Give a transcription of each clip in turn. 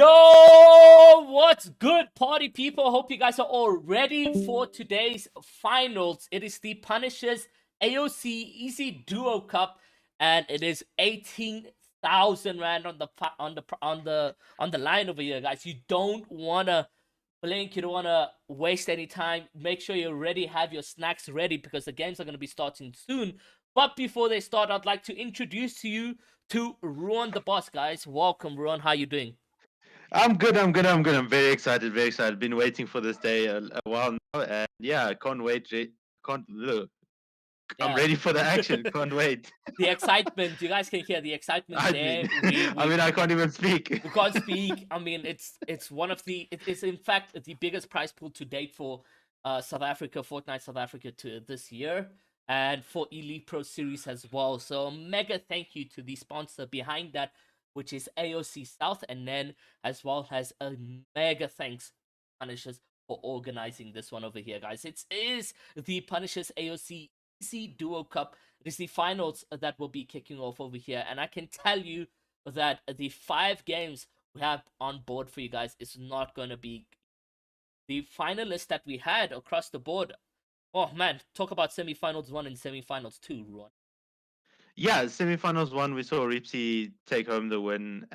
Yo, what's good, party people? Hope you guys are all ready for today's finals. It is the Punishers Aoc EzDuo Cup, and it is 18,000 rand on the line over here, guys. You don't wanna blink. You don't wanna waste any time. Make sure you already have your snacks ready because the games are gonna be starting soon. But before they start, I'd like to introduce to you to Ruan the boss, guys. Welcome, Ruan. How you doing? I'm good. I'm very excited. Very excited. Been waiting for this day a while now, and yeah, I can't wait. Can't look. I'm Yeah. ready for the action. Can't wait. The excitement, you guys can hear the excitement I there. mean, We I we mean, I can't even speak. we can't speak. I mean, it's one of the it is in fact the biggest prize pool to date for South Africa, Fortnite South Africa to this year, and for Elite Pro Series as well. So mega thank you to the sponsor behind that, which is AOC South, and then as well as a mega thanks Punishers for organizing this one over here, guys. It is the Punishers AOC Duo Cup. It is the finals that will be kicking off over here, and I can tell you that the 5 games we have on board for you guys is not going to be the finalists that we had across the board. Oh man, talk about semifinals 1 and semifinals 2, Ron. Yeah, semifinals one, we saw Ripsy take home the win.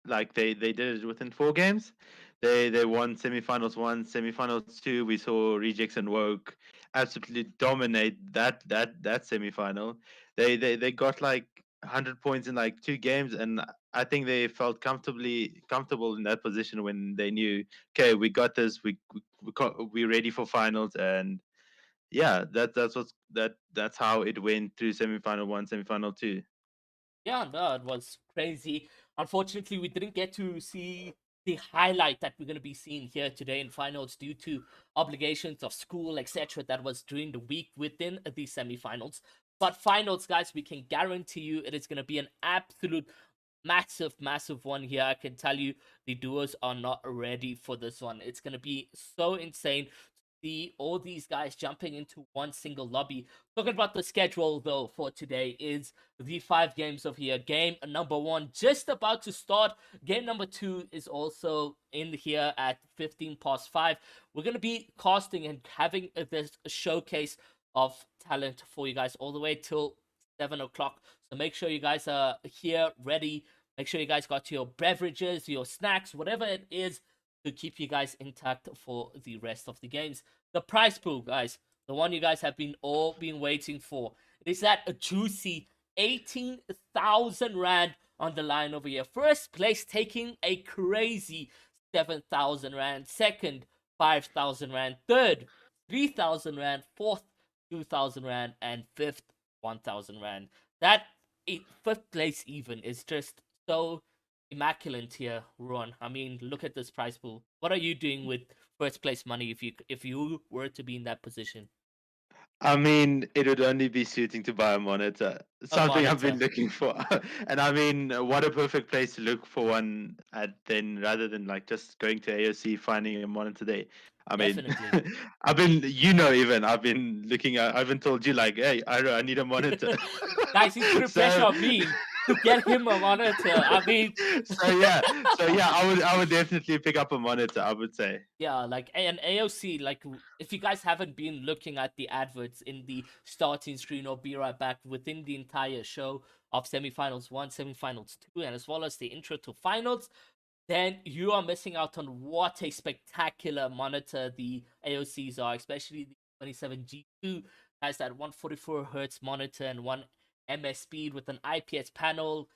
Like they did it within 4 games. They won semifinals one, semifinals two. We saw Rejects and Woke absolutely dominate that semifinal. They got like 100 points in like 2 games, and I think they felt comfortable in that position when they knew, okay, we got this. We're ready for finals, and yeah, that's how it went through semifinal one, semifinal two. Yeah, no, it was crazy. Unfortunately, we didn't get to see the highlight that we're going to be seeing here today in finals due to obligations of school, etc. That was during the week within the semifinals. But finals, guys, we can guarantee you it is going to be an absolute massive one here. I can tell you the duos are not ready for this one. It's going to be so insane to see all these guys jumping into one single lobby. Talking about the schedule though for today is the 5 games of here. Game number 1 just about to start. Game number 2 is also in here at 15 past 5. We're going to be casting and having this showcase of talent for you guys all the way till 7 o'clock. So make sure you guys are here ready. Make sure you guys got your beverages, your snacks, whatever it is to keep you guys intact for the rest of the games. The prize pool, guys, the one you guys have been waiting for. It is at a juicy 18,000 rand on the line over here. First place taking a crazy 7,000 rand. Second, 5,000 rand. Third, 3,000 rand. Fourth, 2,000 rand. And fifth, 1,000 rand. That fifth place even is just so immaculate here, Ron. I mean, look at this prize pool. What are you doing with first place money if you were to be in that position? I mean, it would only be suiting to buy a monitor, A something I've been monitor, looking for. And I mean, what a perfect place to look for one at then rather than like just going to AOC finding a monitor there. I mean, definitely. I've been, even I've been looking at, I haven't told you like, hey, I need a monitor. Guys, he's putting pressure So on me to get him a monitor. I mean, so yeah, I would definitely pick up a monitor, I would say. yeah, like an AOC, like if you guys haven't been looking at the adverts in the starting screen or be right back within the entire show of semifinals 1, semifinals 2, and as well as the intro to finals, then you are missing out on what a spectacular monitor the AOCs are, especially the 27G2 has that 144 hertz monitor and 1 ms speed with an IPS panel.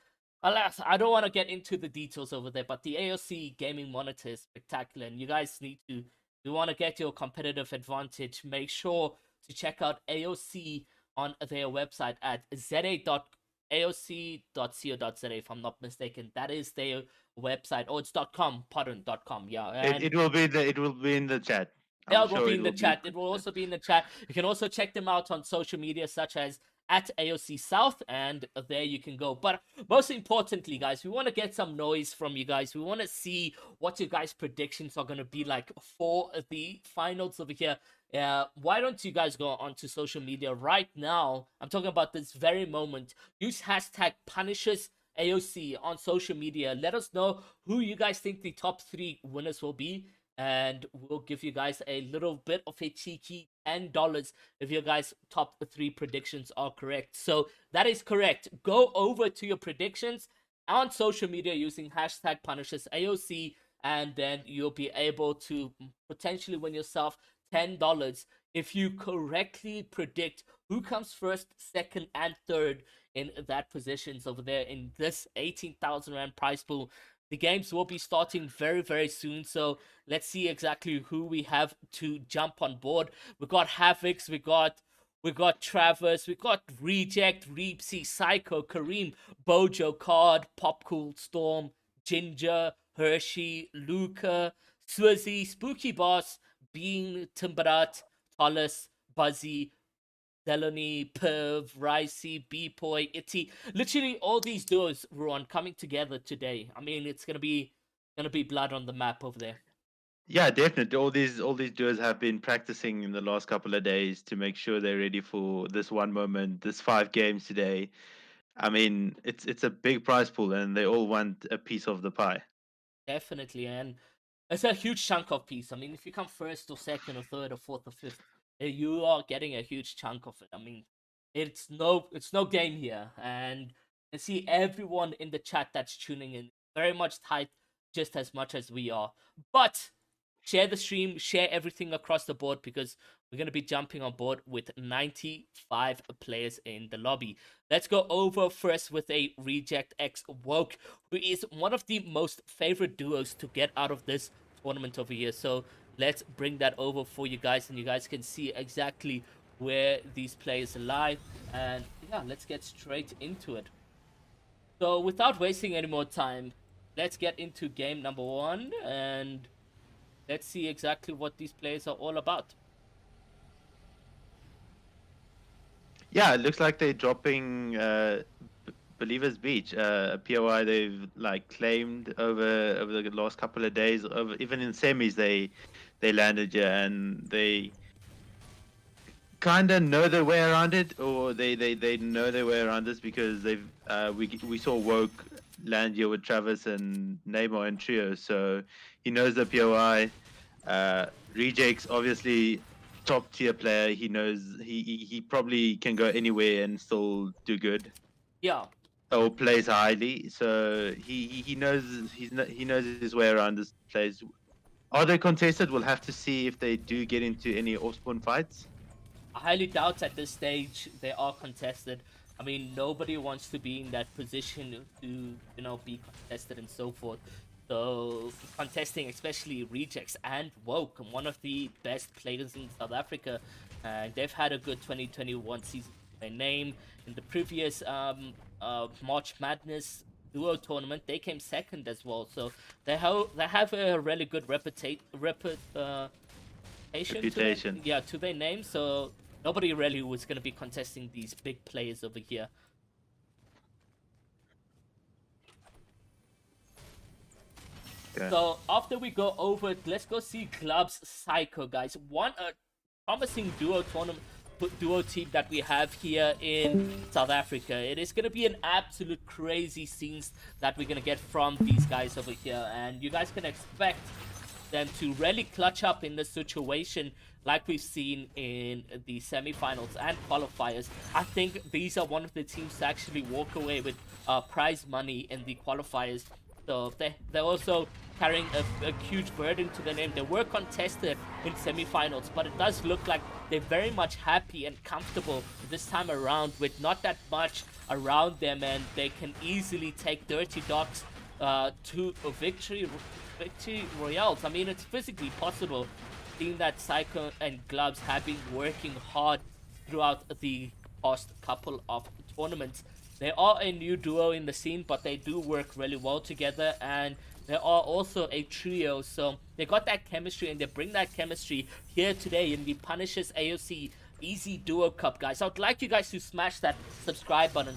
Alas, I don't want to get into the details over there, but the AOC gaming monitor is spectacular, and you guys need to, you want to get your competitive advantage, make sure to check out AOC on their website at za.aoc.co.za, if I'm not mistaken. That is their website. Oh, it's .com, pardon, .com, yeah. It, And it will be it will be in the chat. I'm yeah, it will sure be it in the will be. chat. It will also be in the chat. You can also check them out on social media, such as at AOC South, and there you can go. But most importantly, guys, we want to get some noise from you guys. We want to see what your guys' predictions are going to be like for the finals over here. Why don't you guys go onto social media right now? I'm talking about this very moment. Use hashtag Punishers AOC on social media. Let us know who you guys think the top 3 winners will be, and we'll give you guys a little bit of a cheeky $10 if your guys' top 3 predictions are correct. So that is correct. Go over to your predictions on social media using hashtag PunishersAOC, and then you'll be able to potentially win yourself $10 if you correctly predict who comes first, second, and third in that positions over there in this 18,000 Rand prize pool. The games will be starting very, very soon, so let's see exactly who we have to jump on board. We got Havix, we got Travis, we got Reject, Reepsy, Psycho, Kareem, Bojo, Card, Popcool, Storm, Ginger, Hershey, Luca, Swizzy, Spooky Boss, Bean, Timbarat, Tollis, Buzzy, Delany, Perv, Ricey, B-Boy, Itty. Literally all these duos, Ruan, coming together today. I mean, it's gonna be blood on the map over there. Yeah, definitely. All these duos have been practicing in the last couple of days to make sure they're ready for this one moment, this 5 games today. I mean, it's a big prize pool, and they all want a piece of the pie. Definitely, and it's a huge chunk of piece. I mean, if you come first or second or third or fourth or fifth, you are getting a huge chunk of it. I mean, it's no game here, and I see everyone in the chat that's tuning in very much tight, just as much as we are. But share the stream, share everything across the board, because we're going to be jumping on board with 95 players in the lobby. Let's go over first with a Reject X Woke, who is one of the most favorite duos to get out of this tournament over here. So let's bring that over for you guys, and you guys can see exactly where these players lie. And yeah, let's get straight into it. So without wasting any more time, let's get into game number 1, and let's see exactly what these players are all about. Yeah, it looks like they're dropping Believers Beach, a POI they've like claimed over the last couple of days. Even in semis, they landed here, and they kind of know their way around it, or they know their way around this because we saw Woke land here with Travis and Neymar and Trio, so he knows the POI. Rejects obviously top tier player. He knows he probably can go anywhere and still do good. Yeah. Or plays highly, so he knows he knows his way around this place. Are they contested? We'll have to see if they do get into any off-spawn fights. I highly doubt at this stage they are contested. I mean, nobody wants to be in that position to, be contested and so forth. So, contesting, especially Rejects and Woke, one of the best players in South Africa. They've had a good 2021 season to their name. In the previous March Madness duo tournament, they came second as well. So, they have a really good reputation. To their name, so nobody really was going to be contesting these big players over here. Okay. So after we go over it, let's go see Club's Psycho, guys. One promising duo team that we have here in South Africa. It is going to be an absolute crazy scenes that we're going to get from these guys over here, and you guys can expect them to really clutch up in this situation like we've seen in the semifinals and qualifiers. I think these are one of the teams to actually walk away with prize money in the qualifiers. So they're also carrying a huge burden to their name. They were contested in semifinals, but it does look like they're very much happy and comfortable this time around with not that much around them, and they can easily take Dirty Dogs to a victory royales. I mean, it's physically possible, seeing that Psycho and Gloves have been working hard throughout the past couple of tournaments. They are a new duo in the scene, but they do work really well together, and they are also a trio, so they got that chemistry, and they bring that chemistry here today in the Punishers AOC Easy Duo Cup, guys. I would like you guys to smash that subscribe button,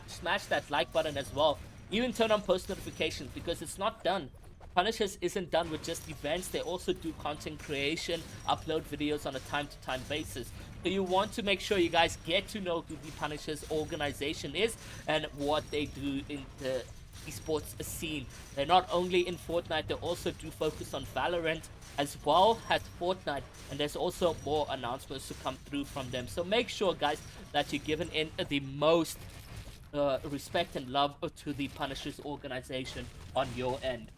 smash that like button as well. Even turn on post notifications, because it's not done. Punishers isn't done with just events. They also do content creation, upload videos on a time-to-time basis. So you want to make sure you guys get to know who the Punishers organization is and what they do in the esports scene. They're not only in Fortnite, they also do focus on Valorant as well as Fortnite, and there's also more announcements to come through from them. So make sure, guys, that you're giving in the most respect and love to the Punishers organization on your end.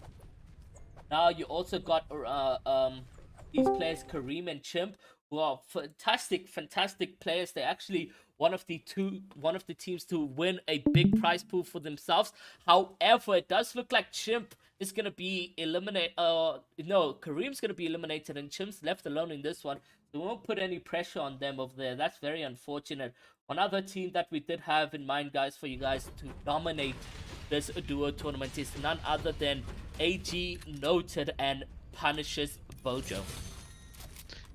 Now you also got these players, Kareem and Chimp, who are fantastic players. They're actually one of the teams to win a big prize pool for themselves. However, it does look like Chimp is gonna be eliminated. No, Kareem's gonna be eliminated, and Chimp's left alone in this one. We won't put any pressure on them over there. That's very unfortunate. One other team that we did have in mind, guys, for you guys to dominate this duo tournament is none other than AG Noted and Punishers Bojo.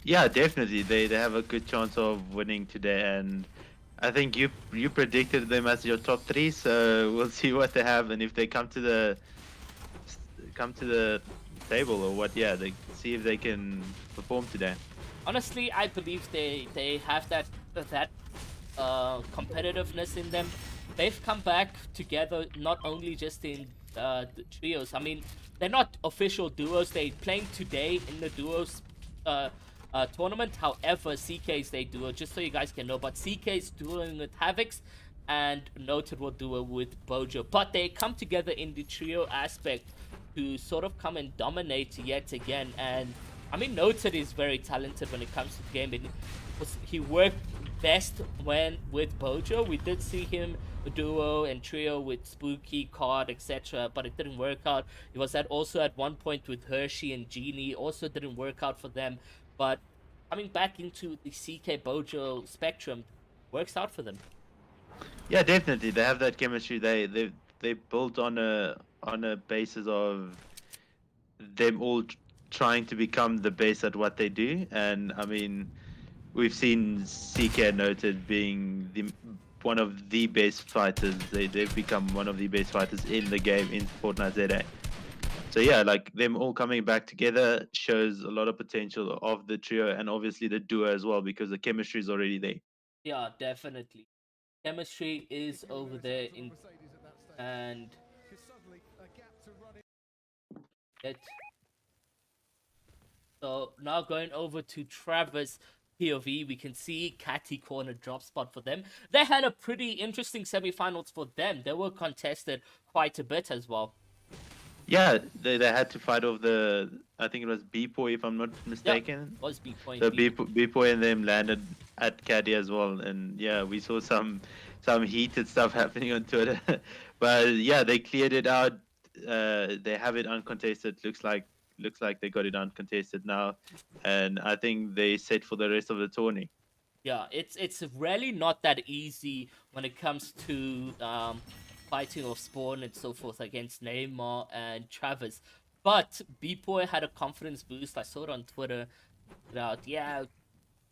Yeah, definitely. They have a good chance of winning today, and I think you predicted them as your top three, so we'll see what they have and if they come to the table or what. Yeah, they see if they can perform today. Honestly, I believe they have that competitiveness in them. They've come back together not only just in the trios. I mean, they're not official duos. They're playing today in the duos tournament. However, CK is their duo, just so you guys can know. But CK is duoing with Havocs, and Noted will duo with Bojo. But they come together in the trio aspect to sort of come and dominate yet again. And I mean, Noted is very talented when it comes to the game. And he worked best when with Bojo. We did see him duo and trio with Spooky, Card, etc., but it didn't work out. It was also at one point with Hershey and Genie, also didn't work out for them. But coming back into the CK Bojo spectrum, works out for them. Yeah, definitely. They have that chemistry. They built on a basis of them all trying to become the best at what they do. And I mean, we've seen CK Noted being one of the best fighters. They've become one of the best fighters in the game in Fortnite ZA. So yeah, like them all coming back together shows a lot of potential of the trio and obviously the duo as well, because the chemistry is already there. Yeah, definitely. Chemistry is over there in and it. So now going over to Travis POV, we can see Catty Corner drop spot for them. They had a pretty interesting semifinals for them. They were contested quite a bit as well. Yeah, they had to fight off I think it was B-Boy, if I'm not mistaken. Yeah, was B-Boy. So B-Boy and them landed at Caddy as well, and yeah, we saw some heated stuff happening on Twitter. But yeah, they cleared it out. They have it uncontested. Looks like they got it uncontested now, and I think they set for the rest of the tourney. Yeah, it's really not that easy when it comes to fighting off Spawn and so forth against Neymar and Travis. But B-Boy had a confidence boost. I saw it on Twitter. Yeah,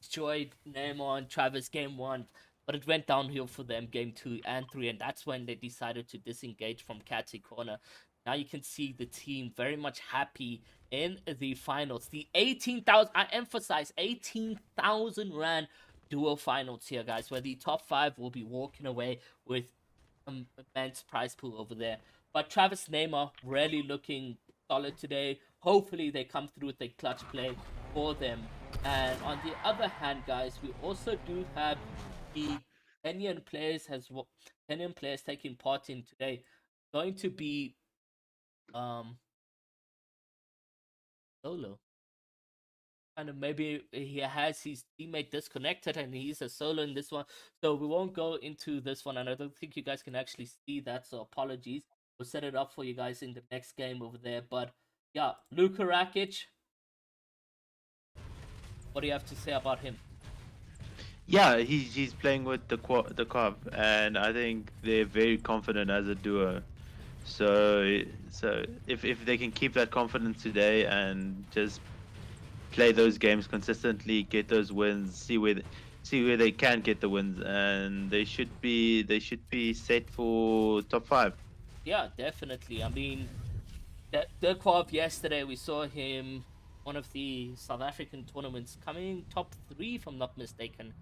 destroyed Neymar and Travis game 1, but it went downhill for them game 2 and 3, and that's when they decided to disengage from Catty Corner. Now you can see the team very much happy in the finals. The 18,000, I emphasize 18,000 Rand duo finals here, guys, where the top 5 will be walking away with immense prize pool over there. But Travis Neymar really looking solid today. Hopefully they come through with a clutch play for them. And on the other hand, guys, we also do have the Kenyan players taking part in today. Going to be solo. And maybe he has his teammate disconnected and he's a solo in this one. So we won't go into this one, and I don't think you guys can actually see that, so apologies. We'll set it up for you guys in the next game over there. But yeah, Luka Rakic, what do you have to say about him? Yeah, he's playing with the Cobb, and I think they're very confident as a duo. So if they can keep that confidence today and just play those games consistently, get those wins, see where they can get the wins, and they should be set for top 5. Yeah, definitely. I mean, the Quab yesterday, we saw him one of the South African tournaments coming top 3, if I'm not mistaken.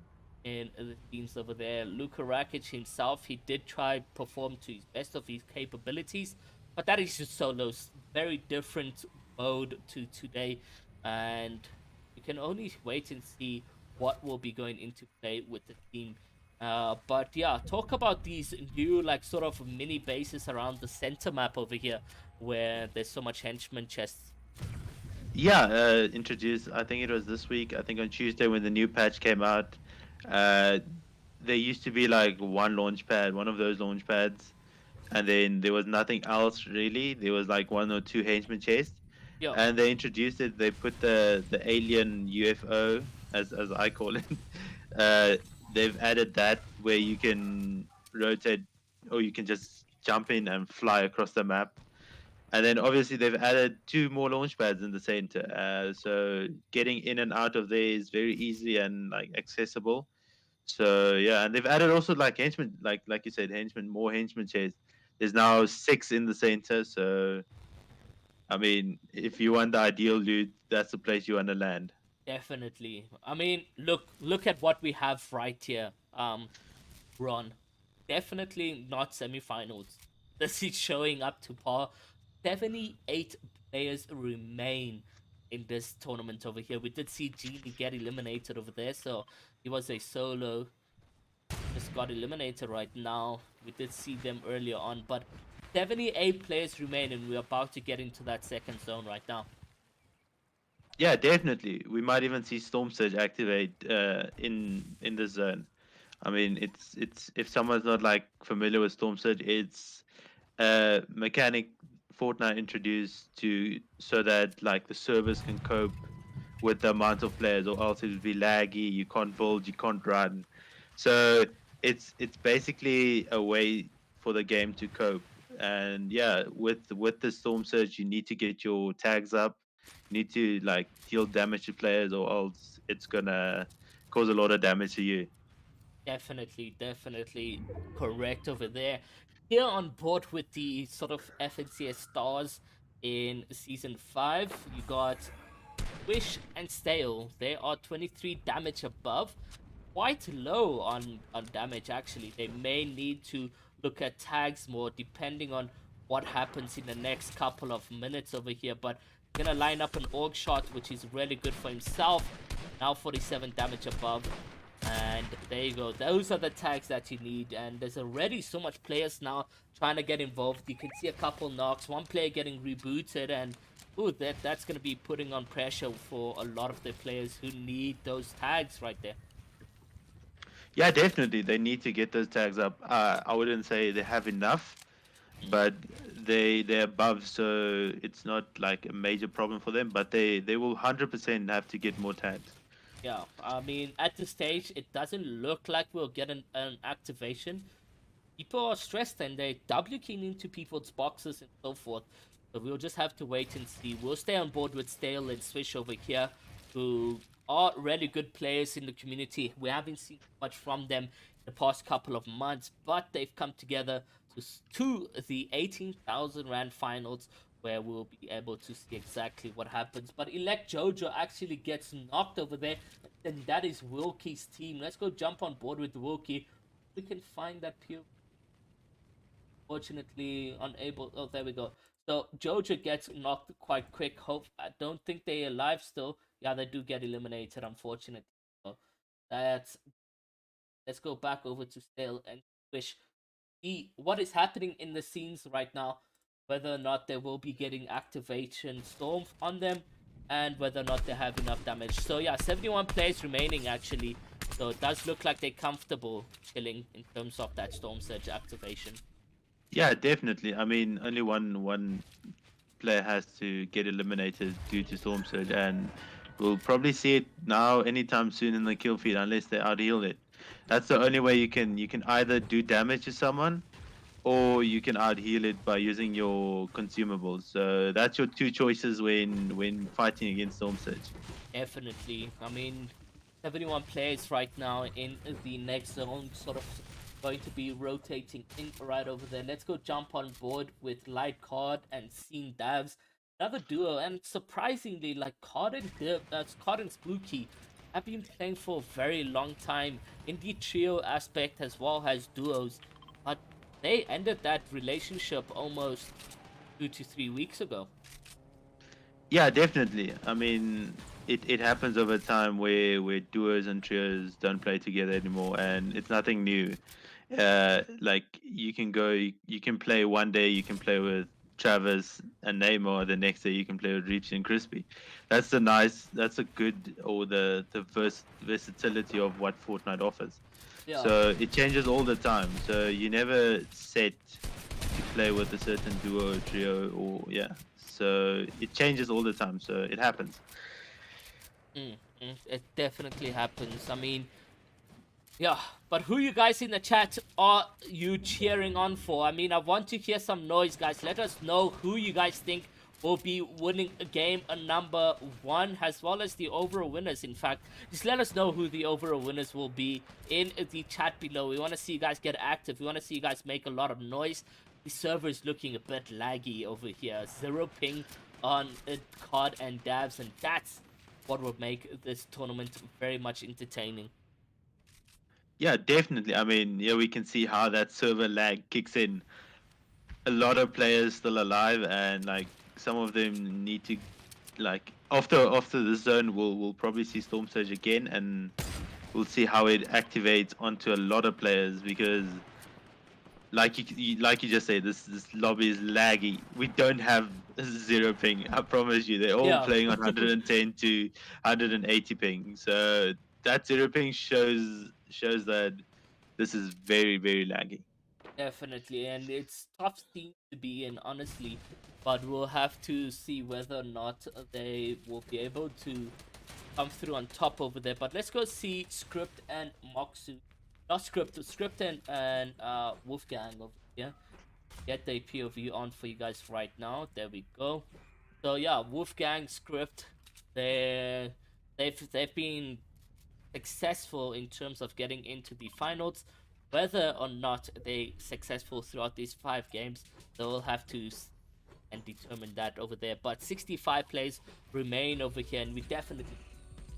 in the teams over there. Luka Rakic himself, he did try perform to his best of his capabilities, but that is just solos. Very different mode to today, and you can only wait and see what will be going into play with the team. But yeah, talk about these new like sort of mini bases around the center map over here, where there's so much henchman chests. Yeah, introduced. I think it was this week. I think on Tuesday when the new patch came out. Uh, there used to be like one launch pad, one of those launch pads, and then there was nothing else really. There was like one or two henchman chests, Yo, and they introduced it. They put the alien UFO, as I call it. They've added that where you can rotate, or you can just jump in and fly across the map. And then obviously they've added two more launch pads in the center. So getting in and out of there is very easy and like accessible. So yeah, and they've added also like henchmen, like you said, henchmen, more henchmen chairs. There's now 6 in the center. So I mean, if you want the ideal loot, that's the place you want to land. definitely. I mean, look at what we have right here. Ron, definitely not semifinals. This is showing up to par. 78 players remain in this tournament over here. We did see Genie get eliminated over there, so he was a solo. Just got eliminated right now. We did see them earlier on, but 78 players remain, and we're about to get into that second zone right now. Yeah, definitely. We might even see Storm Surge activate in the zone. I mean, it's if someone's not like familiar with Storm Surge, it's a mechanic Fortnite introduced to so that like the servers can cope with the amount of players, or else it would be laggy. You can't build, you can't run. So it's basically a way for the game to cope. And yeah, with the Storm Surge, you need to get your tags up. You need to like deal damage to players, or else it's gonna cause a lot of damage to you. Definitely correct over there. Here on board with the sort of FNCS stars in season 5, you got Wish and Stale. They are 23 damage above. Quite low on damage actually. They may need to look at tags more depending on what happens in the next couple of minutes over here. But gonna line up an org shot, which is really good for himself. Now 47 damage above. And there you go. Those are the tags that you need. And there's already so much players now trying to get involved. You can see a couple knocks. One player getting rebooted. And ooh, that's going to be putting on pressure for a lot of the players who need those tags right there. Yeah, definitely. They need to get those tags up. I wouldn't say they have enough, but they're above, so it's not like a major problem for them. But they will 100% have to get more tags. Yeah, I mean, at this stage, it doesn't look like we'll get an activation. People are stressed and they're double keying into people's boxes and so forth. So we'll just have to wait and see. We'll stay on board with Stale and Swish over here, who are really good players in the community. We haven't seen much from them in the past couple of months, but they've come together to the 18,000 Rand finals, where we'll be able to see exactly what happens. But Elect Jojo actually gets knocked over there, and that is Wilkie's team. Let's go jump on board with Wilkie. We can find that pure. Fortunately, unable. Oh, there we go. So Jojo gets knocked quite quick. Hope I don't think they're alive still. Yeah, they do get eliminated, unfortunately. So that's let's go back over to Stale and Swish. See what is happening in the scenes right now, whether or not they will be getting activation storm on them, and whether or not they have enough damage. So yeah, 71 players remaining actually. So it does look like they're comfortable chilling in terms of that storm surge activation. Yeah, definitely. I mean, only one player has to get eliminated due to Storm Surge, and we'll probably see it now anytime soon in the kill feed, unless they out heal it. That's the only way you can either do damage to someone, or you can out heal it by using your consumables. So that's your two choices when fighting against Storm Surge. Definitely. I mean, 71 players right now in the next zone, sort of going to be rotating in right over there. Let's go jump on board with Light Card and Scene Davs. Another duo, and surprisingly, like Card and Card and Spooky, have been playing for a very long time in the trio aspect as well as duos, but they ended that relationship almost 2 to 3 weeks ago. Yeah, definitely. I mean, it happens over time where duos and trios don't play together anymore, and it's nothing new. Like you can play one day, you can play with Travis and Neymar. The next day, you can play with Reach and Crispy. That's a good, or the versatility of what Fortnite offers. Yeah, So it changes all the time. So you never set to play with a certain duo, trio, or yeah. So it changes all the time. So it happens. it definitely happens. I mean, yeah, but who you guys in the chat are you cheering on for? I mean, I want to hear some noise, guys. Let us know who you guys think will be winning a game number one, as well as the overall winners. In fact, just let us know who the overall winners will be in the chat below. We want to see you guys get active. We want to see you guys make a lot of noise. The server is looking a bit laggy over here. 0 ping on COD and Dabs, and that's what will make this tournament very much entertaining. Yeah, definitely. I mean, yeah, we can see how that server lag kicks in. A lot of players still alive, and like some of them need to like after the zone, we'll probably see Storm Surge again, and we'll see how it activates onto a lot of players because like you just said, this lobby is laggy. We don't have 0 ping. I promise you, they're all Yeah. playing on 110 to 180 ping. So that 0 ping shows that this is very laggy. Definitely, and it's tough scene to be in, honestly. But we'll have to see whether or not they will be able to come through on top over there. But let's go see Script and Moxu. Not Script, Script and Wolfgang over here. Get the POV on for you guys right now. There we go. So yeah, Wolfgang, Script, they've been successful in terms of getting into the finals. Whether or not they successful throughout these 5 games, they will have to and determine that over there. But 65 plays remain over here, and we definitely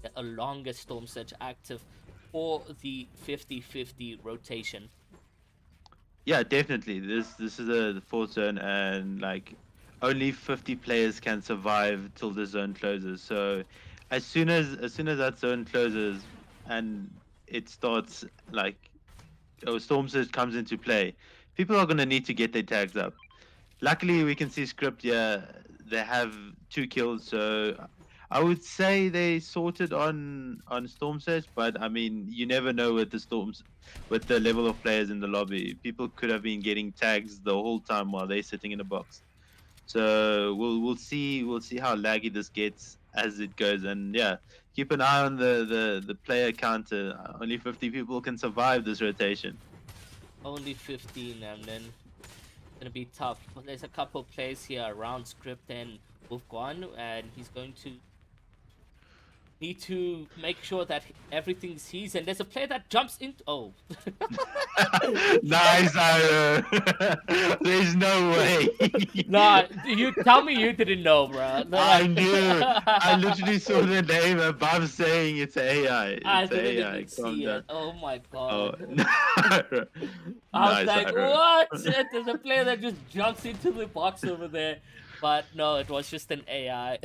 get a longer Storm Surge active for the 50-50 rotation. Yeah, definitely. This is a the fourth zone, and like only 50 players can survive till the zone closes. So as soon as that zone closes and it starts like Storm Surge comes into play, people are gonna need to get their tags up. Luckily, we can see Script here. They have 2 kills, so I would say they sorted on Storm Surge. But I mean, you never know with the Storms, with the level of players in the lobby. People could have been getting tags the whole time while they're sitting in a box. So we'll see how laggy this gets as it goes, and yeah, keep an eye on the player counter. Only 50 people can survive this rotation. Only 15, and then gonna be tough. But there's a couple plays here around Script and Wolfguan, and he's going to need to make sure that everything's his. And there's a player that jumps into. Oh, Nice, Ira. There's no way. nah, you tell me you didn't know, bro. I knew. I literally saw the name above saying it's AI. I It's didn't AI. even Calm see down. it. Oh my Oh, god. I was nice, like, Ira. what? There's a player that just jumps into the box over there. But no, it was just an AI.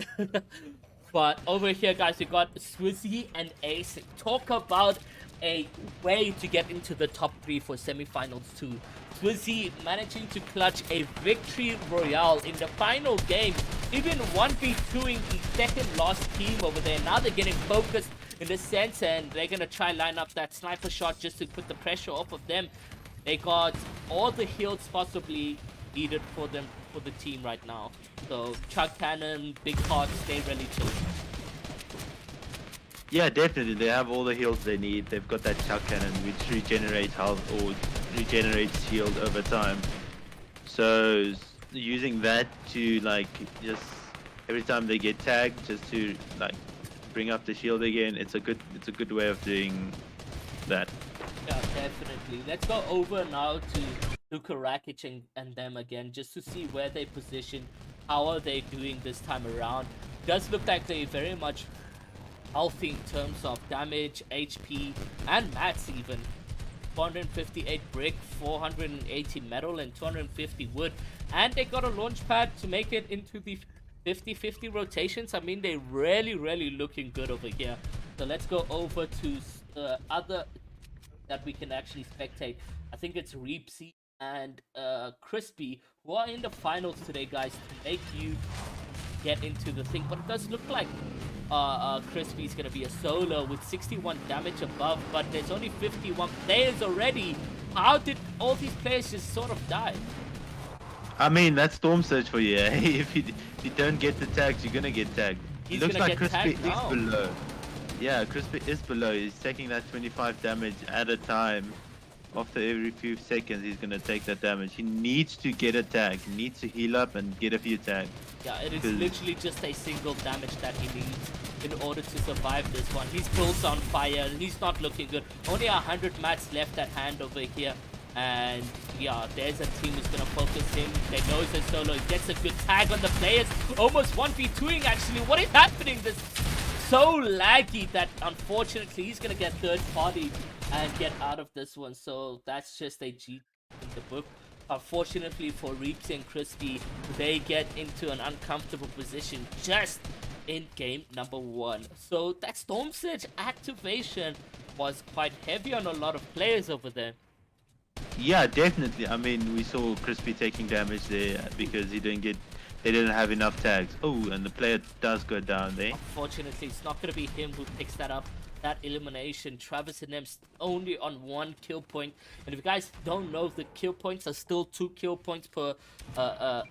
But over here, guys, we got Swizzy and Ace. Talk about a way to get into the top 3 for semifinals too. Swizzy managing to clutch a victory royale in the final game, even 1v2ing the second last team over there. Now they're getting focused in a sense, and they're gonna try and line up that sniper shot just to put the pressure off of them. They got all the heals possibly needed for them, for the team right now. So Chuck Cannon, Big Heart, stay ready to. Yeah, definitely. They have all the heals they need. They've got that chuck cannon which regenerates health or regenerates shield over time. So using that to like just every time they get tagged, just to like bring up the shield again. It's a good way of doing that. Yeah, definitely. Let's go over now to Luka Rakic and them again, just to see where they position. How are they doing this time around? Does look like they very much healthy in terms of damage, HP, and mats even. 458 brick, 480 metal, and 250 wood. And they got a launch pad to make it into the 50-50 rotations. I mean, they're really looking good over here. So let's go over to other that we can actually spectate. I think it's Reapsy and Crispy who are in the finals today, guys, to make you get into the thing. But it does look like Crispy is going to be a solo with 61 damage above, but there's only 51 players already. How did all these players just sort of die? I mean, that's Storm Surge for you. If you don't get the tags, you're gonna get tagged. He's Looks gonna like get Crispy tagged is now. below. Yeah, Crispy is below. He's taking that 25 damage at a time. After every few seconds, he's gonna take that damage. He needs to get a tag. He needs to heal up and get a few tags. Yeah, it is literally just a single damage that he needs in order to survive this one. His build's on fire. He's not looking good. Only 100 mats left at hand over here. And yeah, there's a team who's gonna focus him. They know it's a solo. He gets a good tag on the players. Almost 1v2ing actually. What is happening? This so laggy that unfortunately he's gonna get third party and get out of this one. So that's just a G in the book. Unfortunately for Reaps and Crispy, they get into an uncomfortable position just in game number 1. So that Storm Surge activation was quite heavy on a lot of players over there. Yeah, definitely. I mean, we saw Crispy taking damage there because they didn't have enough tags. Oh, and the player does go down there. Unfortunately, it's not going to be him who picks that up. That elimination, Travis and them only on 1 kill point. And if you guys don't know, the kill points are still 2 kill points per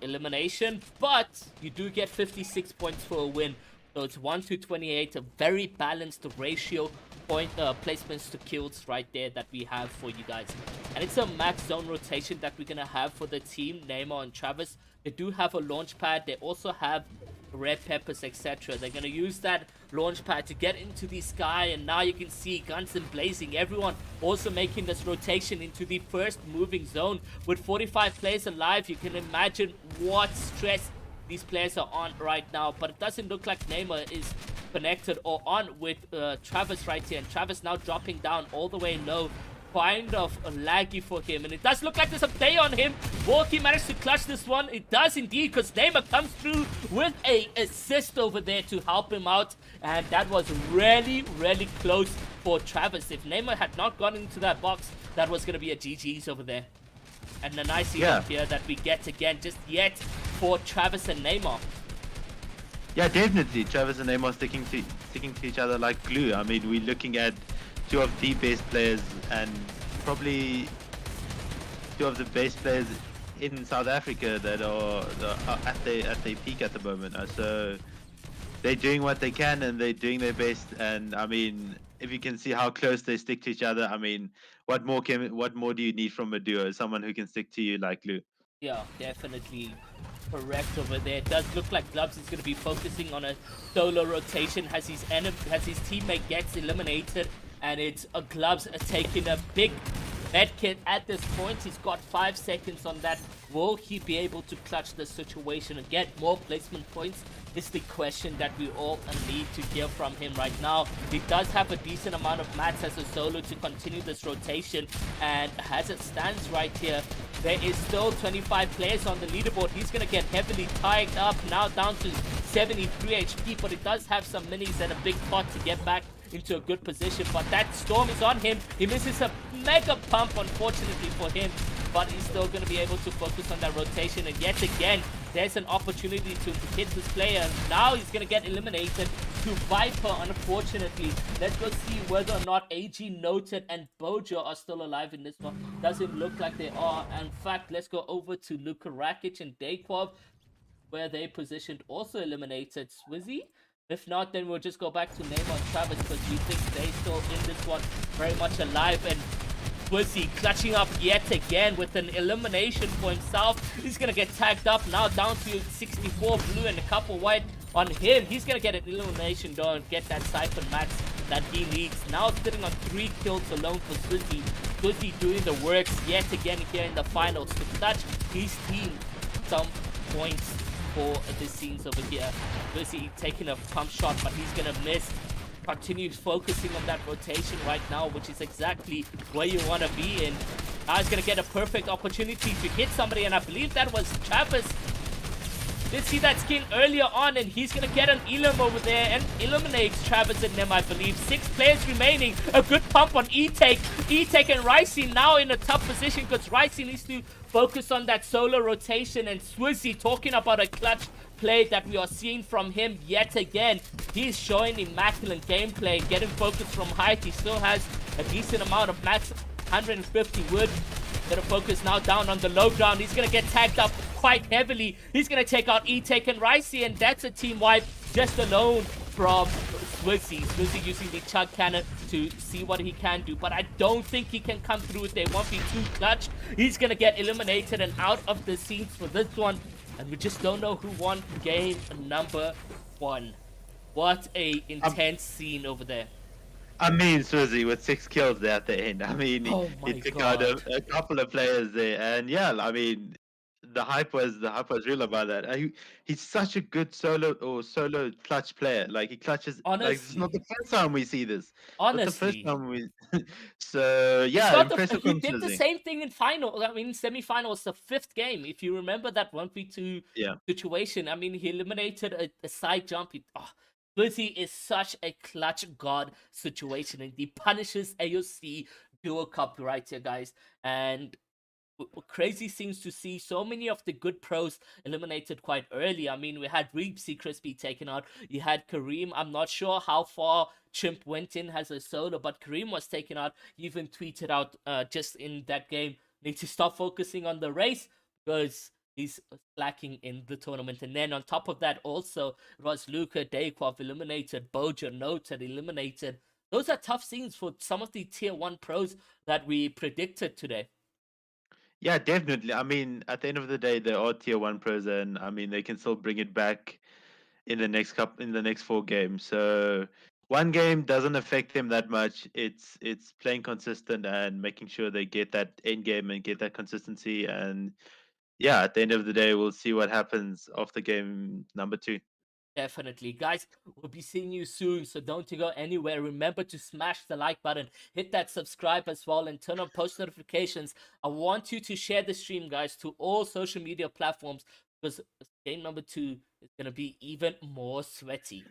elimination, but you do get 56 points for a win. So it's 1 to 28, a very balanced ratio point placements to kills right there that we have for you guys. And it's a max zone rotation that we're gonna have for the team, Neymar and Travis. They do have a launch pad. They also have red peppers, etc. They're gonna use that launch pad to get into the sky, and now you can see guns and blazing. Everyone also making this rotation into the first moving zone with 45 players alive. You can imagine what stress these players are on right now, but it doesn't look like Neymar is connected or on with Travis right here, and Travis now dropping down all the way low. Kind of laggy for him, and it does look like there's a play on him. Walkie managed to clutch this one. It does indeed, because Neymar comes through with a assist over there to help him out, and that was really close for Travis. If Neymar had not gone into that box, that was going to be a GG's over there. And a nice event here that we get again, just yet for Travis and Neymar. Yeah, definitely. Travis and Neymar sticking to each other like glue. I mean, we're looking at two of the best players and probably two of the best players in South Africa that are at their peak at the moment. So they're doing what they can and they're doing their best. And I mean, if you can see how close they stick to each other, I mean, what more do you need from a duo? Someone who can stick to you like glue. Yeah, definitely correct over there. It does look like Gloves is going to be focusing on a solo rotation as his teammate gets eliminated, and it's Gloves taking a big med kit at this point. He's got 5 seconds on that. Will he be able to clutch the situation and get more placement points? Is the question that we all need to hear from him right now. He does have a decent amount of mats as a solo to continue this rotation, and as it stands right here, there is still 25 players on the leaderboard. He's going to get heavily tied up, now down to 73 HP, but it does have some minis and a big pot to get back into a good position. But that storm is on him. He misses a mega pump, unfortunately for him, but he's still going to be able to focus on that rotation. And yet again, there's an opportunity to hit this player. Now he's going to get eliminated to Viper, unfortunately. Let's go see whether or not AG, Noted, and Bojo are still alive in this one. Doesn't look like they are. In fact, let's go over to Luka Rakic and Dayquov, where they positioned also eliminated Swizzy. If not, then we'll just go back to Neymar and Travis, because we think they still in this one very much alive. And Swizzy clutching up yet again with an elimination for himself. He's going to get tagged up now, down to 64 blue and a couple white on him. He's going to get an elimination though and get that siphon max that he needs. Now sitting on 3 kills alone for Swizzy. Swizzy doing the works yet again here in the finals to clutch his team some points for the scenes over here. Swizzy taking a pump shot, but he's going to miss. continues focusing on that rotation right now, which is exactly where you want to be in. Now he's going to get a perfect opportunity to hit somebody, and I believe that was Travis. Did see that skin earlier on, and he's going to get an Elim over there and eliminates Travis and them, I believe. 6 players remaining. A good pump on E-Take. E-Take and Ricey now in a tough position because Ricey needs to focus on that solo rotation, and Swizzy talking about a clutch play that we are seeing from him yet again. He's showing immaculate gameplay, getting focus from height. He still has a decent amount of max 150 wood. Gonna focus now down on the low ground. He's gonna get tagged up quite heavily. He's gonna take out E-Take and Ricey, and that's a team wipe just alone from Swizzy. Swizzy using the chug cannon to see what he can do, but I don't think he can come through with a 1v2 clutch. He's gonna get eliminated and out of the scenes for this one, and we just don't know who won game number 1. What a intense scene over there. I mean, Swizzy with 6 kills there at the end. I mean, he took out a couple of players there, and yeah, I mean, the hype was real about that. He's such a good solo clutch player. Like he clutches. Honestly, like it's not the first time we see this. Honestly, not the first time we. So yeah, impressive. He did the same thing in final. I mean, semi-finals, the 5th game. If you remember that 1v2 situation, I mean, he eliminated a side jump. Swizzy is such a clutch god situation, and he punishes Aoc duo cup right here, guys. And crazy things to see so many of the good pros eliminated quite early. I mean, we had Reepsy Crispy taken out. You had Kareem. I'm not sure how far Chimp went in as a solo, but Kareem was taken out. He even tweeted out just in that game, need to stop focusing on the race because he's slacking in the tournament. And then on top of that, also, it was Luca, Dayquov eliminated, Boja, Noted eliminated. Those are tough scenes for some of the tier 1 pros that we predicted today. Yeah, definitely. I mean, at the end of the day, they are tier 1 pros, and I mean, they can still bring it back in the next 4 games. So one game doesn't affect them that much. It's playing consistent and making sure they get that end game and get that consistency. And yeah, at the end of the day, we'll see what happens after game number 2. Definitely. Guys, we'll be seeing you soon, so don't go anywhere. Remember to smash the like button, hit that subscribe as well, and turn on post notifications. I want you to share the stream, guys, to all social media platforms, because game number 2 is going to be even more sweaty.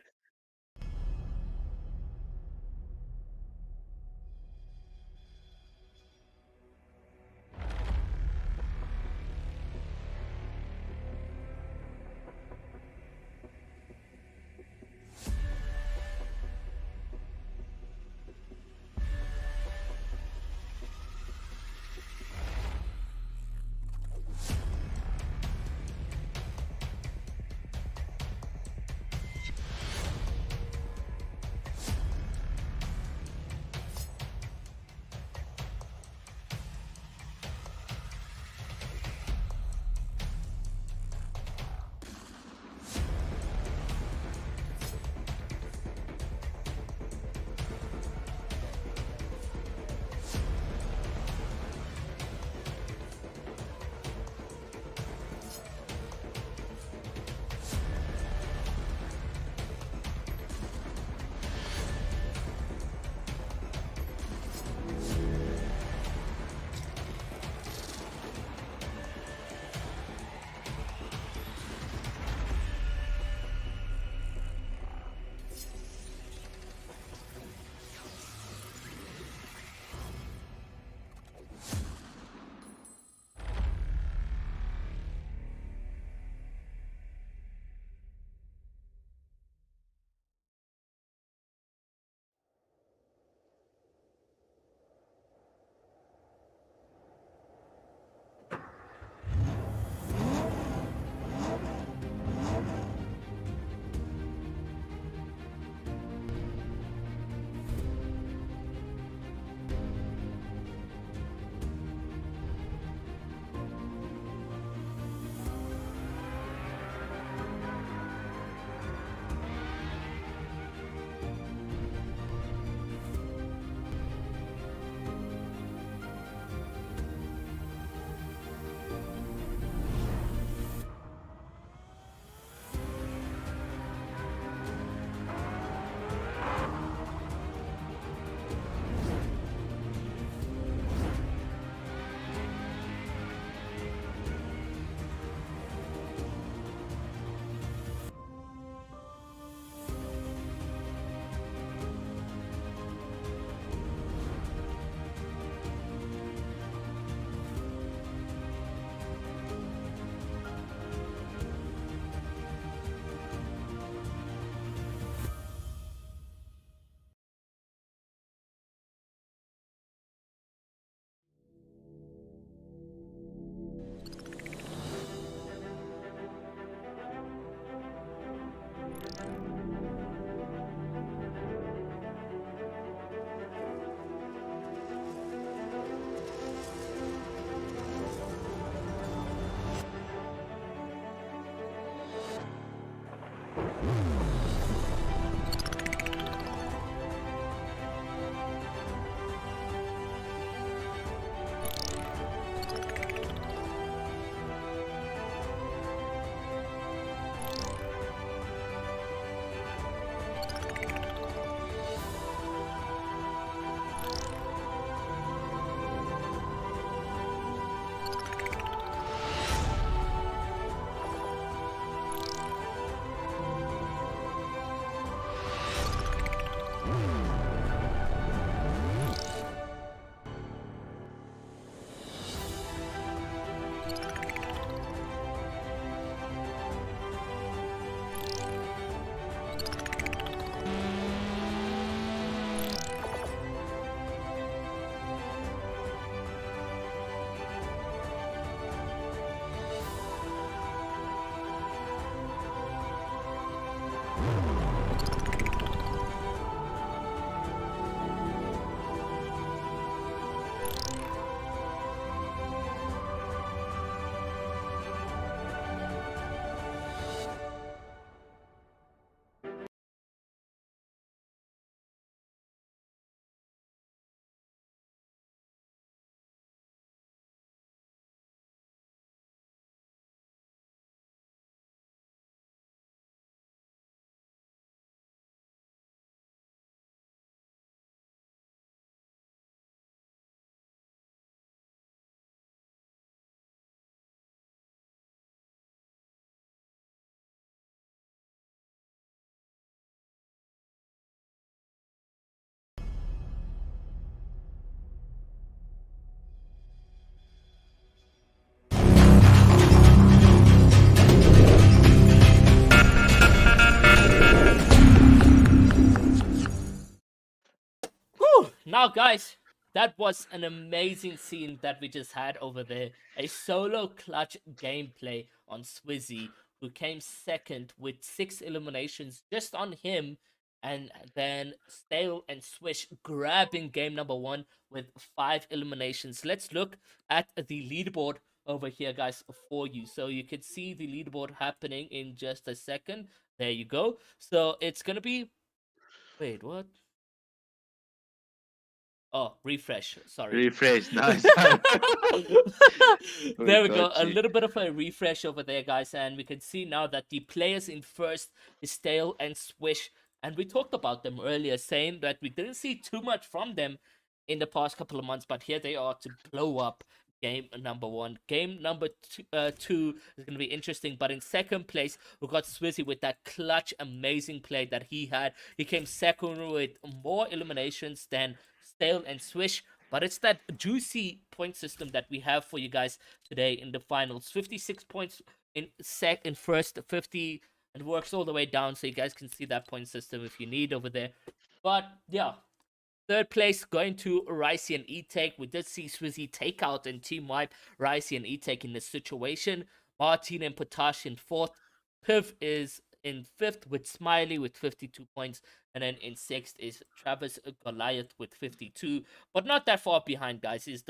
Whew! Now, guys, that was an amazing scene that we just had over there. A solo clutch gameplay on Swizzy, who came second with 6 eliminations just on him, and then Stale and Swish grabbing game number 1 with 5 eliminations. Let's look at the leaderboard over here, guys, for you. So you can see the leaderboard happening in just a second. There you go. So it's gonna be. Wait, what? Oh, refresh. Sorry. Refresh. Nice. We There we go. got A you. little bit of a refresh over there, guys, and we can see now that the players in first is Stale and Swish, and we talked about them earlier, saying that we didn't see too much from them in the past couple of months, but here they are to blow up game number 1. Game number two is going to be interesting, but in second place, we got Swizzy with that clutch, amazing play that he had. He came second with more eliminations than Stale and Swish, but it's that juicy point system that we have for you guys today in the finals. 56 points in first, 50, and works all the way down, so you guys can see that point system if you need over there. But yeah, third place going to Ricey and E-Take. We did see Swizzy take out and team wipe Ricey and E-Take in this situation. Martin and Potash in fourth. Piv is in fifth with Smiley with 52 points. And then in sixth is Travis Goliath with 52. But not that far behind, guys, is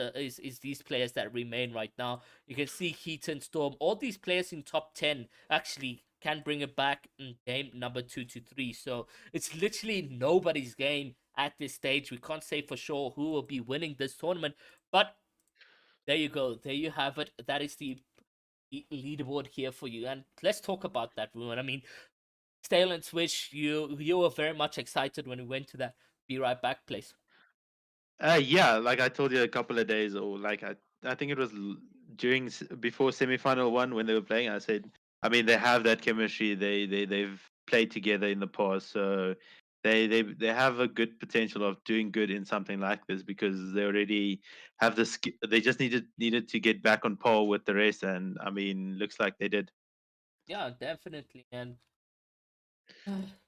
these players that remain right now. You can see Heaton, Storm, all these players in top 10 actually can bring it back in game number 2 to 3. So it's literally nobody's game at this stage. We can't say for sure who will be winning this tournament, but there you go. There you have it. That is the leaderboard here for you. And let's talk about that, Ruin. I mean, Stale and Switch, you were very much excited when we went to that Be Right Back place. Yeah, like I told you a couple of days, or like I think it was during before semifinal one when they were playing. I said, I mean, they have that chemistry. They've played together in the past, so they have a good potential of doing good in something like this because they already have the skill. They just needed to get back on par with the rest, and I mean, looks like they did. Yeah, definitely. And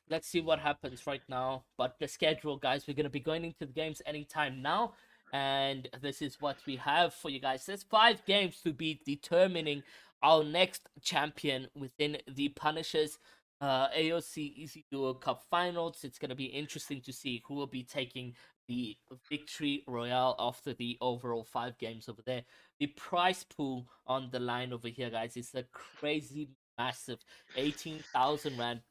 let's see what happens right now. But the schedule, guys, we're going to be going into the games anytime now. And this is what we have for you guys. There's 5 games to be determining our next champion within the Punishers Aoc EzDuo Cup Finals. It's going to be interesting to see who will be taking the victory royale after the overall 5 games over there. The prize pool on the line over here, guys, is a crazy massive 18,000 Rand,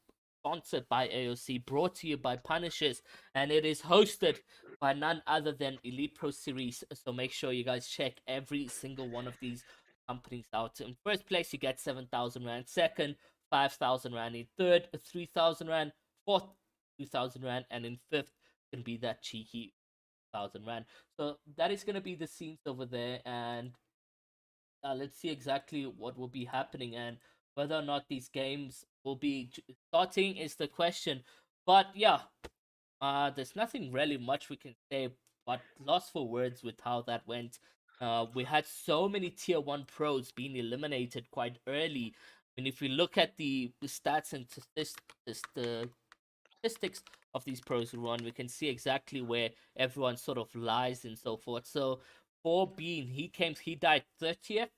sponsored by AOC, brought to you by Punishers, and it is hosted by none other than Elite Pro Series. So make sure you guys check every single one of these companies out. In first place, you get 7,000 Rand. Second, 5,000 Rand. In third, 3,000 Rand. Fourth, 2,000 Rand. And in fifth, can be that cheeky 1,000 Rand. So that is going to be the scenes over there. And let's see exactly what will be happening and whether or not these games will be starting is the question. But yeah, there's nothing really much we can say but lost for words with how that went. We had so many tier 1 pros being eliminated quite early. I mean, if we look at the stats and the statistics of these pros who run, we can see exactly where everyone sort of lies and so forth. So for Bean, he died 30th.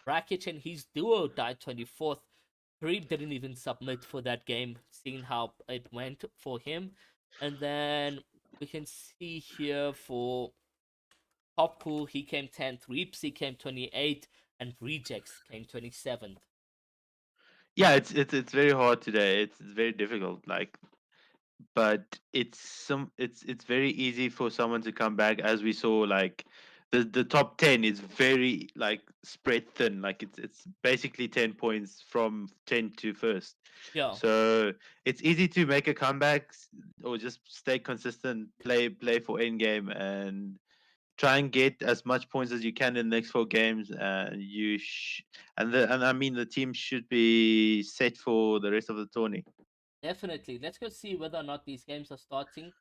Rakic and his duo died 24th. Kareem didn't even submit for that game, seeing how it went for him. And then we can see here for Top Pool, he came 10th, Reapsy came 28th, and Rejects came 27th. Yeah, it's very hard today. It's very difficult. Like, but it's very easy for someone to come back, as we saw. Like, the top 10 is very like spread thin. Like, it's basically 10 points from 10 to first. Yeah, So it's easy to make a comeback, or just stay consistent, play for end game, and try and get as much points as you can in the next 4 games. And I mean, the team should be set for the rest of the tourney. definitely. Let's go see whether or not these games are starting.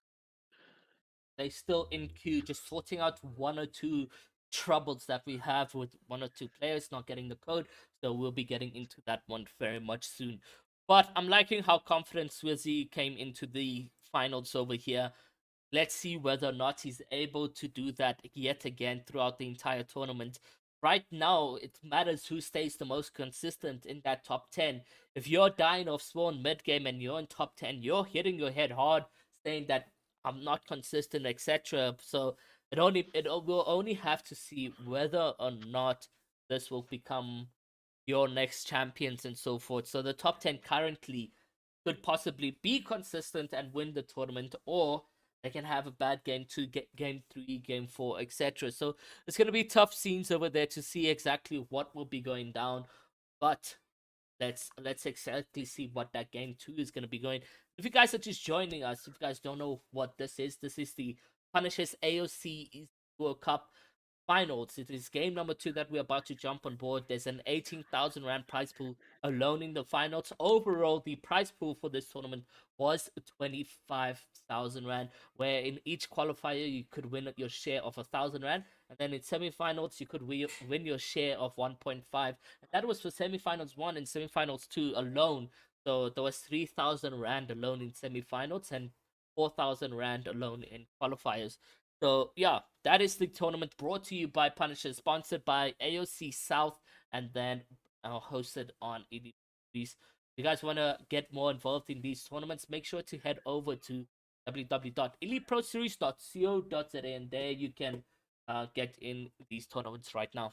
They still in queue, just sorting out one or two troubles that we have with one or two players not getting the code. So we'll be getting into that one very much soon. But I'm liking how confident Swizzy came into the finals over here. Let's see whether or not he's able to do that yet again throughout the entire tournament. Right now, it matters who stays the most consistent in that top 10. If you're dying off spawn mid game and you're in top 10, you're hitting your head hard, saying that I'm not consistent, etc. So it will only have to see whether or not this will become your next champions and so forth. So the top 10 currently could possibly be consistent and win the tournament, or they can have a bad game 2, game 3, game 4, etc. So it's going to be tough scenes over there to see exactly what will be going down. But let's exactly see what that game 2 is going to be going. If you guys are just joining us, if you guys don't know what this is the Punishers Aoc EzDuo Cup finals. It is game number 2 that we're about to jump on board. There's an 18,000 Rand prize pool alone in the finals. Overall, the prize pool for this tournament was 25,000 Rand, where in each qualifier you could win your share of 1,000 Rand, and then in semifinals you could win your share of 1.5. And that was for semifinals 1 and semifinals 2 alone. So there was 3,000 Rand alone in semifinals and 4,000 Rand alone in qualifiers. So yeah, that is the tournament brought to you by Punisher, sponsored by AOC South, and then hosted on Elite. If you guys want to get more involved in these tournaments, make sure to head over to www.eliteproseries.co.za, and there you can get in these tournaments right now.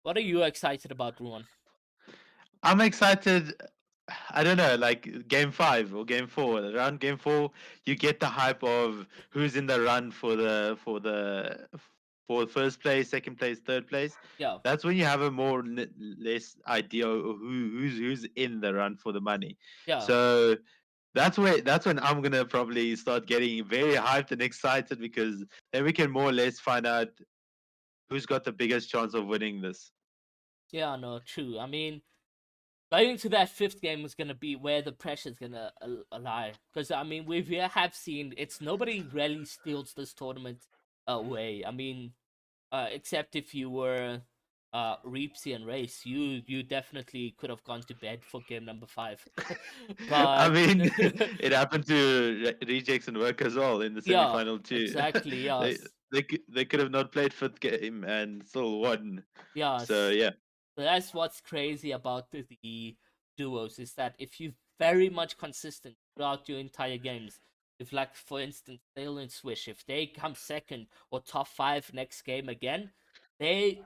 What are you excited about, Ruan? I'm excited. I don't know, like game 5 or game 4. Around game 4, you get the hype of who's in the run for first place, second place, third place. Yeah, That's when you have a more less idea of who's in the run for the money. yeah. So that's when I'm gonna probably start getting very hyped and excited, because then we can more or less find out who's got the biggest chance of winning this. Yeah, no, true. I mean, going to that 5th game is gonna be where the pressure's gonna lie, because I mean we have seen it's nobody really steals this tournament away. I mean, except if you were Reapsy and Race, you definitely could have gone to bed for game number 5. I But mean, it happened to Rejects and Work as well in the yeah, semifinal too. exactly. they Yes, they could have not played fifth game and still won. So yes. yeah, So that's what's crazy about the duos, is that if you're very much consistent throughout your entire games, if like for instance Dale and Swish, if they come second or top 5 next game again, they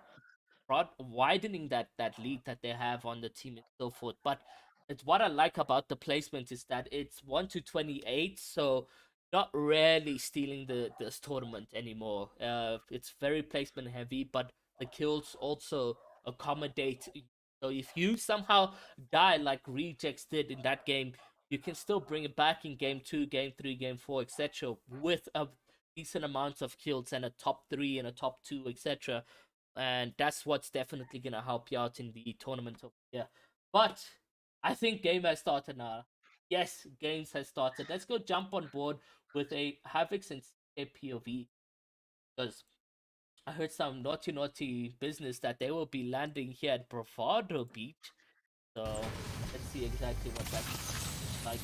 widening that lead that they have on the team and so forth. But it's what I like about the placement is that it's 1 to 28, so not really stealing this tournament anymore. It's very placement heavy, but the kills also accommodate. So if you somehow die like Rejects did in that game, you can still bring it back in game 2, game 3, game 4, etc. with a decent amount of kills and a top 3 and a top 2, etc. And that's what's definitely gonna help you out in the tournament over here. But I think game has started now. Yes, games has started. Let's go jump on board with a Havix and CK POV, because I heard some naughty business that they will be landing here at Bravado Beach. So let's see exactly what that like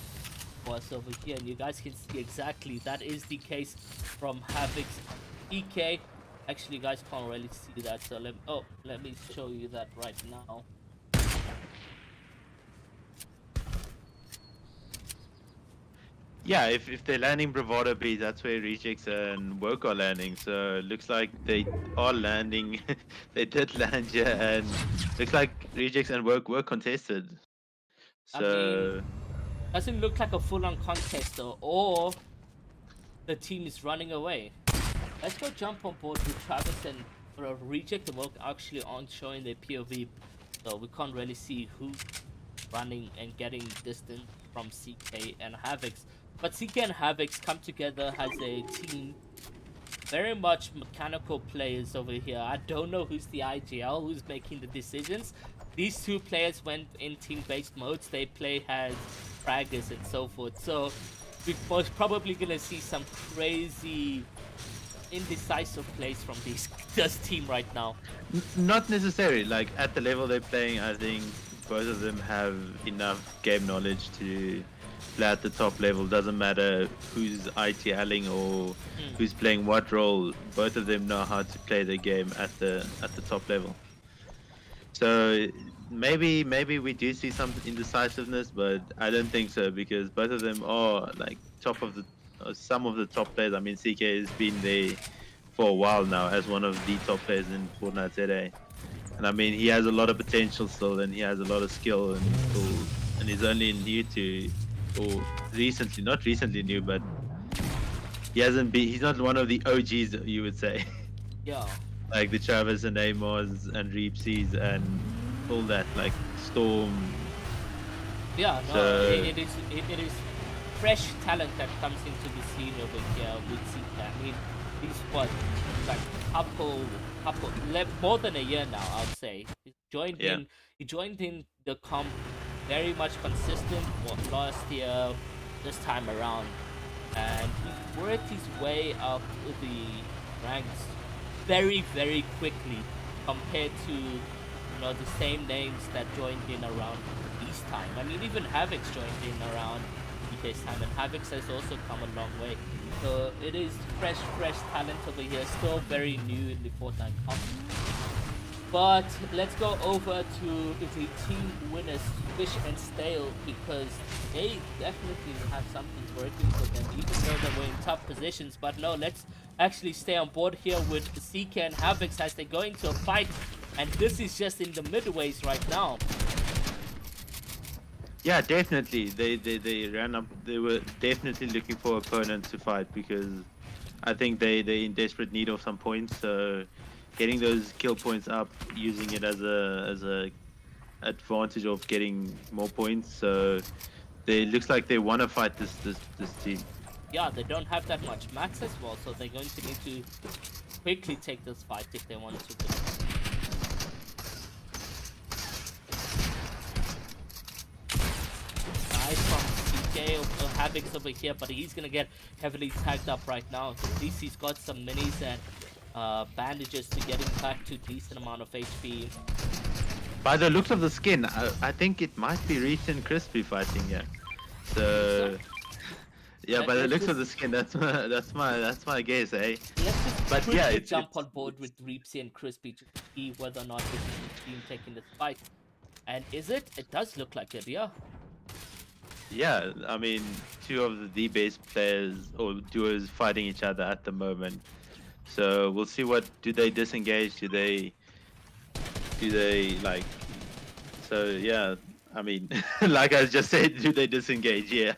for us over here. And you guys can see exactly that is the case from Havix PK. Actually, you guys can't really see that, so let me show you that right now. Yeah, if they're landing Bravado B, that's where Rejects and Work are landing. So it looks like they are landing. They did land here, and looks like Rejects and Work were contested. I mean, So doesn't look like a full-on contest though, or the team is running away. Let's go jump on board with Travis and Reject and Work actually aren't showing their POV, so we can't really see who's running and getting distance from CK and Havocs. But CK and Havocs come together as a team. Very much mechanical players over here. I don't know who's the IGL, who's making the decisions. These two players went in team-based modes. They play as fraggers and so forth. So we're most probably gonna see some crazy indecisive plays from this team right now. not necessarily like at the level they're playing. I think both of them have enough game knowledge to play at the top level. Doesn't matter who's ITLing or who's playing what role. Both of them know how to play the game at the top level. So maybe we do see some indecisiveness, but I don't think so because both of them are like top of the some of the top players. I mean, CK has been there for a while now as one of the top players in Fortnite today. And I mean, he has a lot of potential still, and he has a lot of skill and tools, and he's only new to, or recently, not recently new, but he hasn't been. He's not one of the OGs, you would say, Yeah. like the Travis and Amos and Reepsies and all that, like Storm. Yeah, no, So it is fresh talent that comes into the scene over here with Zika. I mean, he's what, like more than a year now, I'd say. yeah, He joined in the comp very much consistent last year, this time around, and he worked his way up the ranks very quickly compared to the same names that joined in around this time. I mean, even Havoc's joined in around DK's time, and Havoc's has also come a long way. So it is fresh talent over here, still very new in the Fortnite comp. But let's go over to the team winners, Fish and Stale, because they definitely have something working for them, even though they were in tough positions. But no, let's actually stay on board here with CK and Havoc as they go into a fight. And this is just in the midways right now. yeah, definitely. They ran up. They were definitely looking for opponents to fight because I think they in desperate need of some points. So getting those kill points up, using it as a advantage of getting more points. So they looks like they want to fight this team. Yeah, they don't have that much max as well, so they're going to need to quickly take this fight if they want to win. Nice from CK of Havoc's over here, but he's gonna get heavily tagged up right now. At least he's got some minis and bandages to get him back to decent amount of HP. By the looks of the skin, I think it might be Reach and Crispy fighting here. So yeah, by the looks of the skin, that's my guess, eh? Let's just But yeah, it's jump on board with Reepsy and Crispy to see whether or not this is the team taking this fight. And is it? It does look like it, yeah. yeah. I mean, two of the best players or duos fighting each other at the moment. So we'll see what do they disengage? Do they like? So yeah, I mean, like I just said, do they disengage? Yeah.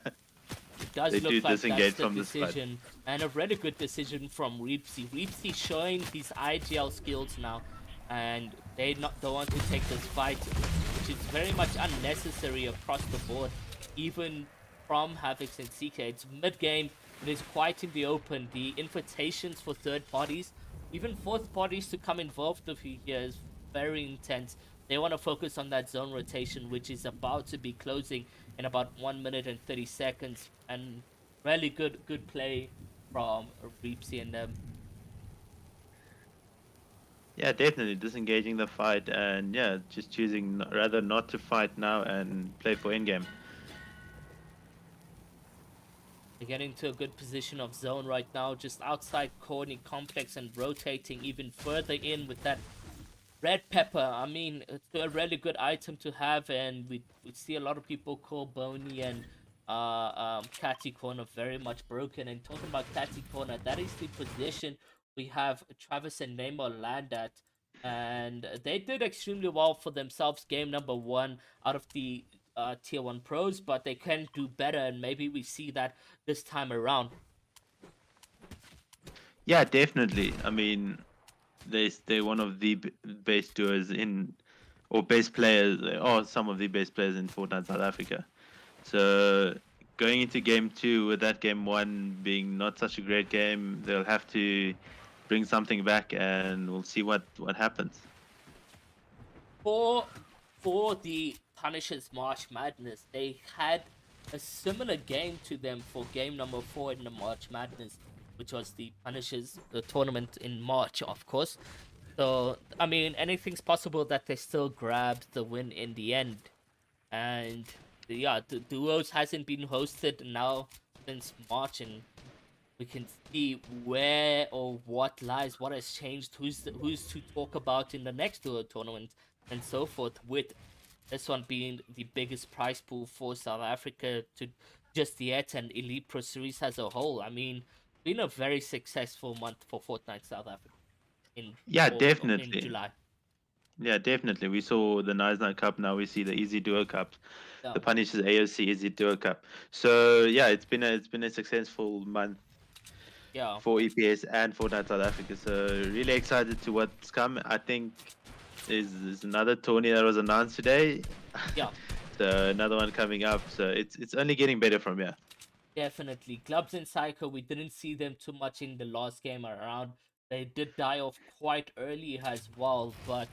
It does They look do like disengage that's the from this fight. decision, and a really good decision from Reepsy. Reepsy showing his IGL skills now, and they don't want to take this fight, which is very much unnecessary across the board, even from Havocs and CK. It's mid-game, it is quite in the open. The invitations for third parties, even fourth parties to come involved with you here is very intense. They want to focus on that zone rotation, which is about to be closing in about 1 minute and 30 seconds. And really good play from Reepsy and them. Yeah, definitely disengaging the fight and yeah, just choosing rather not to fight now and play for endgame. They get into a good position of zone right now, just outside corner complex and rotating even further in with that red pepper. I mean, it's a really good item to have, and we see a lot of people call Boney and Catty Corner very much broken. And talking about Catty Corner, that is the position we have Travis and Neymar land at, and they did extremely well for themselves. Game number 1 out of the tier 1 pros, but they can do better, and maybe we see that this time around. Yeah, definitely. I mean, they're one of the best duos or best players, or some of the best players in Fortnite South Africa. So going into game 2 with that game 1 being not such a great game, they'll have to bring something back, and we'll see what happens. For the Punishers March Madness, they had a similar game to them for game number 4 in the March Madness, which was the Punishers tournament in March, of course. So, I mean, anything's possible that they still grabbed the win in the end. And yeah, the Duos hasn't been hosted now since March, and we can see where or what lies, what has changed, who's to talk about in the next Duo tournament, and so forth, with this one being the biggest prize pool for South Africa to just yet, and Elite Pro Series as a whole. I mean, been a very successful month for Fortnite South Africa in Definitely. in July. Yeah, definitely. We saw the Nice Night Cup. Now we see the EzDuo Cup, Yeah. the Punishers AOC EzDuo Cup. So yeah, it's been a successful month. Yeah. For EPS and Fortnite South Africa. So really excited to what's come. I think there's another tourney that was announced today. Yeah. So another one coming up. So it's only getting better from here. Definitely. Clubs in Psycho, we didn't see them too much in the last game around. They did die off quite early as well, but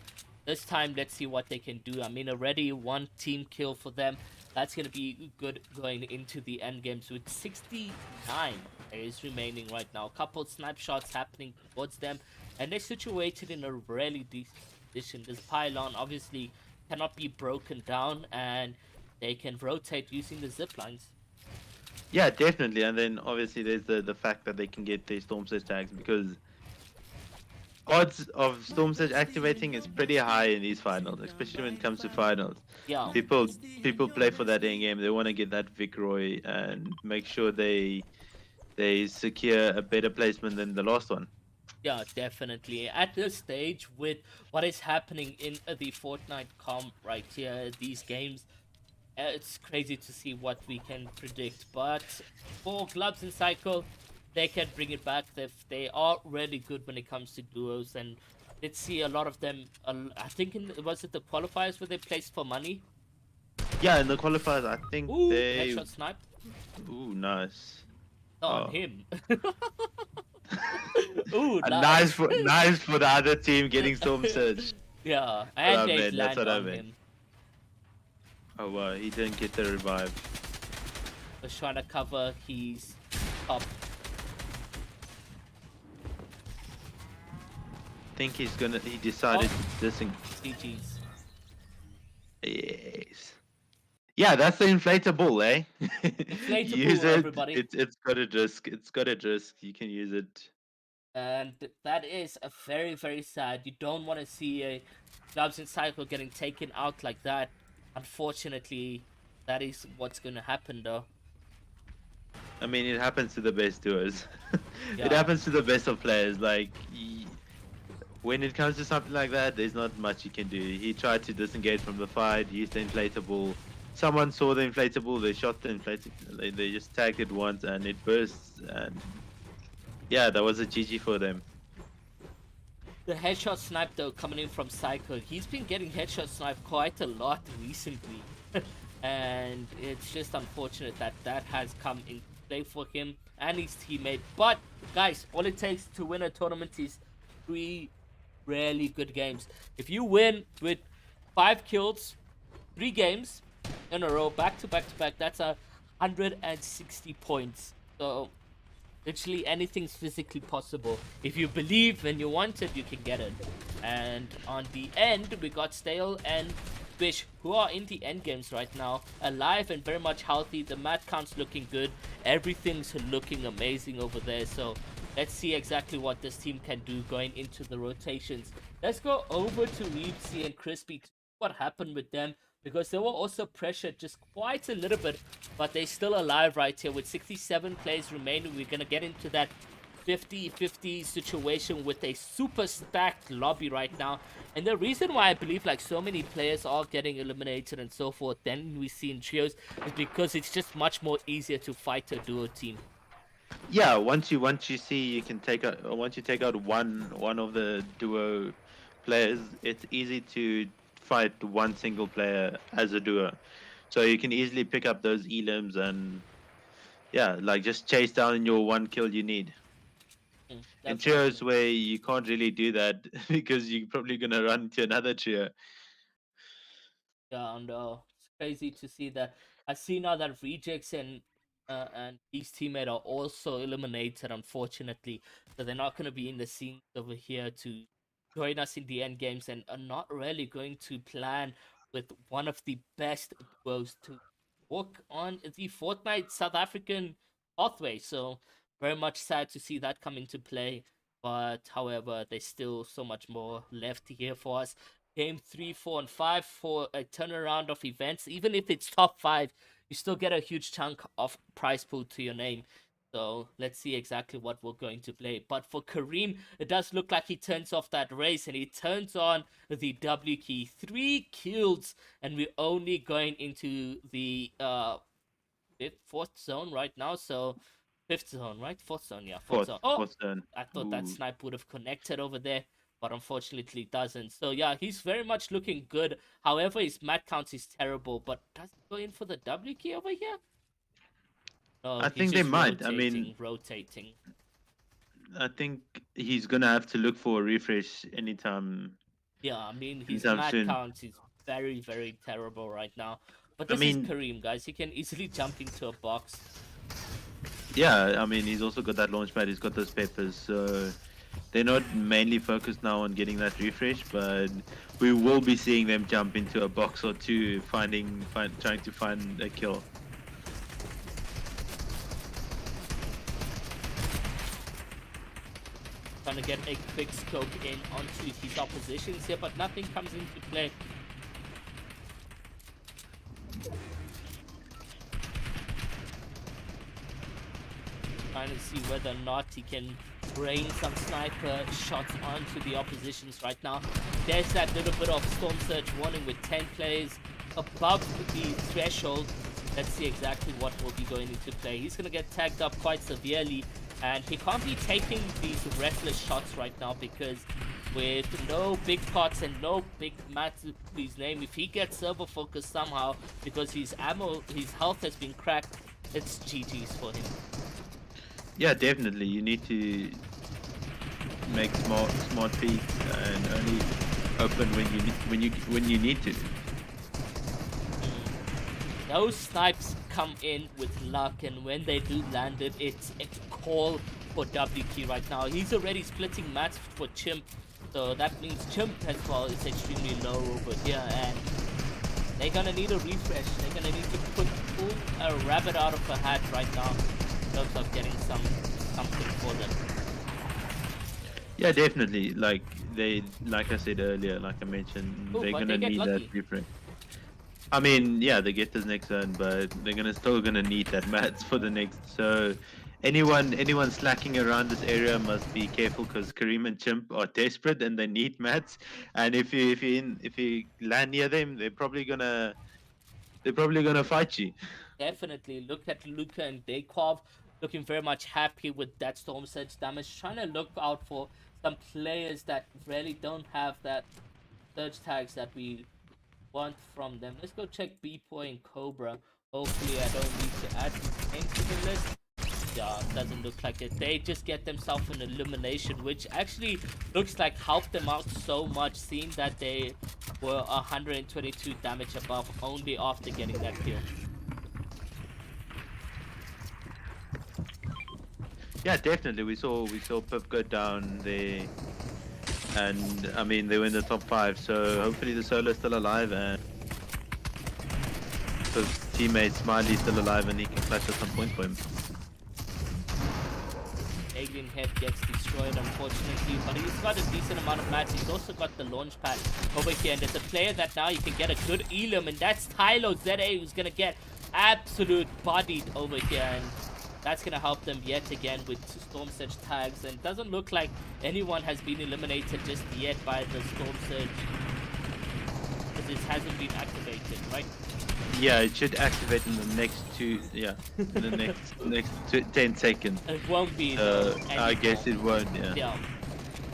this time let's see what they can do. I mean, already 1 team kill for them. That's going to be good going into the end games with 69 is remaining right now. A couple snipe shots happening towards them, and they're situated in a really decent position. This pylon obviously cannot be broken down, and they can rotate using the zip lines. Yeah, definitely. And then obviously there's the fact that they can get their Storm Surge tags, because odds of Storm Surge activating is pretty high in these finals, especially when it comes to finals. Yeah. People play for that end game. They want to get that Vicroy and make sure they secure a better placement than the last one. Yeah, definitely. At this stage, with what is happening in the Fortnite comp right here, these games, it's crazy to see what we can predict. But for Clubs in Cycle, they can bring it back. They are really good when it comes to duos, and let's see a lot of them. I think was it the qualifiers where they placed for money? Yeah, in the qualifiers, I think they headshot sniped. Ooh, nice. Not on him. Ooh, nice for the other team getting Storm Surge. Yeah, and they land on him. Oh wow, he didn't get the revive. Was trying to cover his top. I think he decided to disengage. GG's. Yes. Yeah, that's the inflatable, eh? Inflatable, use it. Everybody. It's got a disc. It's got a disc. You can use it. And that is a very, very sad. You don't want to see a Clubs in Cycle getting taken out like that. Unfortunately, that is what's going to happen, though. I mean, it happens to the best duos. Yeah. It happens to the best of players. Like, when it comes to something like that, there's not much you can do. He tried to disengage from the fight, used the inflatable. Someone saw the inflatable, they shot the inflatable, they just tagged it once and it bursts, and yeah, that was a GG for them. The headshot snipe, though, coming in from Psycho, he's been getting headshot snipe quite a lot recently. And it's just unfortunate that that has come in play for him and his teammate. But, guys, all it takes to win a tournament is 3 really good games. If you win with 5 kills, 3 games in a row, back to back to back, that's 160 points. So Literally anything's physically possible. If you believe and you want it, you can get it. And on the end, we got Stale and Fish, who are in the end games right now, alive and very much healthy. The mat count's looking good. Everything's looking amazing over there. So let's see exactly what this team can do going into the rotations. Let's go over to Reepsy and Crispy to see what happened with them, because they were also pressured just quite a little bit, but they're still alive right here with 67 plays remaining. We're gonna get into that 50-50 situation with a super stacked lobby right now. And the reason why I believe like so many players are getting eliminated and so forth than we see in trios is because it's just much more easier to fight a duo team. Yeah, once you see you can take out, once you take out one of the duo players, it's easy to fight one single player as a duo. So you can easily pick up those elims and yeah, like just chase down your one kill you need. In trios Definitely. where you can't really do that because you're probably gonna run to another trio. Yeah, and it's crazy to see that. I see now that Rejects and his teammate are also eliminated, unfortunately. So they're not going to be in the scenes over here to join us in the end games, and are not really going to plan with one of the best duos to work on the Fortnite South African pathway. So very much sad to see that come into play. But however, there's still so much more left here for us. Game 3, 4, and 5 for a turnaround of events. Even if it's top 5, you still get a huge chunk of prize pool to your name. So let's see exactly what we're going to play. But for Kareem, it does look like he turns off that race and he turns on the W key. 3 kills, and we're only going into the fourth zone right now. So fifth zone, right? Fourth zone, yeah, fourth zone. Oh, Fourth turn. I thought that Ooh. snipe would have connected over there, but unfortunately it doesn't. So yeah, he's very much looking good. However, his mat count is terrible. But does he go in for the W key over here? No, I he's think they just might. I mean, rotating. I think he's gonna have to look for a refresh Yeah, I mean his anytime mat soon. count is very, very terrible right now. But I this is mean, Kareem, guys. He can easily jump into a box. yeah, I mean he's also got that launchpad. He's got those peppers. So they're not mainly focused now on getting that refresh, but we will be seeing them jump into a box or two, trying to find a kill. Trying to get a quick scope in onto his oppositions here, but nothing comes into play. Trying to see whether or not he can rain some sniper shots onto the oppositions right now. There's that little bit of Storm Surge warning with 10 players above the threshold. Let's see exactly what will be going into play. He's going to get tagged up quite severely, and he can't be taking these reckless shots right now because with no big pots and no big mats to his name, if he gets server focus somehow because his health has been cracked, it's GG's for him. Yeah, definitely. You need to make smart peaks and only open when you need to. Those snipes come in with luck, and when they do land it, it's a call for W key right now. He's already splitting mats for Chimp, so that means Chimp as well is extremely low over here, and they're gonna need a refresh. They're gonna need to pull a rabbit out of a hat right now in terms of getting something for them. Yeah, definitely. Like I said earlier, like I mentioned, Oh, they're but gonna they get need that lucky. refresh. I mean, yeah, they get this next turn, but they're still gonna need that mats for the next. So anyone slacking around this area must be careful because Kareem and Chimp are desperate and they need mats. And if you land near them, they're probably gonna fight you. Definitely look at Luca and Dakov looking very much happy with that Storm Surge damage, trying to look out for some players that really don't have that surge tags that we want from them. Let's go check B-Boy and Cobra. Hopefully I don't need to add his name to the list. Yeah, doesn't look like it. They just get themselves an elimination, which actually looks like helped them out so much, seeing that they were 122 damage above only after getting that kill. Yeah, definitely. We saw Pip go down there, and I mean they were in the top 5. So hopefully the solo's still alive and Pip's teammate Smiley's still alive and he can clutch at some point for him. Alien Head gets destroyed, unfortunately, but he's got a decent amount of mats. He's also got the launch pad over here, and there's a player that now you can get a good elim, and that's Tylo ZA, who's gonna get absolute bodied over here, and that's gonna help them yet again with Storm Surge tags. And it doesn't look like anyone has been eliminated just yet by the Storm Surge, because it hasn't been activated, right? Yeah, it should activate in the next in the next 10 seconds. It won't be though, I guess it won't, yeah.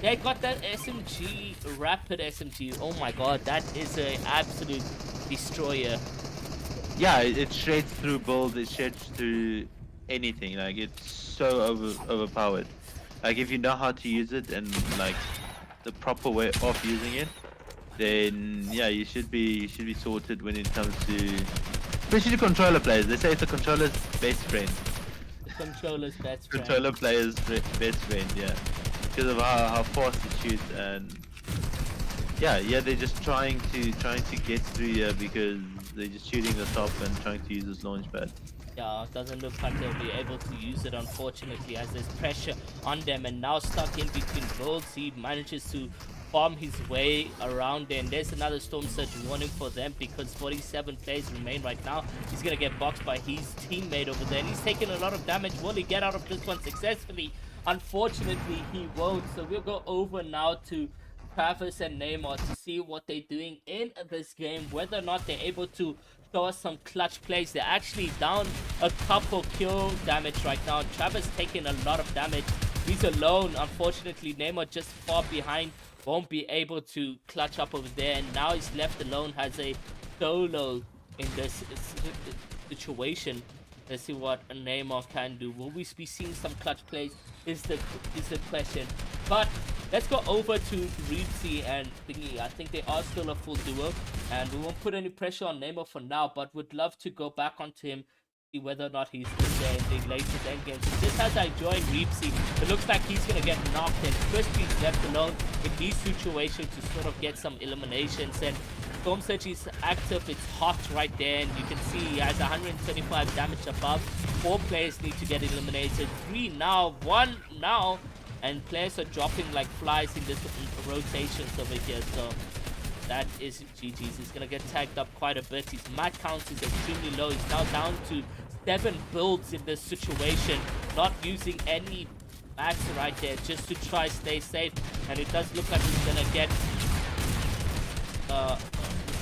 They got that SMG, rapid SMG. Oh my god, that is an absolute destroyer. Yeah, it shreds through builds, it shreds through anything. Like, it's so overpowered. Like, if you know how to use it and like the proper way of using it, then yeah, you should be sorted when it comes to, especially the controller players. They say it's the controller's best friend. The controller's best friend. Controller player's best friend, yeah, because of how fast it shoots. And yeah, they're just trying to get through here because they're just shooting the top and trying to use this launch pad. Yeah, it doesn't look like they'll be able to use it, unfortunately, as there's pressure on them. And now stuck in between builds, he manages to farm his way around there. And there's another Storm Surge warning for them because 47 players remain right now. He's gonna get boxed by his teammate over there, and he's taking a lot of damage. Will he get out of this one successfully? Unfortunately, he won't. So we'll go over now to Travis and Neymar to see what they're doing in this game, whether or not they're able to show us some clutch plays. They're actually down a couple kill damage right now. Travis taking a lot of damage. He's alone. Unfortunately, Neymar just far behind, won't be able to clutch up over there, and now he's left alone, has a solo in this situation. Let's see what Neymar can do. Will we be seeing some clutch plays is the question. But let's go over to Reepsy and Thingy. I think they are still a full duo, and we won't put any pressure on Neymar for now, but would love to go back onto him, see whether or not he's in there in the latest endgame. So just as I join Reepsy, it looks like he's going to get knocked, and Crispy's left alone in these situations to sort of get some eliminations. And Storm Surge is active, it's hot right there, and you can see he has 125 damage above. 4 players need to get eliminated, 3 now, 1 now, and players are dropping like flies in this rotations over here. So that is GG's. He's gonna get tagged up quite a bit. His mat count is extremely low. He's now down to 7 builds in this situation, not using any mats right there, just to try stay safe. And it does look like he's gonna get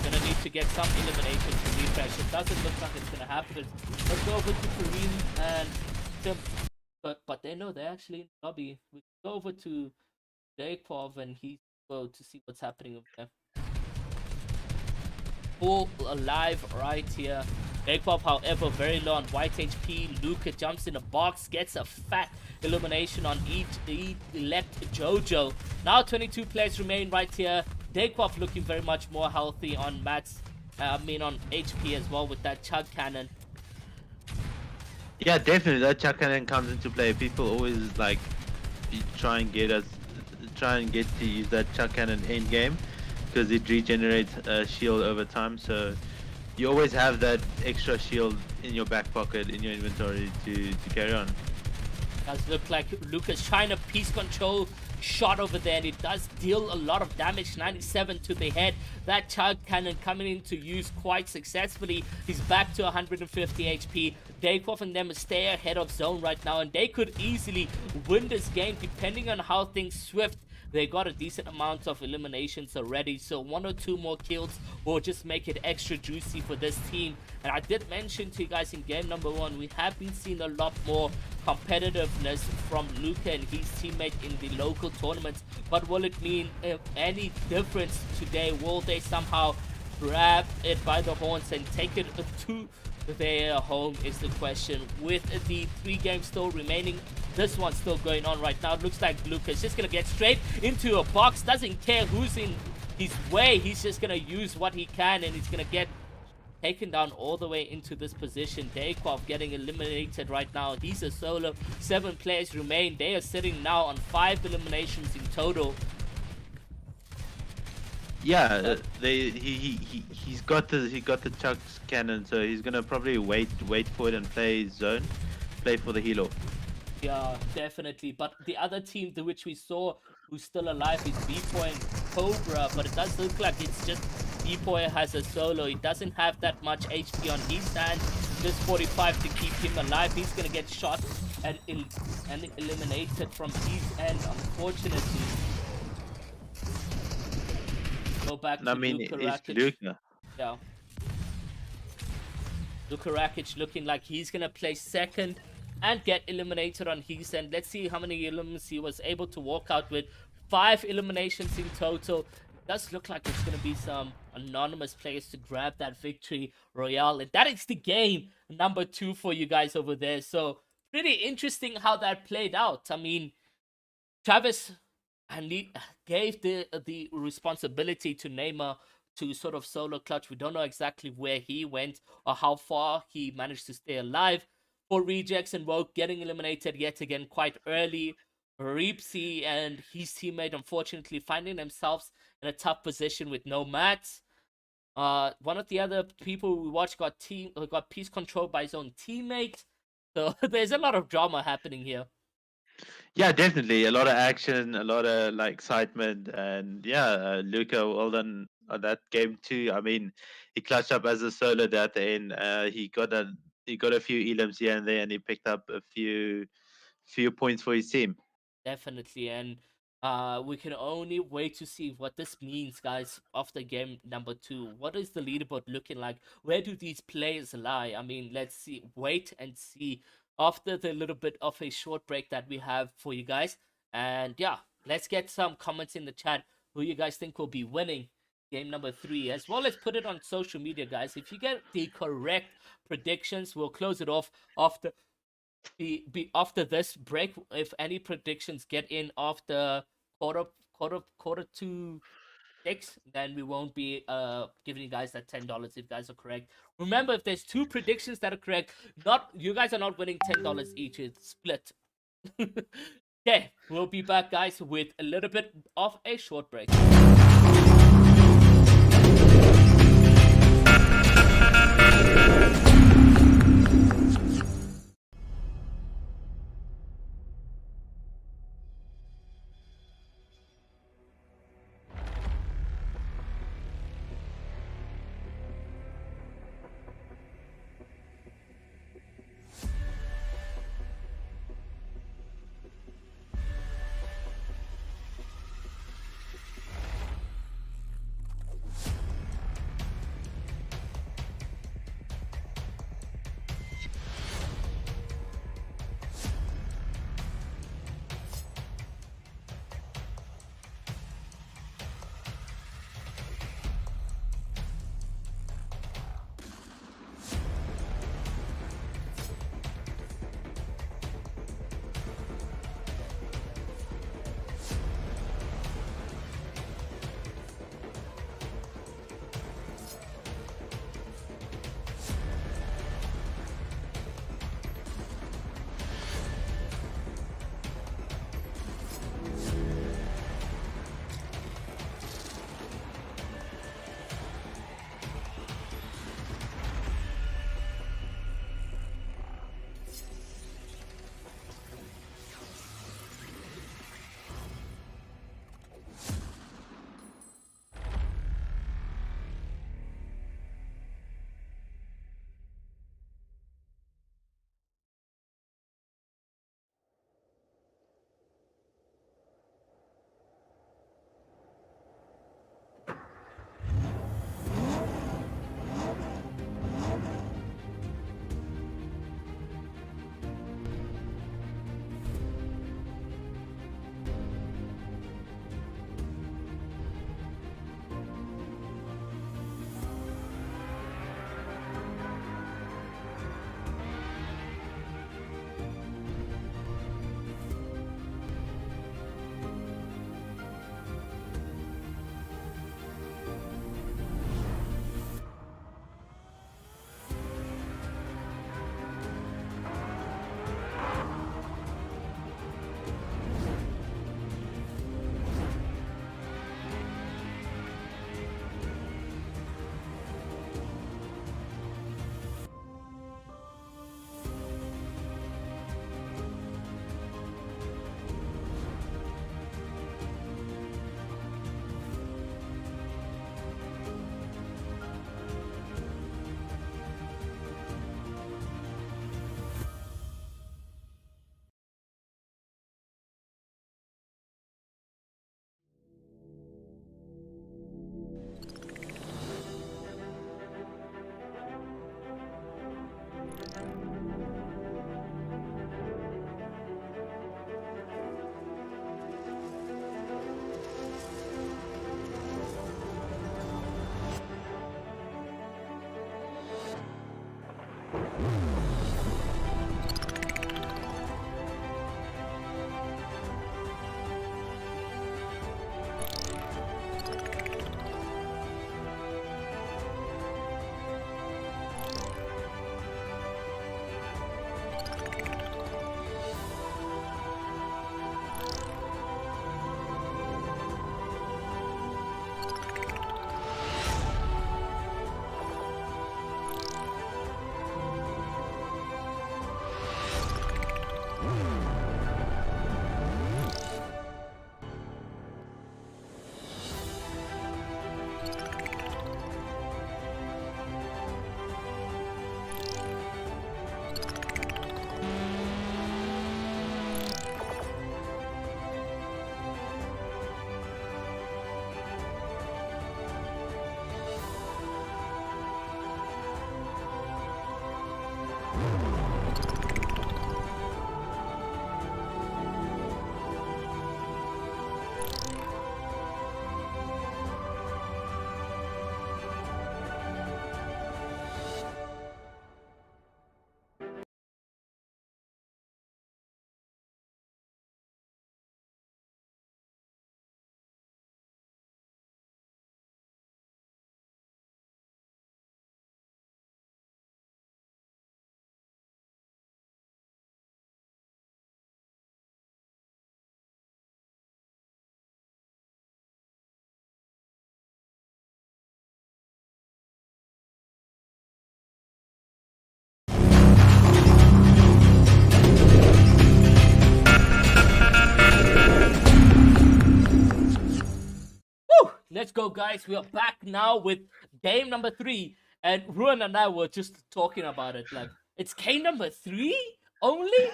gonna need to get some elimination to refresh. It doesn't look like it's gonna happen. Let's go over to Kareem and Tim. But they know they're actually in the lobby. We go over to Jakov and he's go to see what's happening over there. Full alive right here. Jakov, however, very low on white HP. Luca jumps in a box, gets a fat elimination on each. He left Jojo. Now 22 players remain right here. Jakov looking very much more healthy on mats. On HP as well with that chug cannon. Yeah, definitely. That chug cannon comes into play. People always like try and get to use that chug cannon end game because it regenerates shield over time. So you always have that extra shield in your back pocket in your inventory to carry on. Does look like Lucas trying to piece control shot over there, and it does deal a lot of damage, 97 to the head. That chug cannon coming into use quite successfully. He's back to 150 HP. Jakov and them stay ahead of zone right now, and they could easily win this game depending on how things swift. They got a decent amount of eliminations already, so 1 or 2 more kills will just make it extra juicy for this team. And I did mention to you guys in game number 1, we have been seeing a lot more competitiveness from Luca and his teammate in the local tournaments. But will it mean any difference today? Will they somehow grab it by the horns and take it to their home is the question. With the 3 games still remaining, this one's still going on right now. It looks like Lucas just gonna get straight into a box, doesn't care who's in his way. He's just gonna use what he can, and he's gonna get taken down all the way into this position. Dayquav getting eliminated right now. He's a solo. 7 players remain. They are sitting now on 5 eliminations in total. Yeah, he's got the chuck cannon, so he's gonna probably wait for it and play zone, play for the heal off. Yeah, definitely. But the other team which we saw who's still alive is B-Boy and Cobra, but it does look like it's just B-Boy has a solo. He doesn't have that much HP on his hand. Just 45 to keep him alive. He's gonna get shot and eliminated from his end, unfortunately. Go back to Luka Rakic. Luka. Yeah. Luka Rakic looking like he's gonna play second and get eliminated on his end. Let's see how many eliminations he was able to walk out with. 5 eliminations in total. It does look like it's going to be some anonymous players to grab that victory royale. And that is the game number 2 for you guys over there. So pretty interesting how that played out. I mean, Travis and he gave the responsibility to Neymar to sort of solo clutch. We don't know exactly where he went or how far he managed to stay alive. For Rejects and Woke getting eliminated yet again quite early. Reepsy and his teammate unfortunately finding themselves in a tough position with no mats. One of the other people we watched got piece controlled by his own teammate. So there's a lot of drama happening here. Yeah, definitely a lot of action, a lot of like excitement, and yeah, Luka, well done on that game too. I mean, he clutched up as a solo at the end. He got a few elims here and there, and he picked up a few points for his team. Definitely, and we can only wait to see what this means, guys, after game number 2. What is the leaderboard looking like? Where do these players lie? I mean, let's see. Wait and see after the little bit of a short break that we have for you guys. And yeah, let's get some comments in the chat who you guys think will be winning game number 3, as well as put it on social media, guys. If you get the correct predictions, we'll close it off after after this break. If any predictions get in after quarter to 6, then we won't be giving you guys that $10 if you guys are correct. Remember, if there's 2 predictions that are correct, you guys are not winning $10 each. It's split. Okay, we'll be back, guys, with a little bit of a short break. Woo! Let's go, guys. We are back now with game number 3. And Ruan and I were just talking about it. Like, it's game number 3 only?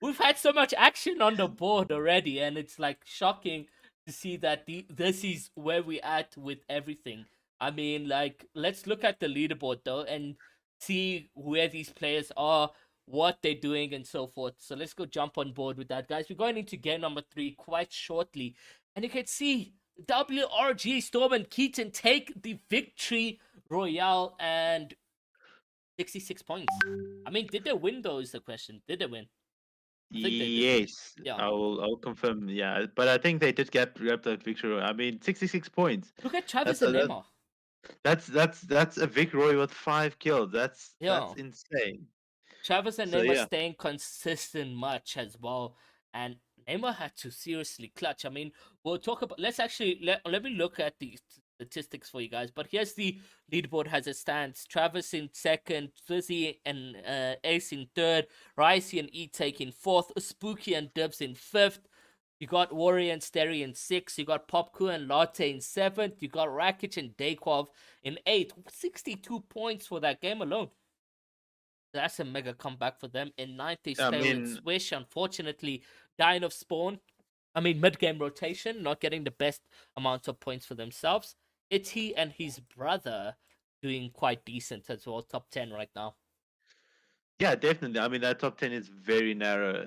We've had so much action on the board already, and it's like shocking to see that this is where we at with everything. I mean, like, let's look at the leaderboard though and see where these players are, what they're doing, and so forth. So let's go jump on board with that, guys. We're going into game number 3 quite shortly, and you can see WRG Storm and Keaton take the victory royale and 66 points. I mean, did they win though is the question. Did they win? I think they did win. Yes, Yeah. I'll confirm. Yeah, but I think they did grab that victory. I mean, 66 points. Look at Travis That's and a Neymar. that's a Vic Roy with 5 kills. That's Yeah. insane. Travis and So Neymar yeah, staying consistent much as well. And Neymar had to seriously clutch. I mean, we'll talk about. Let's actually let me look at the statistics for you guys. But here's the leaderboard as it stands: Travis in second, Fizzy and Ace in third, Ricey and E-Take in fourth, Spooky and Dibs in fifth. You got Warrior and Steri in sixth. You got Popku and Latte in seventh. You got Rakic and Daykov in eighth. 62 points for that game alone. That's a mega comeback for them. In ninth, they I stay with mean, Swish. Unfortunately, dying of spawn. I mean, mid-game rotation, not getting the best amount of points for themselves. It's he and his brother doing quite decent as well. Top 10 right now. yeah, definitely. I mean, that top 10 is very narrow,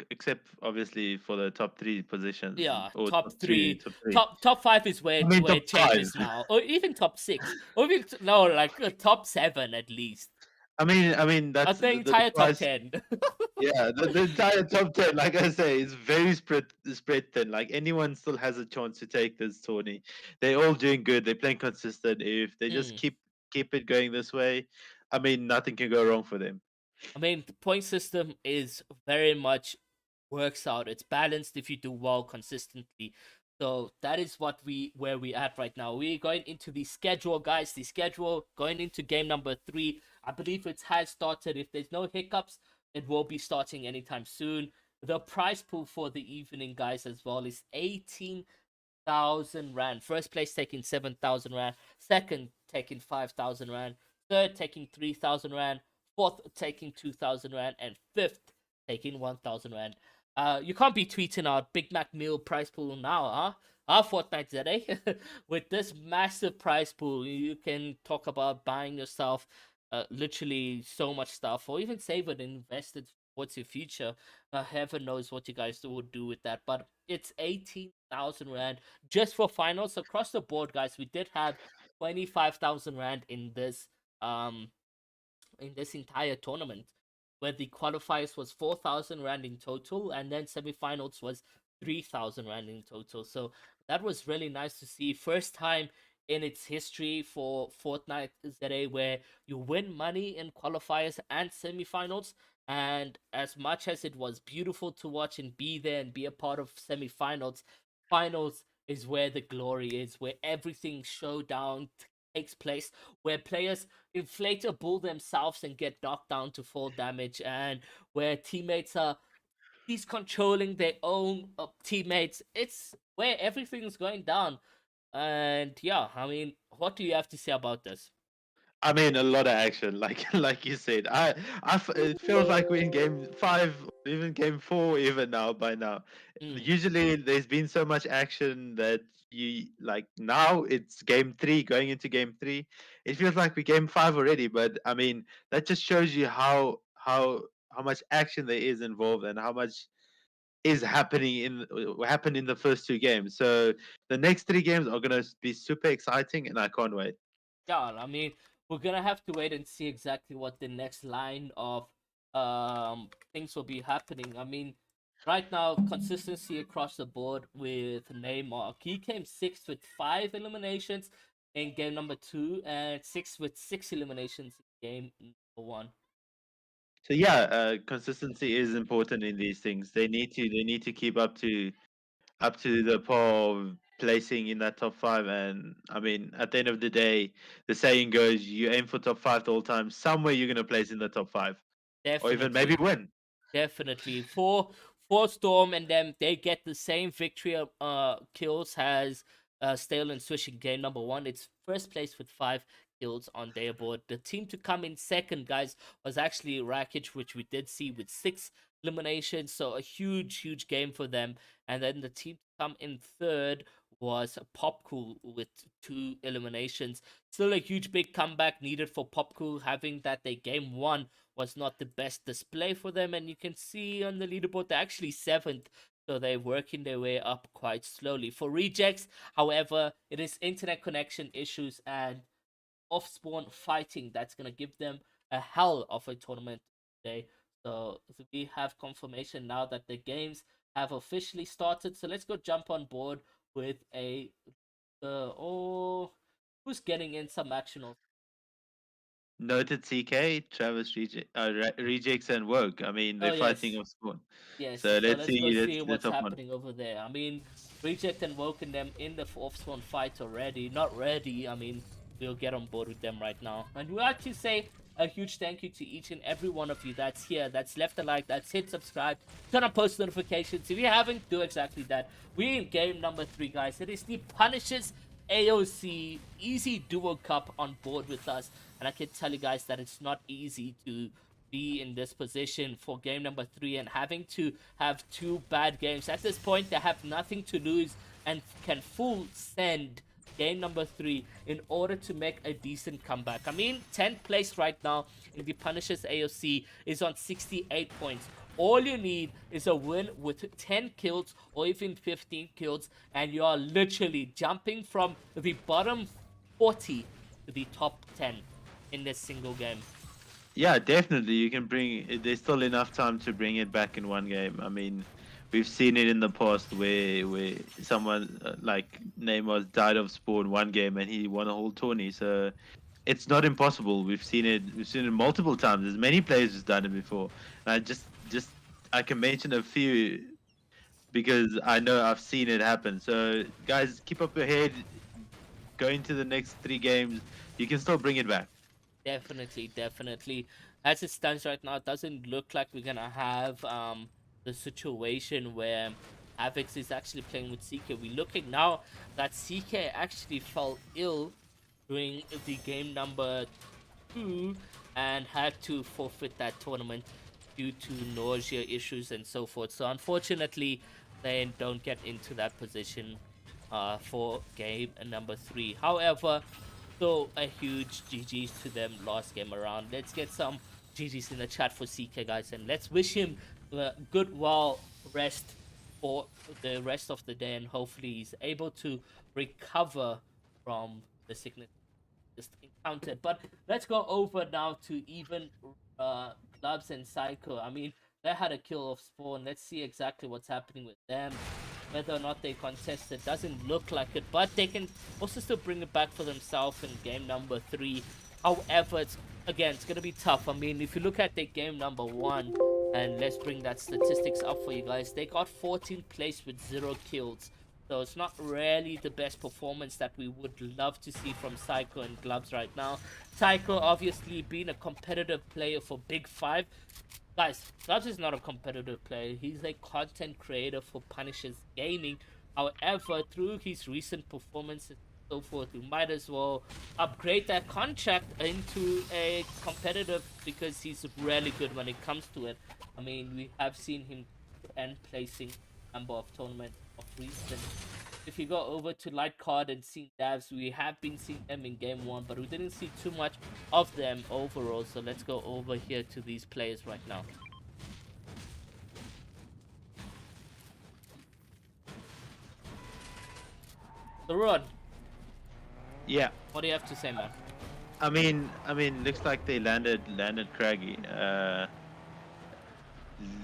except obviously for the top 3 positions Yeah, or top top two, three, top three. top five is I mean, where top it 5. changes now, or even top 6, or even no, like top 7 at least. I mean I that's think the entire top price. 10. Yeah, the entire top 10, like I say, is very spread thin. Like anyone still has a chance to take this tourney. They're all doing good. They're playing consistent. If they just Mm. keep it going this way, I mean, nothing can go wrong for them. I mean, the point system is very much works out. It's balanced if you do well consistently. So that is what where we at right now. We're going into the schedule, guys. The schedule going into game number 3. I believe it has started. If there's no hiccups, it will be starting anytime soon. The prize pool for the evening, guys, as well is 18,000 rand. First place taking 7,000 rand. Second taking 5,000 rand. Third taking 3,000 rand. Fourth taking 2,000 rand. And fifth taking 1,000 rand. You can't be tweeting our Big Mac meal prize pool now, huh? Our Fortnite ZA. With this massive prize pool, you can talk about buying yourself literally so much stuff, or even save it and invest it towards your future. Heaven knows what you guys would do with that. But it's 18,000 rand just for finals across the board, guys. We did have 25,000 rand in this entire tournament, where the qualifiers was 4,000 rand in total, and then semifinals was 3,000 rand in total. So that was really nice to see. First time in its history for Fortnite ZA where you win money in qualifiers and semifinals. And as much as it was beautiful to watch and be there and be a part of semifinals, finals is where the glory is, where everything showdown takes place, where players inflate a bull themselves and get knocked down to full damage, and where teammates are he's controlling their own teammates. It's where everything's going down. And yeah, I mean, what do you have to say about this? I mean, a lot of action, like like you said. It feels like we're in game 5, even game 4, even now by now. Mm. Usually, there's been so much action that you like. Now it's game 3, going into game 3. It feels like we're game 5 already. But I mean, that just shows you how much action there is involved and how much is happening happened in the first two games. So the next three games are gonna be super exciting, and I can't wait. Yeah, I mean, we're gonna have to wait and see exactly what the next line of things will be happening. I mean, right now, consistency across the board with Neymar. He came sixth with 5 eliminations in game number 2, and sixth with 6 eliminations in game number 1. So yeah, consistency is important in these things. They need to keep up to the par of placing in that top five. And I mean, at the end of the day, the saying goes, you aim for top five the whole time. Somewhere you're gonna place in the top five, or even maybe Definitely. win. Definitely. For Storm and them, they get the same victory kills as Stale and Swish in game number 1. It's first place with 5 kills on their board. The team to come in second, guys, was actually Rakic, which we did see with 6 eliminations. So a huge game for them. And then the team to come in third was Popcool with 2 eliminations. Still a huge big comeback needed for Popcool, having that they game 1 was not the best display for them, and you can see on the leaderboard they're actually 7th, so they're working their way up quite slowly. For rejects, however, it is internet connection issues and off spawn fighting that's gonna give them a hell of a tournament today. So we have confirmation now that the games have officially started. So let's go jump on board with a who's getting in some action. Noted CK, Travis Rejects and Woke. I mean, Oh they're fighting yes. off spawn. Yes, So so let's let's go see. see Let's what's hop on. happening over there. I mean, Reject and Woken them in the off spawn fight already. Not ready. I mean, we'll get on board with them right now. And we like to say a huge thank you to each and every one of you that's here, that's left a like, that's hit subscribe, turn on post notifications. If you haven't, do exactly that. We're in game number 3, guys. It is the Punishes Aoc EzDuo Cup on board with us. And I can tell you guys that it's not easy to be in this position for game number 3 and having to have 2 bad games. At this point, they have nothing to lose and can full send game number 3 in order to make a decent comeback. I mean, 10th place right now in the Punishes Aoc is on 68 points. All you need is a win with 10 kills or even 15 kills, and you are literally jumping from the bottom 40 to the top 10 in this single game. Yeah, definitely. You can bring. There's still enough time to bring it back in one game. I mean, we've seen it in the past where someone like Neymar died of spawn one game and he won a whole tourney. So it's not impossible. We've seen it. We've seen it multiple times. There's many players who's done it before. And I just I can mention a few because I know I've seen it happen. So guys, keep up your head. Going to the next three games, you can still bring it back. Definitely, definitely. As it stands right now, it doesn't look like we're gonna have the situation where Avex is actually playing with CK. We're looking now that CK actually fell ill during the game number 2 and had to forfeit that tournament due to nausea issues and so forth. So unfortunately, they don't get into that position for game number 3. However, so a huge GG's to them last game around. Let's get some GG's in the chat for CK, guys, and let's wish him a good rest for the rest of the day, and hopefully he's able to recover from the sickness just encountered. But let's go over now to even Gloves and Psycho. I mean, they had a kill of Spawn. Let's see exactly what's happening with them. Whether or not they contest it doesn't look like it, but they can also still bring it back for themselves in game number 3. However, it's gonna be tough. I mean, if you look at their game number 1, and let's bring that statistics up for you guys, they got 14th place with 0 kills. So it's not really the best performance that we would love to see from Psycho and Gloves right now. Psycho obviously being a competitive player for Big 5. Guys, Gloves is not a competitive player. He's a content creator for Punishes Gaming. However, through his recent performances and so forth, we might as well upgrade that contract into a competitive because he's really good when it comes to it. I mean, we have seen him and placing a number of tournaments of recent if you go over to Light Card and see Davs, we have been seeing them in game one, but we didn't see too much of them overall. So let's go over here to these players right now. So Rod, Yeah. what do you have to say, man? I mean, looks like they landed Craggy.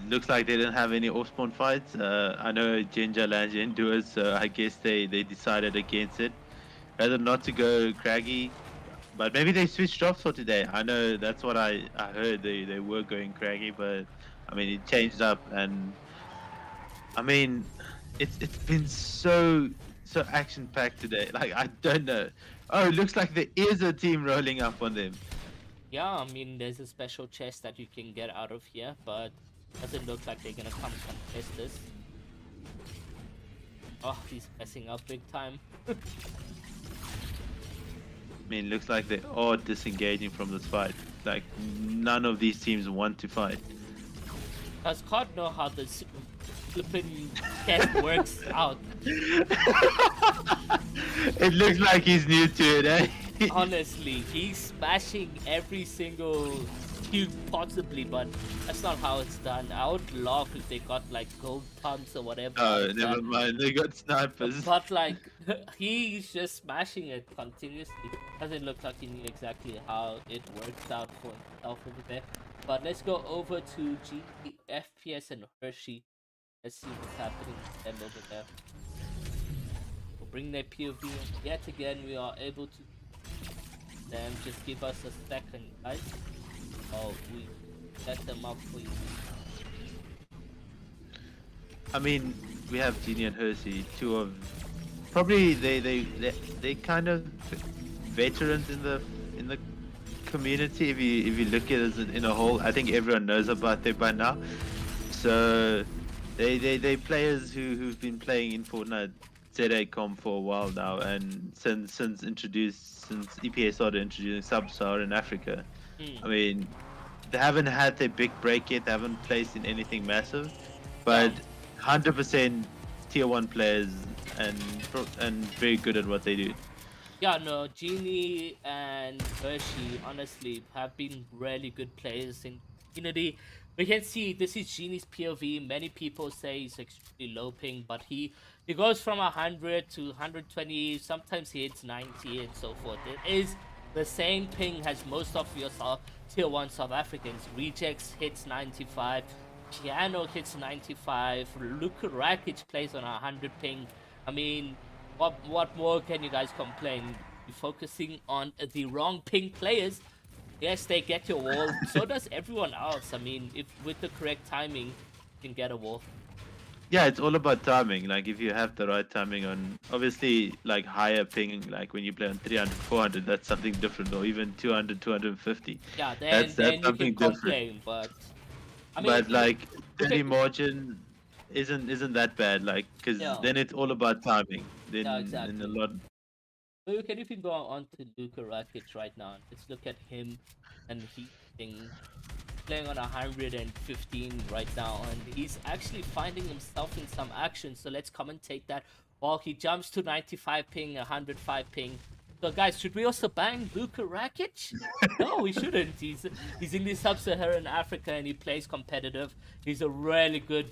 Looks like they didn't have any off-spawn fights. I know Ginger lands Endures, so I guess they decided against it, rather not to go Craggy. But maybe they switched off for today. I know that's what I heard. They were going Craggy, but I mean it changed up, and I mean it's been so action packed today. Like I don't know. Oh, it looks like there is a team rolling up on them. Yeah, I mean, there's a special chest that you can get out of here, but doesn't look like they're gonna come contest this. Oh, he's messing up big time. I mean, looks like they are disengaging from this fight. Like none of these teams want to fight. Does COD know how this flipping test works out? It looks like he's new to it, eh? Honestly, he's smashing every single cube possibly, but that's not how it's done. I would laugh if they got like gold pumps or whatever. Oh, never mind. They got snipers. But like, he's just smashing it continuously. Doesn't look like he knew exactly how it works out for himself over there. But let's go over to FPS and Hershey. Let's see what's happening with them over there. We'll bring their POV in. Yet again, we are able to them. Just give us a second, guys. Oh, we set them up for you. I mean, we have Genie and Hersey, two of probably they kind of veterans in the community. If you look at it as in a whole, I think everyone knows about them by now. So they players who've been playing in Fortnite ZA.com for a while now, and since EPA started introducing Sub-Saharan Africa. I mean, they haven't had their big break yet. They haven't placed in anything massive, but 100% tier 1 players and very good at what they do. Yeah, no, Genie and Hershey honestly have been really good players in community. We can see this is Genie's POV. Many people say he's extremely low ping, but he goes from 100 to 120. Sometimes he hits 90 and so forth. It is the same ping as most of your tier 1 South Africans. Rejects hits 95. Piano hits 95. Luka Rakic plays on 100 ping. I mean, what more can you guys complain? You're focusing on the wrong ping players. Yes, they get your wall. So does everyone else. I mean, if with the correct timing, you can get a wall. Yeah, it's all about timing. Like if you have the right timing on, obviously, like higher ping, like when you play on 300, 400, that's something different, or even 200, 250. Yeah, that's then you can something complain, different. but I mean, But like 30 margin isn't that bad. Like because then it's all about timing. Then exactly. in a lot. So you can even go on to Luka Rakic right now. Let's look at him, and he's playing on 115 right now, and he's actually finding himself in some action. So let's commentate that while he jumps to 95 ping, 105 ping. So guys, should we also bang Luka Rakic? No, we shouldn't. He's in the sub-Saharan Africa and he plays competitive. He's a really good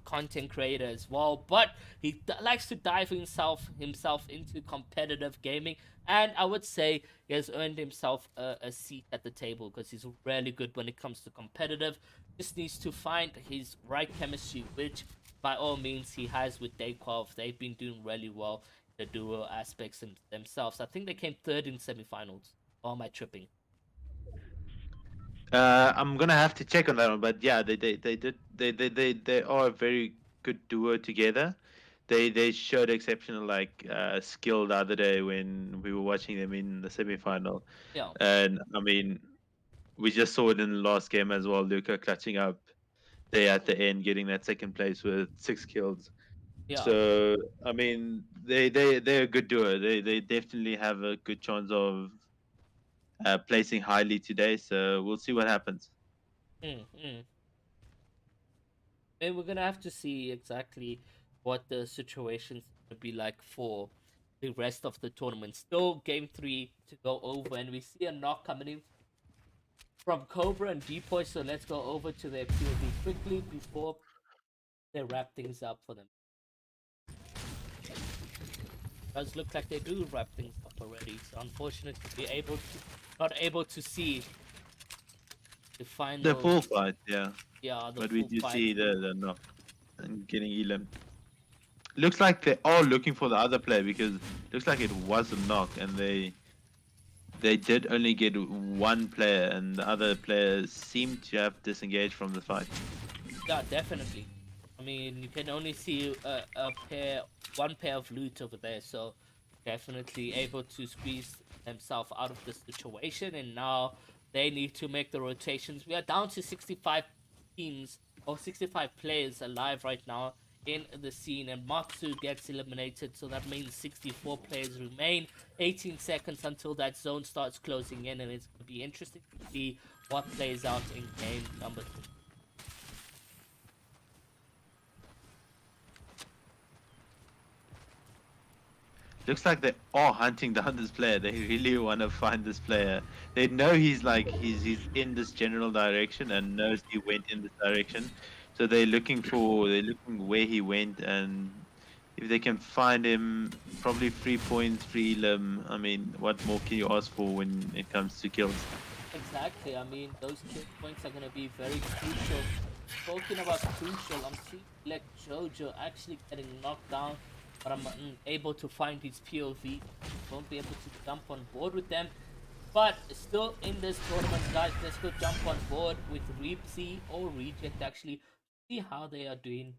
content creator as well, but he likes to dive himself into competitive gaming. And I would say he has earned himself a seat at the table because he's really good when it comes to competitive. Just needs to find his right chemistry, which by all means he has with Dayquov. They've been doing really well. The duo aspects themselves. I think they came third in semifinals. Or am I tripping? I'm gonna have to check on that one, but yeah, they are a very good duo together. They showed exceptional like skill the other day when we were watching them in the semifinal. Yeah. And I mean, we just saw it in the last game as well. Luka clutching up there at the end, getting that second place with 6 kills. Yeah. So I mean, they're a good duo. They definitely have a good chance of placing highly today. So we'll see what happens. And we're gonna have to see exactly what the situations to be like for the rest of the tournament. Still game 3 to go over, and we see a knock coming in from Cobra and Depoy. So let's go over to their POV quickly before they wrap things up for them. Does look like they do wrap things up already. So unfortunately, not able to see the final. The full fight, yeah. Yeah, the But full we do fight. see the knock and getting Elam. Looks like they are looking for the other player because looks like it was a knock and they did only get one player and the other players seem to have disengaged from the fight. Yeah, definitely. I mean, you can only see one pair of loot over there, so definitely able to squeeze themselves out of the situation. And now they need to make the rotations. We are down to 65 teams or 65 players alive right now in the scene, and Matsu gets eliminated, so that means 64 players remain. 18 seconds until that zone starts closing in, and it's going to be interesting to see what plays out in game number 2. Looks like they are hunting down this player. They really want to find this player. They know he's in this general direction and knows he went in this direction. So they're looking where he went, and if they can find him, probably 3 points, free limb. I mean, what more can you ask for when it comes to kills? Exactly. I mean, those kill points are going to be very crucial. Talking about crucial, I'm seeing like Jojo actually getting knocked down, but I'm unable to find his POV. Won't be able to jump on board with them. But still in this tournament, guys, let's go jump on board with Reapsy or Reject actually. See how they are doing.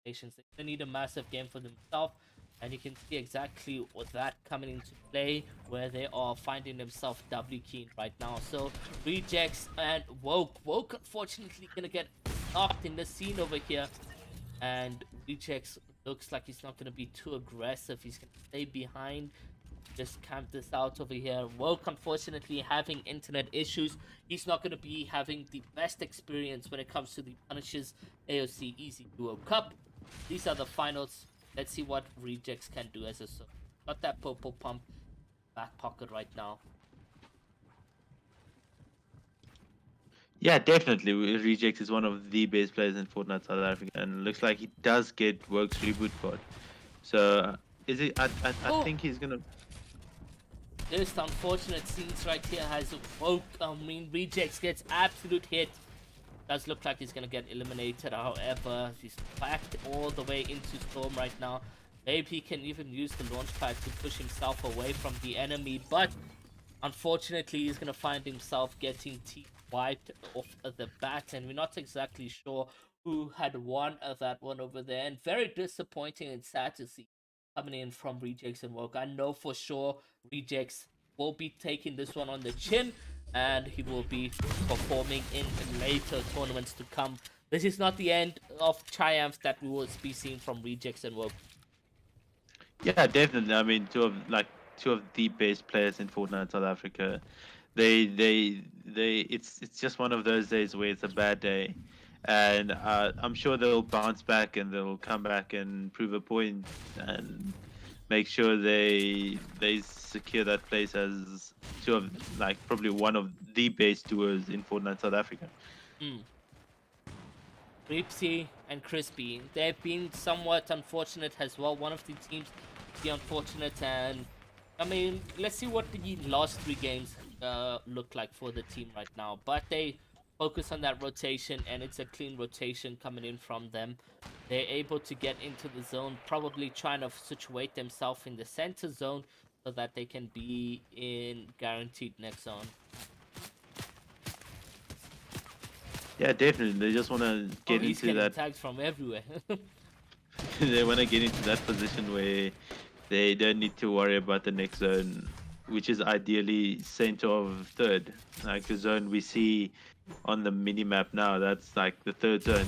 They need a massive game for themselves, and you can see exactly what that coming into play, where they are finding themselves doubly keen right now. So Rejects and Woke unfortunately gonna get knocked in the scene over here, and Rejects looks like he's not gonna be too aggressive. He's gonna stay behind, just camp this out over here. Woke unfortunately having internet issues. He's not going to be having the best experience when it comes to the Punishes Aoc EzDuo Cup. These are the finals. Let's see what Rejects can do as a solo. Got that purple pump back pocket right now. Yeah, definitely. Reject is one of the best players in Fortnite South Africa, and looks like he does get Works reboot card. So is it? I think he's gonna. This unfortunate scenes right here has Woke. Rejects gets absolute hit. Does look like he's gonna get eliminated. However, he's backed all the way into Storm right now. Maybe he can even use the launch pad to push himself away from the enemy, but unfortunately, he's gonna find himself getting wiped off the bat, and we're not exactly sure who had won that one over there. And very disappointing and sad to see coming in from Rejects and Woke. I know for sure Rejects will be taking this one on the chin, and he will be performing in later tournaments to come. This is not the end of triumph that we will be seeing from Rejects and Woke. Yeah, definitely. I mean, two of the best players in Fortnite South Africa. It's just one of those days where it's a bad day, and I'm sure they'll bounce back and they'll come back and prove a point and make sure they secure that place as two of probably one of the best duos in Fortnite South Africa. Ripsy and Crispy, they've been somewhat unfortunate as well. One of the teams be unfortunate, and I mean, let's see what the last 3 games look like for the team right now. But they focus on that rotation, and it's a clean rotation coming in from them. They're able to get into the zone, probably trying to situate themselves in the center zone so that they can be in guaranteed next zone. Yeah, definitely. They just want to get into that. Tags from everywhere. They want to get into that position where they don't need to worry about the next zone, which is ideally center of third. Like the zone we see on the mini map now, that's like the third zone.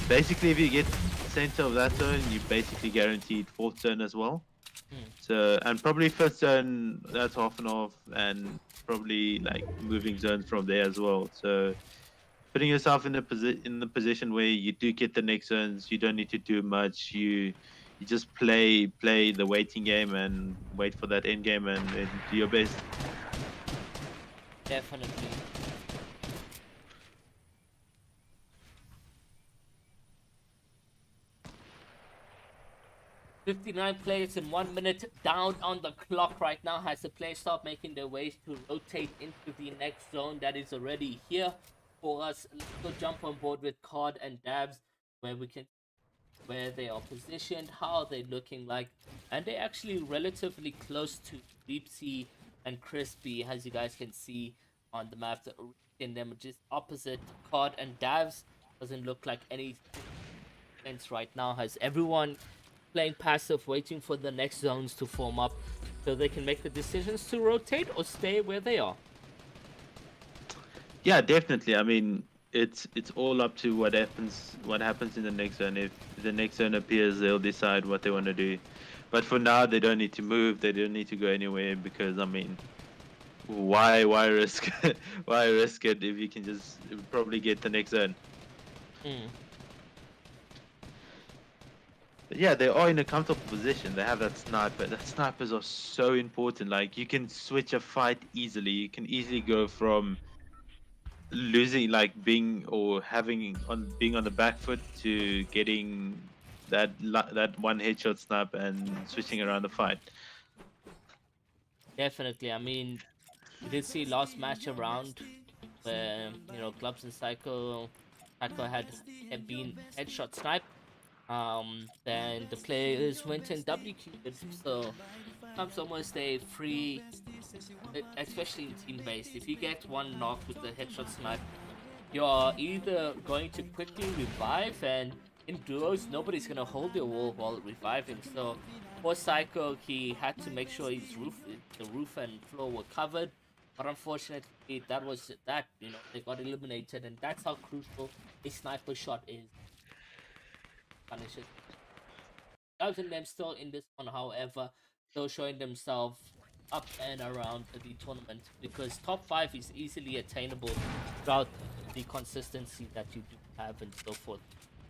Basically, if you get center of that zone, you basically guaranteed fourth zone as well. So, and probably fifth zone, that's half and half, and probably like moving zones from there as well. So putting yourself in the position where you do get the next zones, you don't need to do much. You just play the waiting game and wait for that end game and do your best. Definitely. "59 players in 1 minute down on the clock right now as the players start making their way to rotate into the next zone that is already here for us. Let's go jump on board with Cod and Dabs, where they are positioned, how they're looking like, and they're actually relatively close to Deepsea and Crispy, as you guys can see on the map. In them just opposite Cod and Davs doesn't look like any sense right now. Has everyone playing passive, waiting for the next zones to form up, so they can make the decisions to rotate or stay where they are. Yeah, definitely. I mean, it's all up to what happens in the next zone. If the next zone appears, they'll decide what they want to do. But for now, they don't need to move. They don't need to go anywhere because I mean, why risk why risk it if you can just probably get the next zone? But yeah, they are in a comfortable position. They have that sniper. That snipers are so important. Like you can switch a fight easily. You can easily go from losing, like being or having on being on the back foot to getting that one headshot snap and switching around the fight. Definitely. I mean, we did see last match around where Clubs and Psycho had been headshot sniped. Then the players went and WQ'd, so becomes almost a free, especially in team based. If you get one knock with the headshot snipe, you're either going to quickly revive, and in duos, nobody's gonna hold your wall while reviving. So for Psycho, he had to make sure the roof and floor were covered. But unfortunately, that was that. They got eliminated, and that's how crucial a sniper shot is. Punishes. Doves and them still in this one, however, still showing themselves up and around the tournament, because top 5 is easily attainable throughout the consistency that you do have and so forth.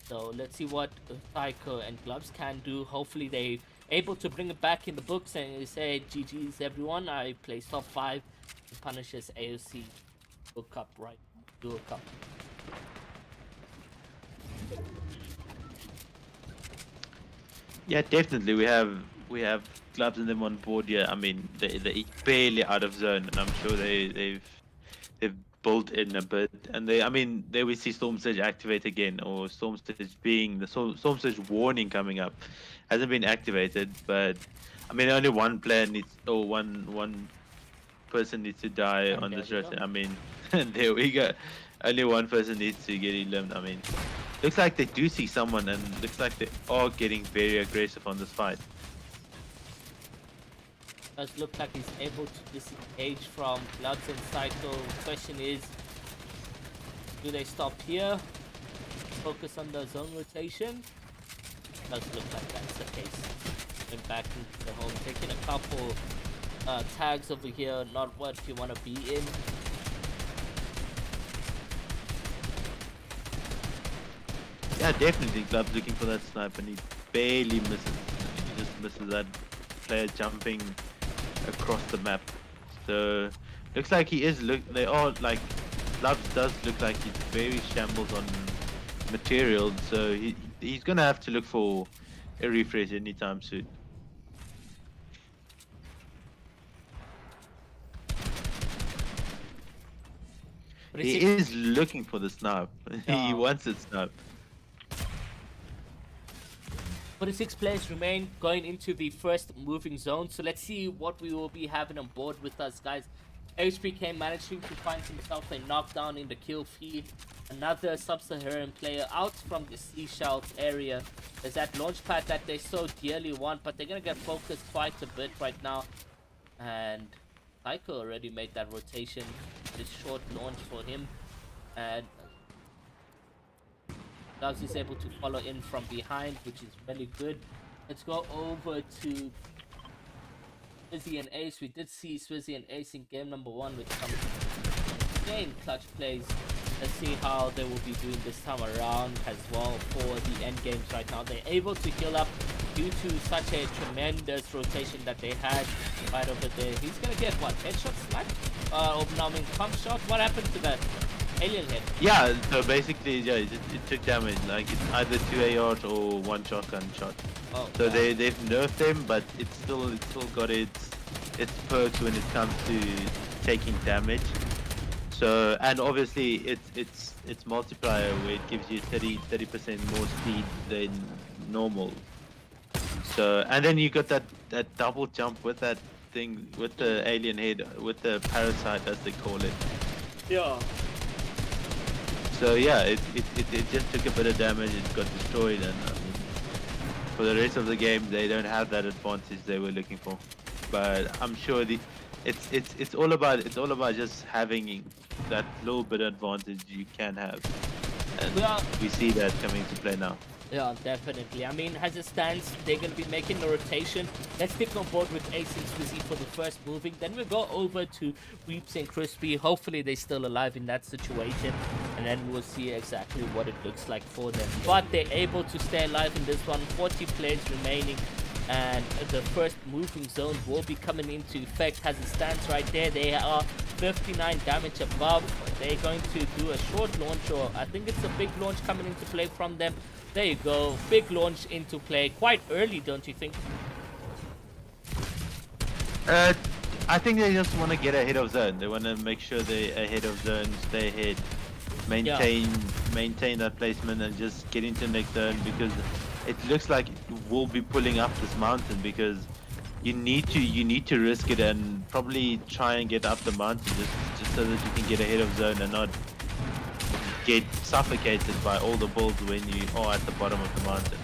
So let's see what Psycho and Gloves can do. Hopefully they able to bring it back in the books and say GG's everyone. I placed top 5 in Punishes AOC World Cup, right? Dual Cup. Yeah, definitely. We have clubs and them on board. Yeah, I mean they're barely out of zone, and I'm sure they've built in a bit. And I mean, there we see Storm Surge activate again, or Storm Surge being the Storm Surge warning coming up, hasn't been activated. But I mean, only one player needs, or one person needs to die And on there this we rush. go. I mean, there we go. Only one person needs to get eliminated. I mean, looks like they do see someone, and looks like they are getting very aggressive on this fight. Does look like he's able to disengage from Gloves and Psycho. Question is, do they stop here? Focus on the zone rotation? Does look like that's the case. Went back into the home, taking a couple tags over here, not what you want to be in. Yeah, definitely. Gloves looking for that snipe, and he barely misses. He just misses that player jumping across the map. So looks like he is they are like, Gloves does look like he's very shambles on material, so he's gonna have to look for a refresh anytime soon. But He is looking for the snipe. He Yeah. wants it snipe. 46 players remain going into the first moving zone. So let's see what we will be having on board with us, guys. HPK managing to find himself a knockdown in the kill feed. Another sub-Saharan player out from the seashells area. There's that launch pad that they so dearly want, but they're going to get focused quite a bit right now. And Psycho already made that rotation. This short launch for him. And Doves is able to follow in from behind, which is really good. Let's go over to Swizzy and Ace. We did see Swizzy and Ace in game number 1 with some insane clutch plays. Let's see how they will be doing this time around as well for the end games right now. They're able to heal up due to such a tremendous rotation that they had right over there. He's gonna get what? Headshot snipe? No, I mean pump shot? What happened to that alien head? Yeah, so basically, yeah, it took damage. Like it's either 2 ARs or 1 shotgun shot. Oh, So wow. they've nerfed them, but it's still got its perks when it comes to taking damage. So, and obviously it's multiplier where it gives you 30% more speed than normal. So, and then you got that double jump with that thing, with the alien head, with the parasite as they call it. Yeah. So yeah, it just took a bit of damage. It got destroyed, and for the rest of the game, they don't have that advantage they were looking for. But I'm sure it's all about just having that little bit of advantage you can have, and we see that coming to play now. Yeah, definitely. I mean, as it stands, they're going to be making the rotation. Let's stick on board with Ace and Swizzy for the first moving. Then we'll go over to Reaps and Crispy. Hopefully, they're still alive in that situation. And then we'll see exactly what it looks like for them. But they're able to stay alive in this one. 40 players remaining. And the first moving zone will be coming into effect as it stands right there. They are 59 damage above. They're going to do a short launch, or I think it's a big launch coming into play from them. There you go, big launch into play. Quite early, don't you think? I think they just want to get ahead of zone. They want to make sure they're ahead of zone, stay ahead, maintain that placement, and just get into next zone, because it looks like we'll be pulling up this mountain, because you need to risk it and probably try and get up the mountain just so that you can get ahead of zone and not get suffocated by all the builds when you are at the bottom of the mountain.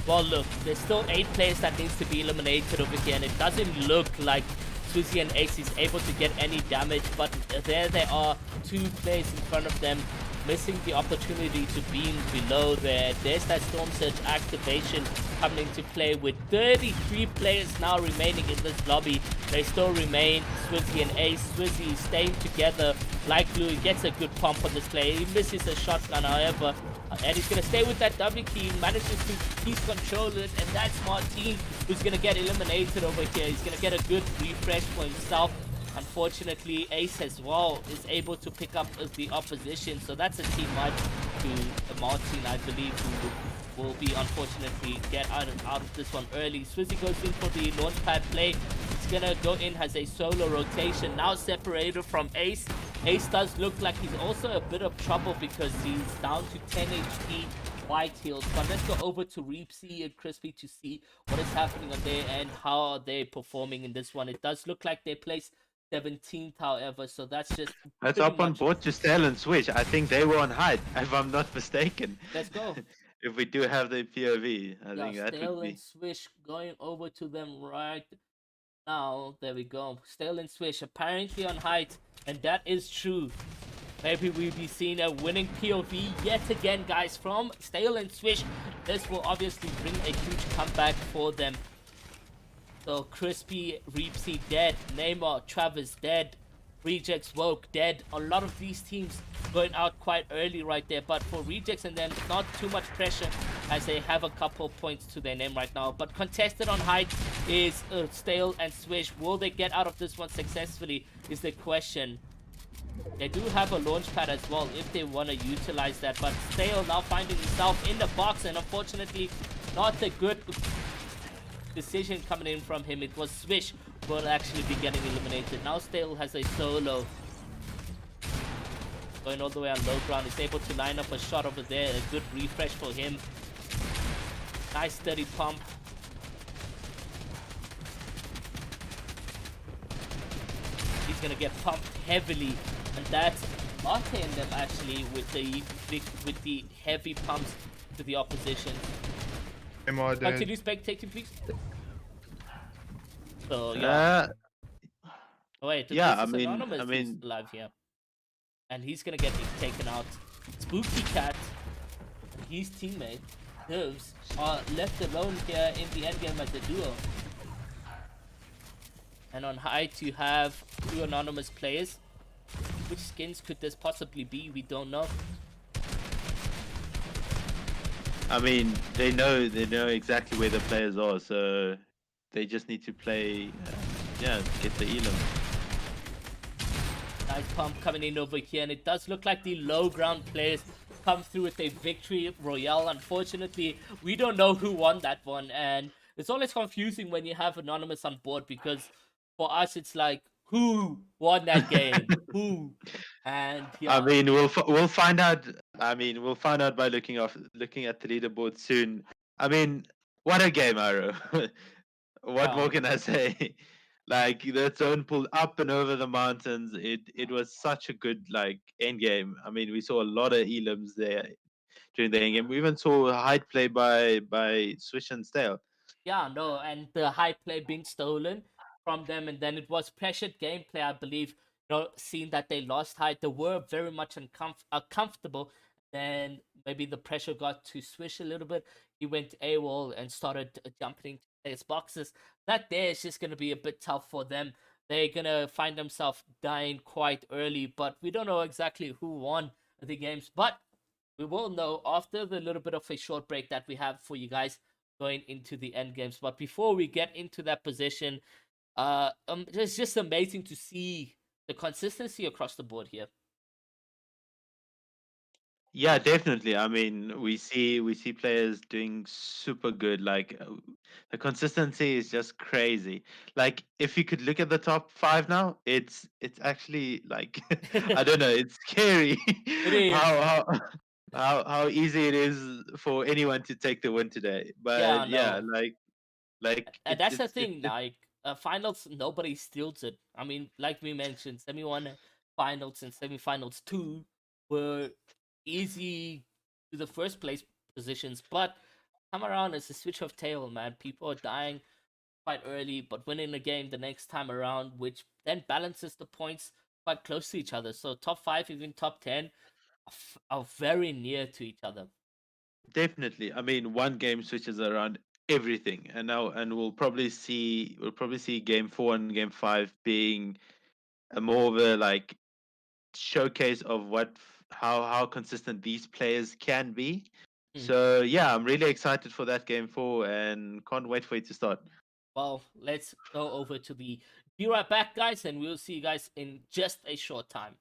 Well, look, there's still 8 players that needs to be eliminated over here, and it doesn't look like Swizzy and Ace is able to get any damage, but there they are, 2 players in front of them, missing the opportunity to beam below there. There's that Storm Surge activation coming into play with 33 players now remaining in this lobby. They still remain Swizzy and Ace. Swizzy staying together like glue. He gets a good pump on this play. He misses a shotgun, however, and he's going to stay with that W key. Manages to keep control of it, and that's Martin who's going to get eliminated over here. He's going to get a good refresh for himself. Unfortunately, Ace as well is able to pick up the opposition, so that's a team wipe to Martin, I believe, who will be unfortunately get out of this one early. Swizzy goes in for the launch pad play. He's gonna go in as a solo rotation, now separated from Ace. Ace does look like he's also a bit of trouble because he's down to 10 HP white heals. But let's go over to Reapsy and Crispy to see what is happening on there and how are they performing in this one. It does look like they placed 17th, however, so that's just That's up on board to Stale and Switch. I think they were on height, if I'm not mistaken. Let's go. If we do have the POV, I Yeah, think that Stale would be. and Swish going over to them right now. There we go. Stale and Swish apparently on height, and that is true. Maybe we'll be seeing a winning POV yet again, guys, from Stale and Swish. This will obviously bring a huge comeback for them. So Crispy, Reapsy dead, Neymar, Travis dead, Rejects, Woke dead. A lot of these teams going out quite early right there, but for Rejects and them, not too much pressure as they have a couple points to their name right now. But contested on height is Stale and Swish. Will they get out of this one successfully is the question. They do have a launch pad as well if they want to utilize that, but Stale now finding himself in the box, and unfortunately not a good decision coming in from him. It was Swish who will actually be getting eliminated. Now Stale has a solo. Going all the way on low ground. He's able to line up a shot over there. A good refresh for him. Nice steady pump. He's gonna get pumped heavily, and that's Mate and them actually with the heavy pumps to the opposition. Continue spectating, please. So yeah. Oh, wait, yeah, I Anonymous mean, is live here, and he's gonna get taken out. Spooky Cat, his teammate, Divs, are left alone here in the endgame as a duo. And on height, you have 2 anonymous players. which skins could this possibly be? We don't know. I mean, they know exactly where the players are, so they just need to play, yeah, get the elim. Nice pump coming in over here, and it does look like the low ground players come through with a victory royale. Unfortunately, we don't know who won that one, and it's always confusing when you have anonymous on board, because for us it's like, who won that game? Who? And I yeah, mean, we'll find out. I mean, we'll find out by looking at the leaderboard soon. I mean, what a game, Arrow. What yeah. more can I say? Like the zone pulled up and over the mountains. It was such a good like end game. I mean, we saw a lot of elims there during the end game. We even saw a hide play by Swish and Stale. Yeah, no, and the high play being stolen from them, and then it was pressured gameplay, I believe. Seeing that they lost height, they were very much uncomfortable. Then maybe the pressure got to Swish a little bit. He went AWOL and started jumping to his boxes. That there is just gonna be a bit tough for them. They're gonna find themselves dying quite early, but we don't know exactly who won the games. But we will know after the little bit of a short break that we have for you guys going into the end games. But before we get into that position, it's just amazing to see the consistency across the board here. Yeah, definitely. I mean, we see players doing super good. Like the consistency is just crazy. Like if you could look at the top five now, it's actually like I don't know, it's scary It is. how easy it is for anyone to take the win today. Yeah, But yeah, no. like And that's the thing, like finals, nobody steals it. I mean, like we mentioned, semi-1 finals and semi-finals 2 were easy to the first place positions, but come around, it's a switch of tail, man. People are dying quite early, but winning the game the next time around, which then balances the points quite close to each other. So top 5, even top 10 are very near to each other. definitely. I mean, one game switches around everything, and now we'll probably see game 4 and game 5 being a more of a like showcase of how consistent these players can be. Hmm. So yeah, I'm really excited for that game 4 and can't wait for it to start. Well, let's go over to the be right back, guys, and we'll see you guys in just a short time.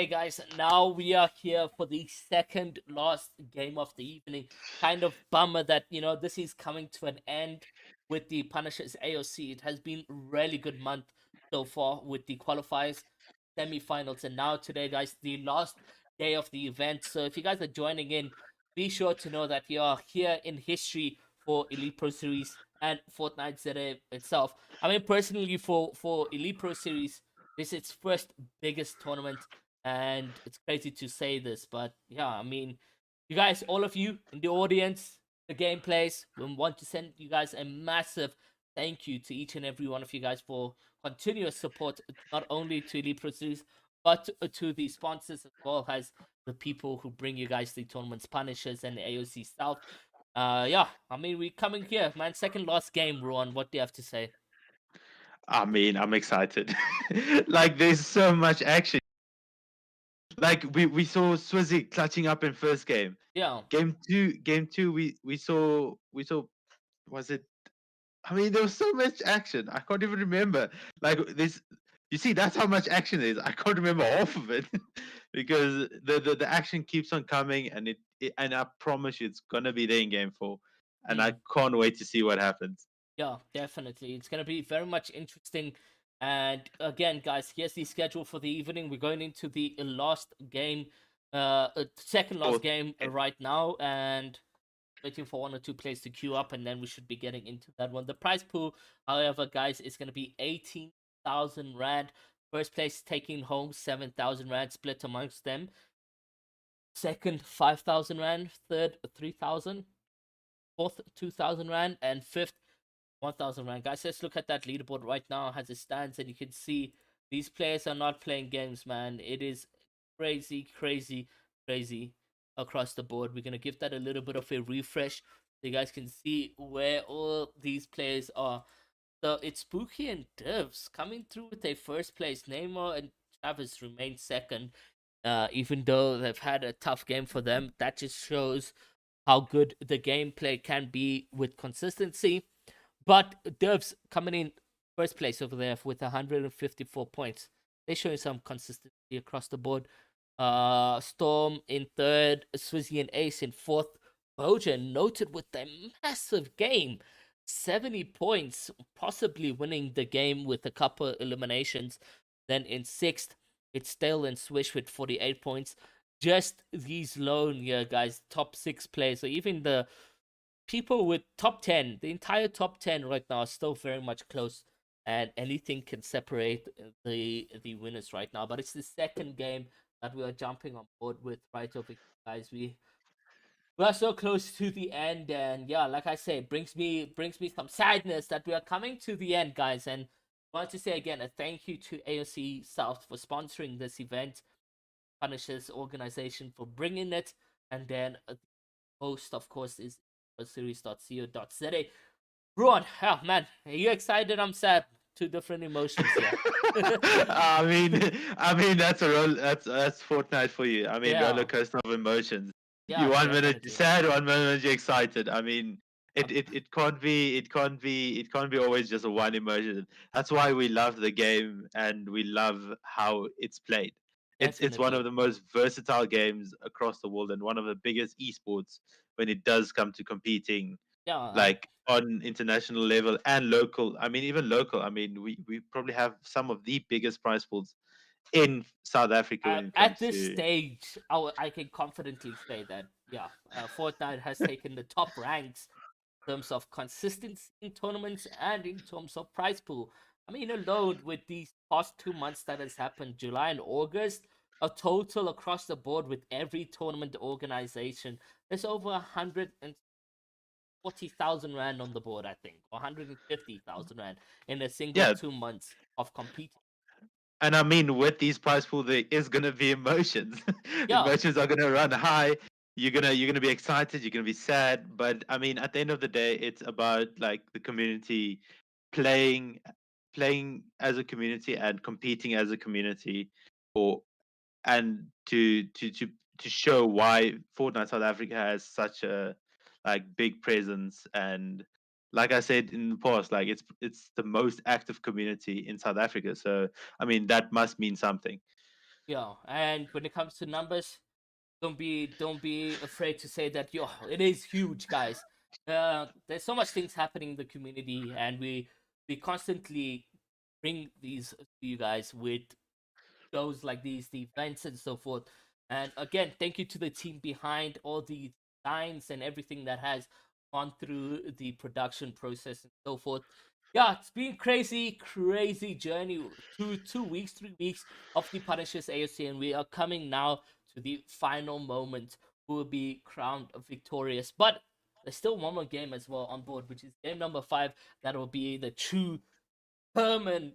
Okay, guys, now we are here for the second last game of the evening. Kind of bummer that, this is coming to an end with the Punishers AOC. It has been a really good month so far with the qualifiers, semi-finals, and now today, guys, the last day of the event. So if you guys are joining in, be sure to know that we are here in history for Elite Pro Series and Fortnite ZA itself. I mean, personally, for Elite Pro Series, this is its first biggest tournament, and it's crazy to say this, but yeah, I mean, you guys, all of you in the audience, the gameplays, we want to send you guys a massive thank you to each and every one of you guys for continuous support, not only to Elite Pro Series, but to the sponsors as well as the people who bring you guys the tournaments, Punishers and AOC South. Yeah, I mean, we coming here, man. Second last game, Ron. What do you have to say? I mean, I'm excited. Like, there's so much action. Like, we saw Swizzy clutching up in first game. Yeah. Game two, we saw was it? I mean, there was so much action. I can't even remember. Like this, you see, that's how much action there is. I can't remember half of it because the action keeps on coming, and and I promise you, it's gonna be there in game 4, and I Mm. can't wait to see what happens. Yeah, definitely. It's gonna be very much interesting. And again, guys, here's the schedule for the evening. We're going into the last game, second last Fourth game game. right now, and waiting for one or two players to queue up, and then we should be getting into that one. The prize pool, however, guys, is gonna be 18,000 rand. First place taking home 7,000 rand, split amongst them. Second, 5,000 rand. Third, 3,000. Fourth, 2,000 rand, and fifth, 1,000 rand. Guys, let's look at that leaderboard right now as it stands, and you can see these players are not playing games, man. It is crazy, crazy, crazy across the board. We're gonna give that a little bit of a refresh so you guys can see where all these players are. So it's Spooky and Divs coming through with a first place. Neymar and Travis remain second. Even though they've had a tough game for them, that just shows how good the gameplay can be with consistency. But Devs coming in first place over there with 154 points. They're showing some consistency across the board. Storm in third, Swizzy and Ace in fourth. Bojan noted with a massive game, 70 points, possibly winning the game with a couple eliminations. Then in sixth, it's Stale and Swish with 48 points. Just these lone here, guys, top six players, or even the people with top 10, the entire top 10 right now are still very much close, and anything can separate the winners right now. But it's the second game that we are jumping on board with right over here, guys. We are so close to the end, and yeah, like I say, brings me some sadness that we are coming to the end, guys. And I want to say again a thank you to AOC South for sponsoring this event, Punishers organization for bringing it, and then host, of course, is series.co.za. Ruan, oh man, are you excited? I'm sad. Two different emotions here. I mean, that's Fortnite for you. I mean, roller Yeah, coaster of emotions. You yeah, 1 minute definitely. sad, 1 minute you're excited. I mean, Uh, it can't be always just one emotion. That's why we love the game and we love how it's played. It's one of Definitely. the most versatile games across the world and one of the biggest esports when it does come to competing Yeah, and like on international level and local. I mean, even local. I mean, we probably have some of the biggest prize pools in South Africa when it at comes this to. stage, I can confidently say that, yeah, Fortnite has taken the top ranks in terms of consistency in tournaments and in terms of prize pool. I mean, alone with these past 2 months that has happened, July and August, a total across the board with every tournament organization, there's over 140,000 rand on the board, I think, or 150,000 rand in a single Yeah, 2 months of competing. and I mean, with these prize pool, there is gonna be emotions. Yeah, Emotions are gonna run high. You're gonna be excited. You're gonna be sad. But I mean, at the end of the day, it's about like the community playing, playing as a community and competing as a community, for and to show why Fortnite South Africa has such a like big presence. And like I said in the past, like it's the most active community in South Africa. So I mean that must mean something. Yeah, and when it comes to numbers, don't be afraid to say that yo, it is huge, guys. There's so much things happening in the community, and we constantly bring these to you guys with shows like these, the events and so forth. And again, thank you to the team behind all the designs and everything that has gone through the production process and so forth. Yeah, it's been crazy, crazy journey. 2 weeks, 3 weeks of the Punishers AOC, and we are coming now to the final moment who will be crowned victorious. But there's still one more game as well on board, which is game number 5. That will be the true permanent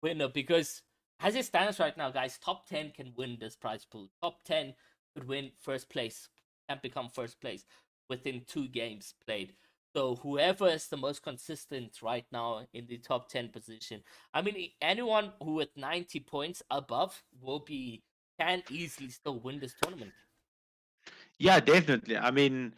winner, because as it stands right now, guys, top 10 can win this prize pool. Top 10 could win first place, can become first place within 2 games played. So whoever is the most consistent right now in the top 10 position, I mean, anyone who with 90 points above can easily still win this tournament. Yeah, definitely. I mean,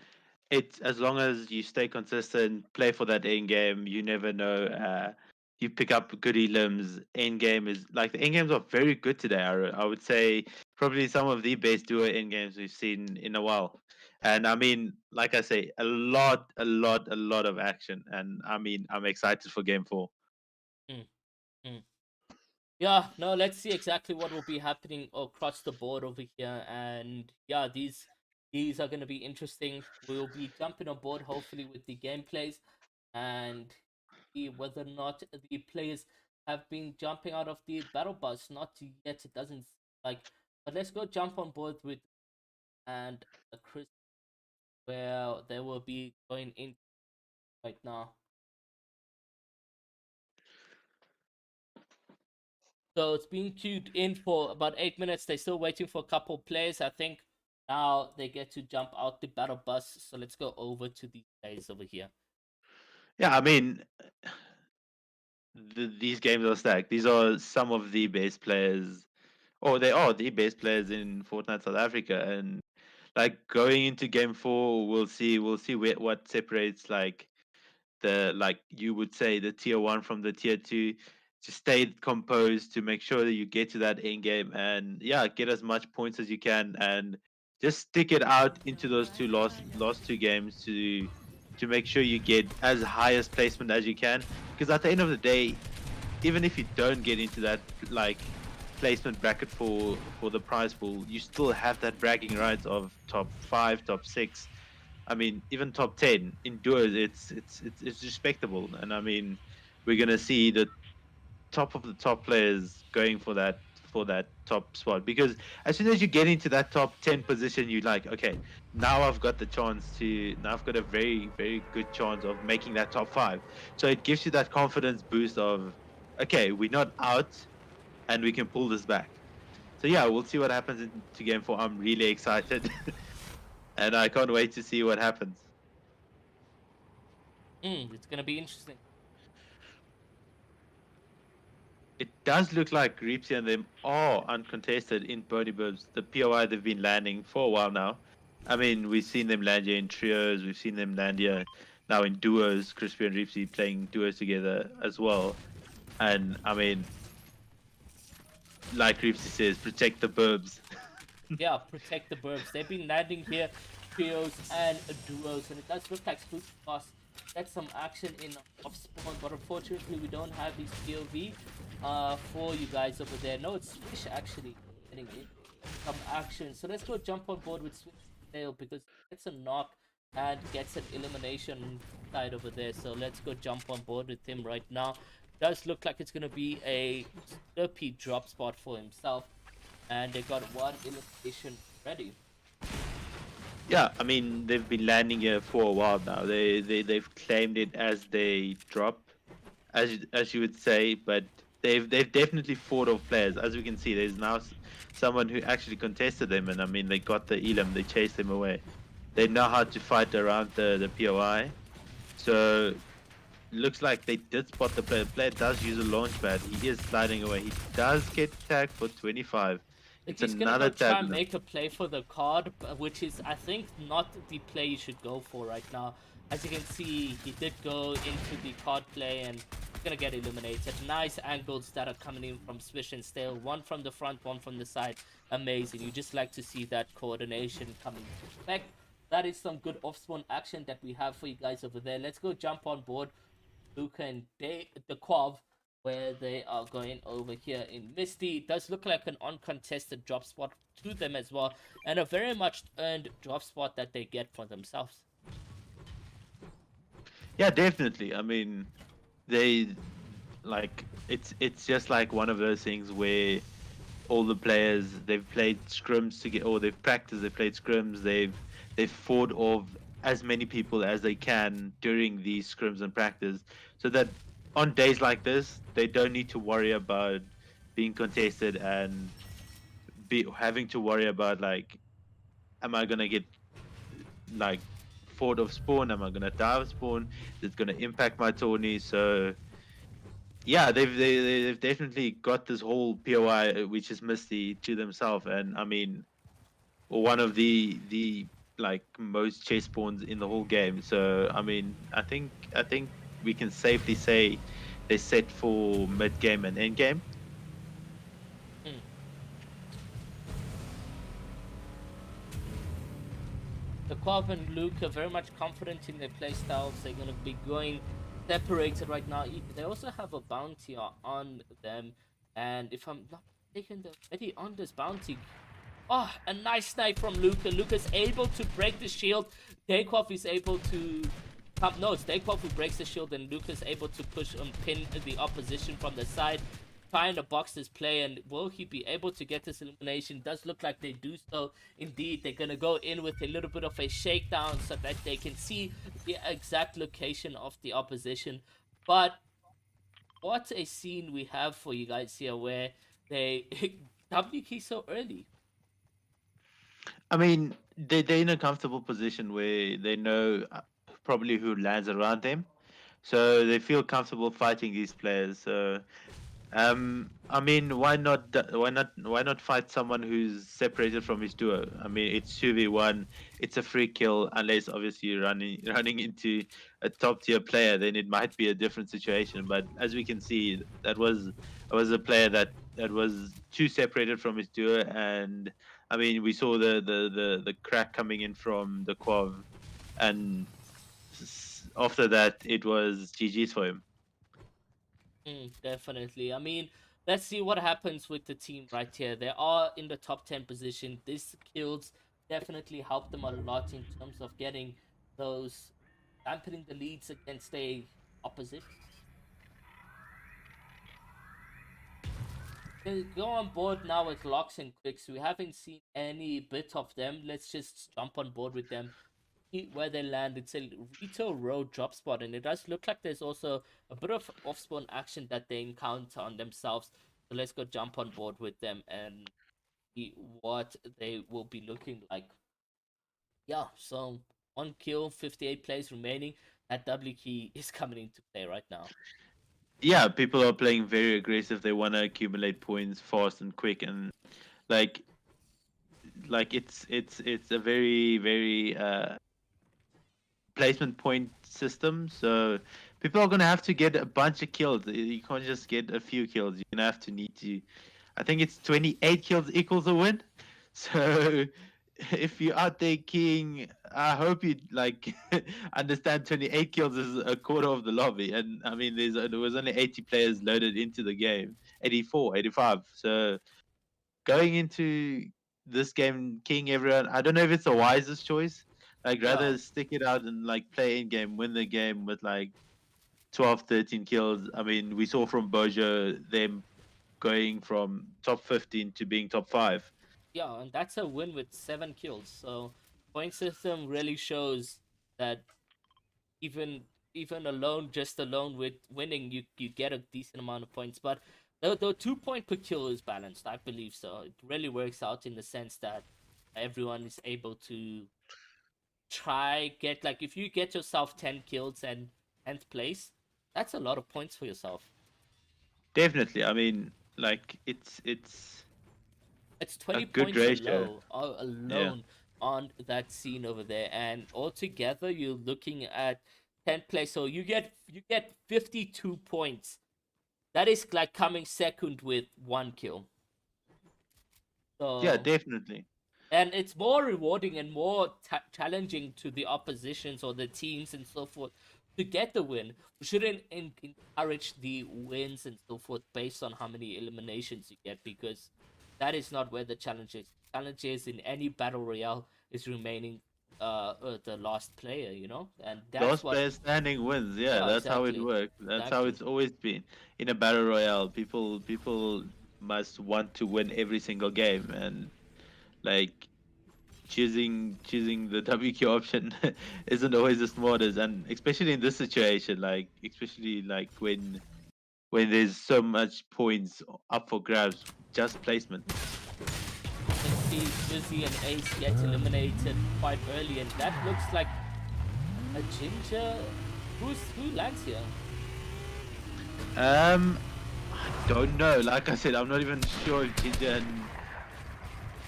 it's as long as you stay consistent, play for that end game. You never know. You pick up good elims. End game is like the end games are very good today. I would say probably some of the best duo end games we've seen in a while. And I mean, like I say, a lot of action. And I mean, I'm excited for game 4. Mm, mm. Yeah, no, let's see exactly what will be happening across the board over here. And yeah, these are gonna be interesting. We'll be jumping on board hopefully with the gameplays and see whether or not the players have been jumping out of the battle bus. Not yet, it doesn't like, but let's go jump on board with and Chris, where they will be going in right now. So it's been queued in for about 8 minutes. They're still waiting for a couple players. I think now they get to jump out the battle bus. So let's go over to these guys over here. Yeah, I mean, these games are stacked. These are some of the best players, or they are the best players in Fortnite South Africa. And like going into game 4, we'll see what separates like the, like you would say, the tier 1 from the tier 2. To stay composed, to make sure that you get to that end game, and yeah, get as much points as you can, and just stick it out into those last 2 games to make sure you get as highest placement as you can, because at the end of the day, even if you don't get into that like placement bracket for the prize pool, you still have that bragging rights of top 5, top 6. I mean, even top 10 in duos, it's respectable. And I mean, we're gonna see the top of the top players going for that top spot, because as soon as you get into that top 10 position, you like, okay, now I've got the chance to, now I've got a very, very good chance of making that top 5. So it gives you that confidence boost of, okay, we're not out and we can pull this back. So yeah, we'll see what happens into game 4. I'm really excited. And I can't wait to see what happens. It's gonna be interesting. It does look like Reepsy and them are uncontested in Boney Burbs. The POI they've been landing for a while now. I mean, we've seen them land here in trios. We've seen them land here now in duos. Crispy and Reepsy playing duos together as well. And I mean, like Reepsy says, protect the burbs. Yeah, protect the burbs. They've been landing here, trios and duos, and it does look like Spooky Boss get some action in off spawn, but unfortunately we don't have his POV for you guys over there. No, it's Swish actually getting in some action. So let's go jump on board with Swish Tail, because he gets a knock and gets an elimination side over there. So let's go jump on board with him right now. Does look like it's gonna be a slurpy drop spot for himself, and they got one elimination ready. Yeah, I mean, they've been landing here for a while now. They've claimed it as they drop, as you would say, but they've definitely fought off players. As we can see, there's now someone who actually contested them, and I mean, they got the elim, they chased them away. They know how to fight around the POI. So looks like they did spot the player. The player does use a launch pad. He is sliding away. He does get tagged for 25. It's He's gonna another go try tag. and make a play for the card, which is, I think, not the play you should go for right now. As you can see, he did go into the card play and gonna get eliminated. Nice angles that are coming in from Swish and Stale. One from the front, one from the side. Amazing. You just like to see that coordination coming to effect. That is some good off-spawn action that we have for you guys over there. Let's go jump on board Luca and the Quav, where they are going over here in Misty. It does look like an uncontested drop spot to them as well, and a very much earned drop spot that they get for themselves. Yeah, definitely. I mean, they it's just like one of those things where all the players they've played scrims together, or they've practiced, they've played scrims, they've fought off as many people as they can during these scrims and practice, so that on days like this they don't need to worry about being contested and be having to worry about like, am I gonna get like fought off spawn? Am I gonna die off spawn? It's gonna impact my tourney. So yeah, they've definitely got this whole POI, which is Misty, to themselves. And I mean, one of the like most chase spawns in the whole game. So I mean, I think we can safely say they're set for mid game and end game. Hmm. The Quav and Luke are very much confident in their playstyles. They're going to be going separated right now. They also have a bounty on them. And if I'm not mistaken, they're already on this bounty. Oh, a nice snipe from Luca. Luca's able to break the shield. Daquov is able to no, it's Daquov who breaks the shield, and Luca's able to push and pin the opposition from the side, trying to box this play. And will he be able to get this elimination? Does look like they do so. Indeed, they're gonna go in with a little bit of a shakedown so that they can see the exact location of the opposition. But what a scene we have for you guys here, where they W key so early. I mean, they're in a comfortable position where they know probably who lands around them, so they feel comfortable fighting these players. So I mean, why not fight someone who's separated from his duo? I mean, it's 2v1, it's a free kill, unless obviously you're running running into a top tier player, then it might be a different situation. But as we can see, that was a player that was too separated from his duo, and I mean, we saw the crack coming in from the Quav, and after that, it was GG's for him. Definitely. I mean, let's see what happens with the team right here. They are in the top 10 position. These kills definitely help them a lot in terms of getting those, dampening the leads against a opposition. They go on board now with Locks and Quicks. We haven't seen any bit of them. Let's just jump on board with them. Where they land, it's a retail road drop spot, and it does look like there's also a bit of off spawn action that they encounter on themselves. So let's go jump on board with them and see what they will be looking like. Yeah, so 1 kill, 58 plays remaining. That W key is coming into play right now. Yeah, people are playing very aggressive. They want to accumulate points fast and quick, and like it's a very placement point system. So people are gonna have to get a bunch of kills. You can't just get a few kills. You're gonna have to need to. I think it's 28 kills equals a win. So if you're out there keying, I hope you like understand 28 kills is a quarter of the lobby. And I mean, there was only 80 players loaded into the game, 84, 85. So going into this game, keying everyone, I don't know if it's the wisest choice. Like Yeah, rather stick it out and like play in game, win the game with like 12, 13 kills. I mean, we saw from Bojo them going from top 15 to being top 5. yeah, and that's a win with 7 kills. So point system really shows that even even alone, just alone with winning, you get a decent amount of points. But the 2 point per kill is balanced, I believe. So it really works out in the sense that everyone is able to try get, like, if you get yourself 10 kills and 10th place, that's a lot of points for yourself. Definitely. I mean, like it's It's a 20 good points ratio. alone Yeah. alone on that scene over there, and altogether you're looking at 10th place. So you get 52 points. That is like coming second with 1 kill. Yeah, So definitely. and it's more rewarding and more challenging to the oppositions or the teams and so forth to get the win. We shouldn't encourage the wins and so forth based on how many eliminations you get, because that is not where the challenge is. Challenge is in any battle royale is remaining the last player, and that's Last what. player standing wins. Yeah, Yeah, that's how it exactly. works. That's how Exactly. it's always been in a battle royale. People must want to win every single game, and like choosing the WQ option isn't always the smartest, and especially in this situation, like especially like when there's so much points up for grabs, just placement. You can see Dizzy and Ace get eliminated quite early, and that looks like a Ginger. Who lands here? I don't know. Like I said, I'm not even sure if Ginger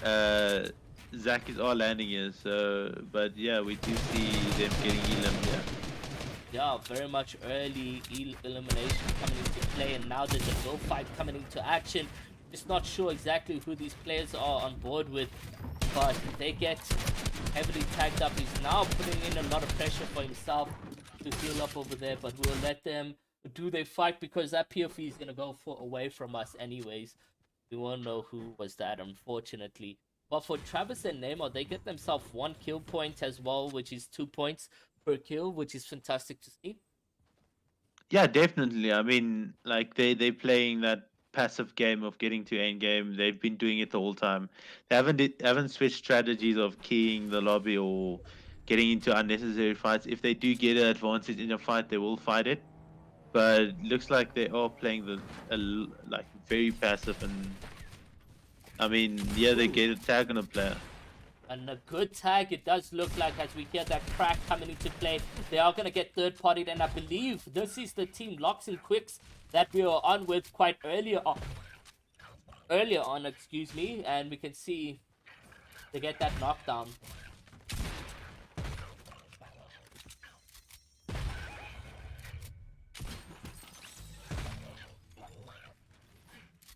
and Zach is all landing here. So, but yeah, we do see them getting Elam here. Yeah, very much early elimination coming into play, and now there's a bullfight coming into action. Just not sure exactly who these players are on board with, but they get heavily tagged up. He's now putting in a lot of pressure for himself to heal up over there, but we'll let them do their fight because that POV is gonna go away from us anyways. We won't know who was that, unfortunately. But for Travis and Neymar, they get themselves 1 kill point as well, which is 2 points per kill, which is fantastic to see. Yeah, definitely. I mean, like they playing that passive game of getting to end game. They've been doing it the whole time. They haven't switched strategies of keying the lobby or getting into unnecessary fights. If they do get an advantage in a fight, they will fight it. But it looks like they are playing like very passive, and I mean, yeah, they Ooh, get a tag on a player. and a good tag, it does look like, as we hear that crack coming into play. They are going to get third partied, and I believe this is the team Locks and Quicks that we were on with quite earlier on, excuse me, and we can see they get that knockdown.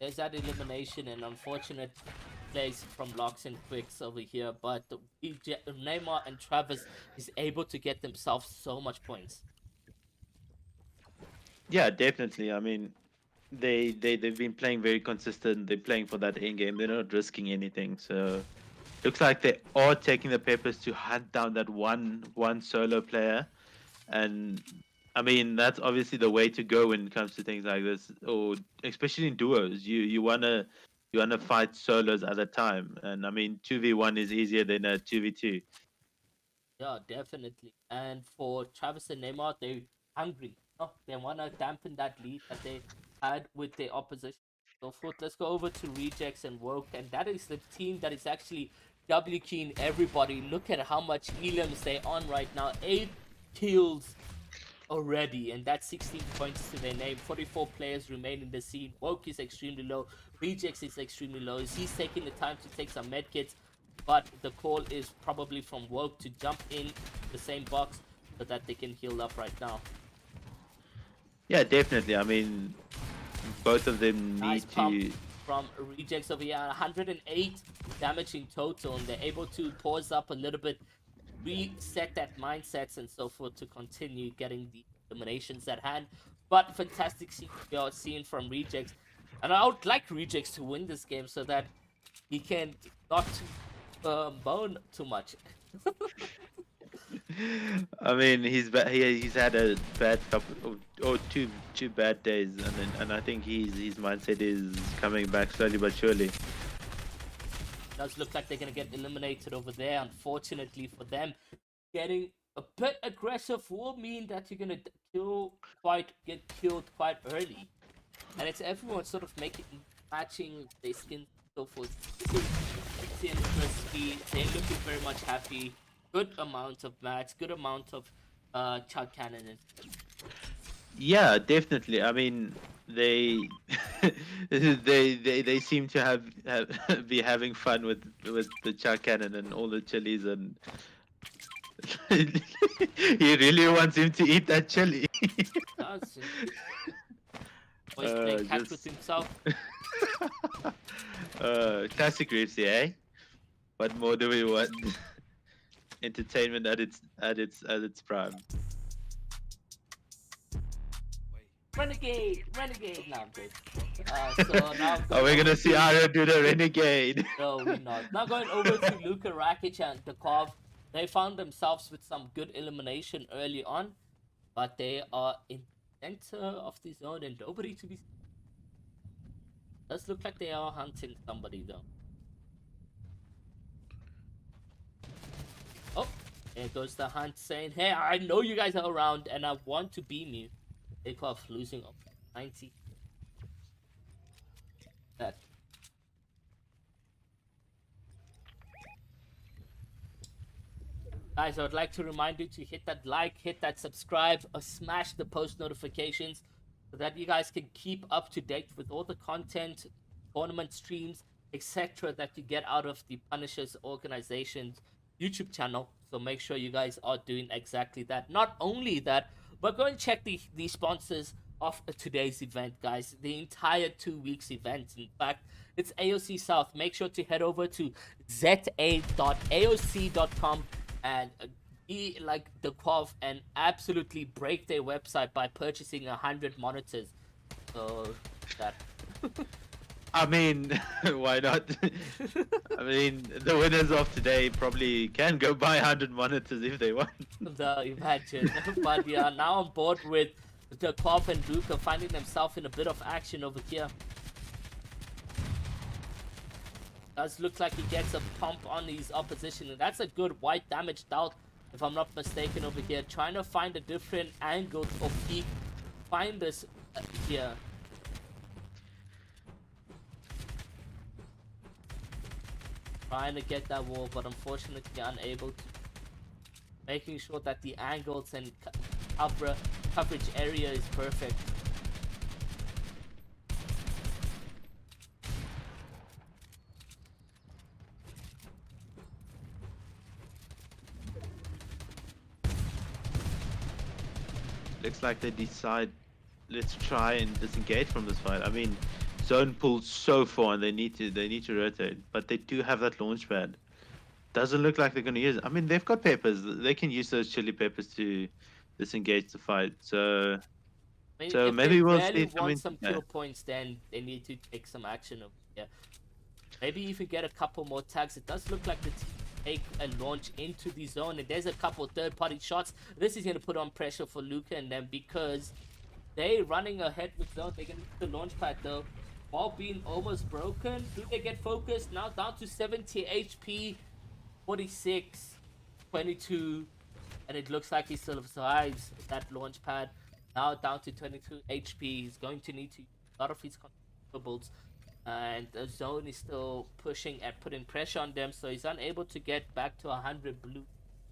There's that elimination and unfortunate plays from Locks and Quicks over here, but Neymar and Travis is able to get themselves so much points. Yeah, definitely. I mean, they've been playing very consistent. They're playing for that end game. They're not risking anything. So looks like they are taking the peppers to hunt down that one solo player. And I mean, that's obviously the way to go when it comes to things like this, or especially in duos. You wanna fight solos at a time. And I mean, 2v1 is easier than a 2v2. Yeah, definitely. And for Travis and Neymar, they're hungry. Oh, they want to dampen that lead that they had with their opposition. So forth. Let's go over to Rejects and Woke, and that is the team that is actually W keying everybody. Look at how much elims they on right now. 8 kills already, and that's 16 points to their name. 44 players remain in the scene. Woke is extremely low. Rejects is extremely low. He's taking the time to take some medkits, but the call is probably from Woke to jump in the same box so that they can heal up right now. Yeah, definitely. I mean, both of them Nice need pump to. from Rejects over here. 108 damage in total, and they're able to pause up a little bit, reset that mindsets and so forth to continue getting the eliminations at hand. But fantastic scene we are seeing from Rejects. And I would like Rejects to win this game so that he can not moan too much. I mean, he's had a bad couple or two bad days, and I think his mindset is coming back slowly but surely. Does look like they're going to get eliminated over there, unfortunately for them. Getting a bit aggressive will mean that you're going to get killed quite early. And it's everyone sort of matching their skins and so forth. This is Crispy. They're looking very much happy. Good amount of mats, good amount of chug cannon. Yeah, definitely. I mean, they they seem to have be having fun with the char cannon and all the chilies, and he really wants him to eat that chili. Does always playing catch with Just himself. classic Ripsy, eh? What more do we want? Entertainment at its prime. Renegade. Now I'm good. So now I'm Are going we over gonna see to. Arya do the renegade? No, we're not. Now going over to Luka Rakic and Dekov. They found themselves with some good elimination early on, but they are in center of the zone and nobody to be. Does look like they are hunting somebody though. Oh, there goes the hunt saying, "Hey, I know you guys are around and I want to beam you." Dekov losing up 90. That. Guys, I would like to remind you to hit that like, hit that subscribe, or smash the post notifications so that you guys can keep up to date with all the content, tournament streams, etc. that you get out of the Punishers organization's YouTube channel. So make sure you guys are doing exactly that. Not only that, but go and check the sponsors of today's event, guys. The entire 2 weeks event. In fact, it's AOC South. Make sure to head over to za.aoc.com and be like the Quov and absolutely break their website by purchasing 100 monitors. So that. I mean, why not? I mean, the winners of today probably can go buy 100 monitors if they want. Imagine. But yeah, now on board with the Quov and Luka finding themselves in a bit of action over here. Does look like he gets a pump on his opposition, and that's a good white damage dealt, if I'm not mistaken, over here. Trying to find a different angle for peak. Find this here. Trying to get that wall, but unfortunately unable to. Making sure that the angles and coverage area is perfect. Looks like they decide, let's try and disengage from this fight. I mean, zone pulls so far and they need to rotate, but they do have that launch pad. Doesn't look like they're going to use it. I mean, they've got peppers. They can use those chili peppers to disengage the fight. So If maybe they we'll really see want some kill points, then they need to take some action over here. Maybe even get a couple more tags. It does look like the team take a launch into the zone, and there's a couple third-party shots. This is going to put on pressure for Luka and them because they're running ahead with zone. They're going to hit the launch pad though. Ball being almost broken. Do they get focused? Now down to 70 HP, 46, 22, and it looks like he still survives that launch pad. Now down to 22 HP. He's going to need to use a lot of his consumables. And the zone is still pushing and putting pressure on them, so he's unable to get back to 100 blue.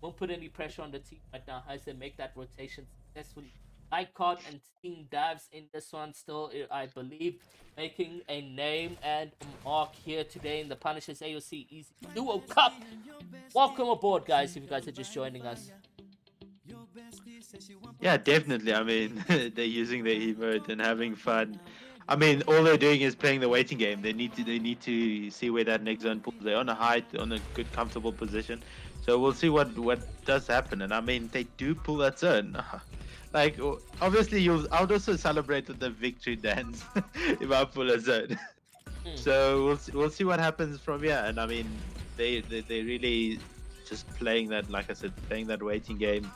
Won't put any pressure on the team right now. Has to make that rotation successfully. Lycott and Team Davs in this one still, I believe, making a name and mark here today in the Punishers AOC EzDuo Cup. Welcome aboard, guys, if you guys are just joining us. Yeah, definitely. I mean, they're using their emote and having fun. I mean, all they're doing is playing the waiting game. They need to see where that next zone pulls. They're on a height, on a good, comfortable position. So we'll see what does happen. And I mean, they do pull that zone. Like, obviously, I would also celebrate with the victory dance if I pull a zone. So we'll see what happens from here. And I mean, they really just playing that, like I said, playing that waiting game.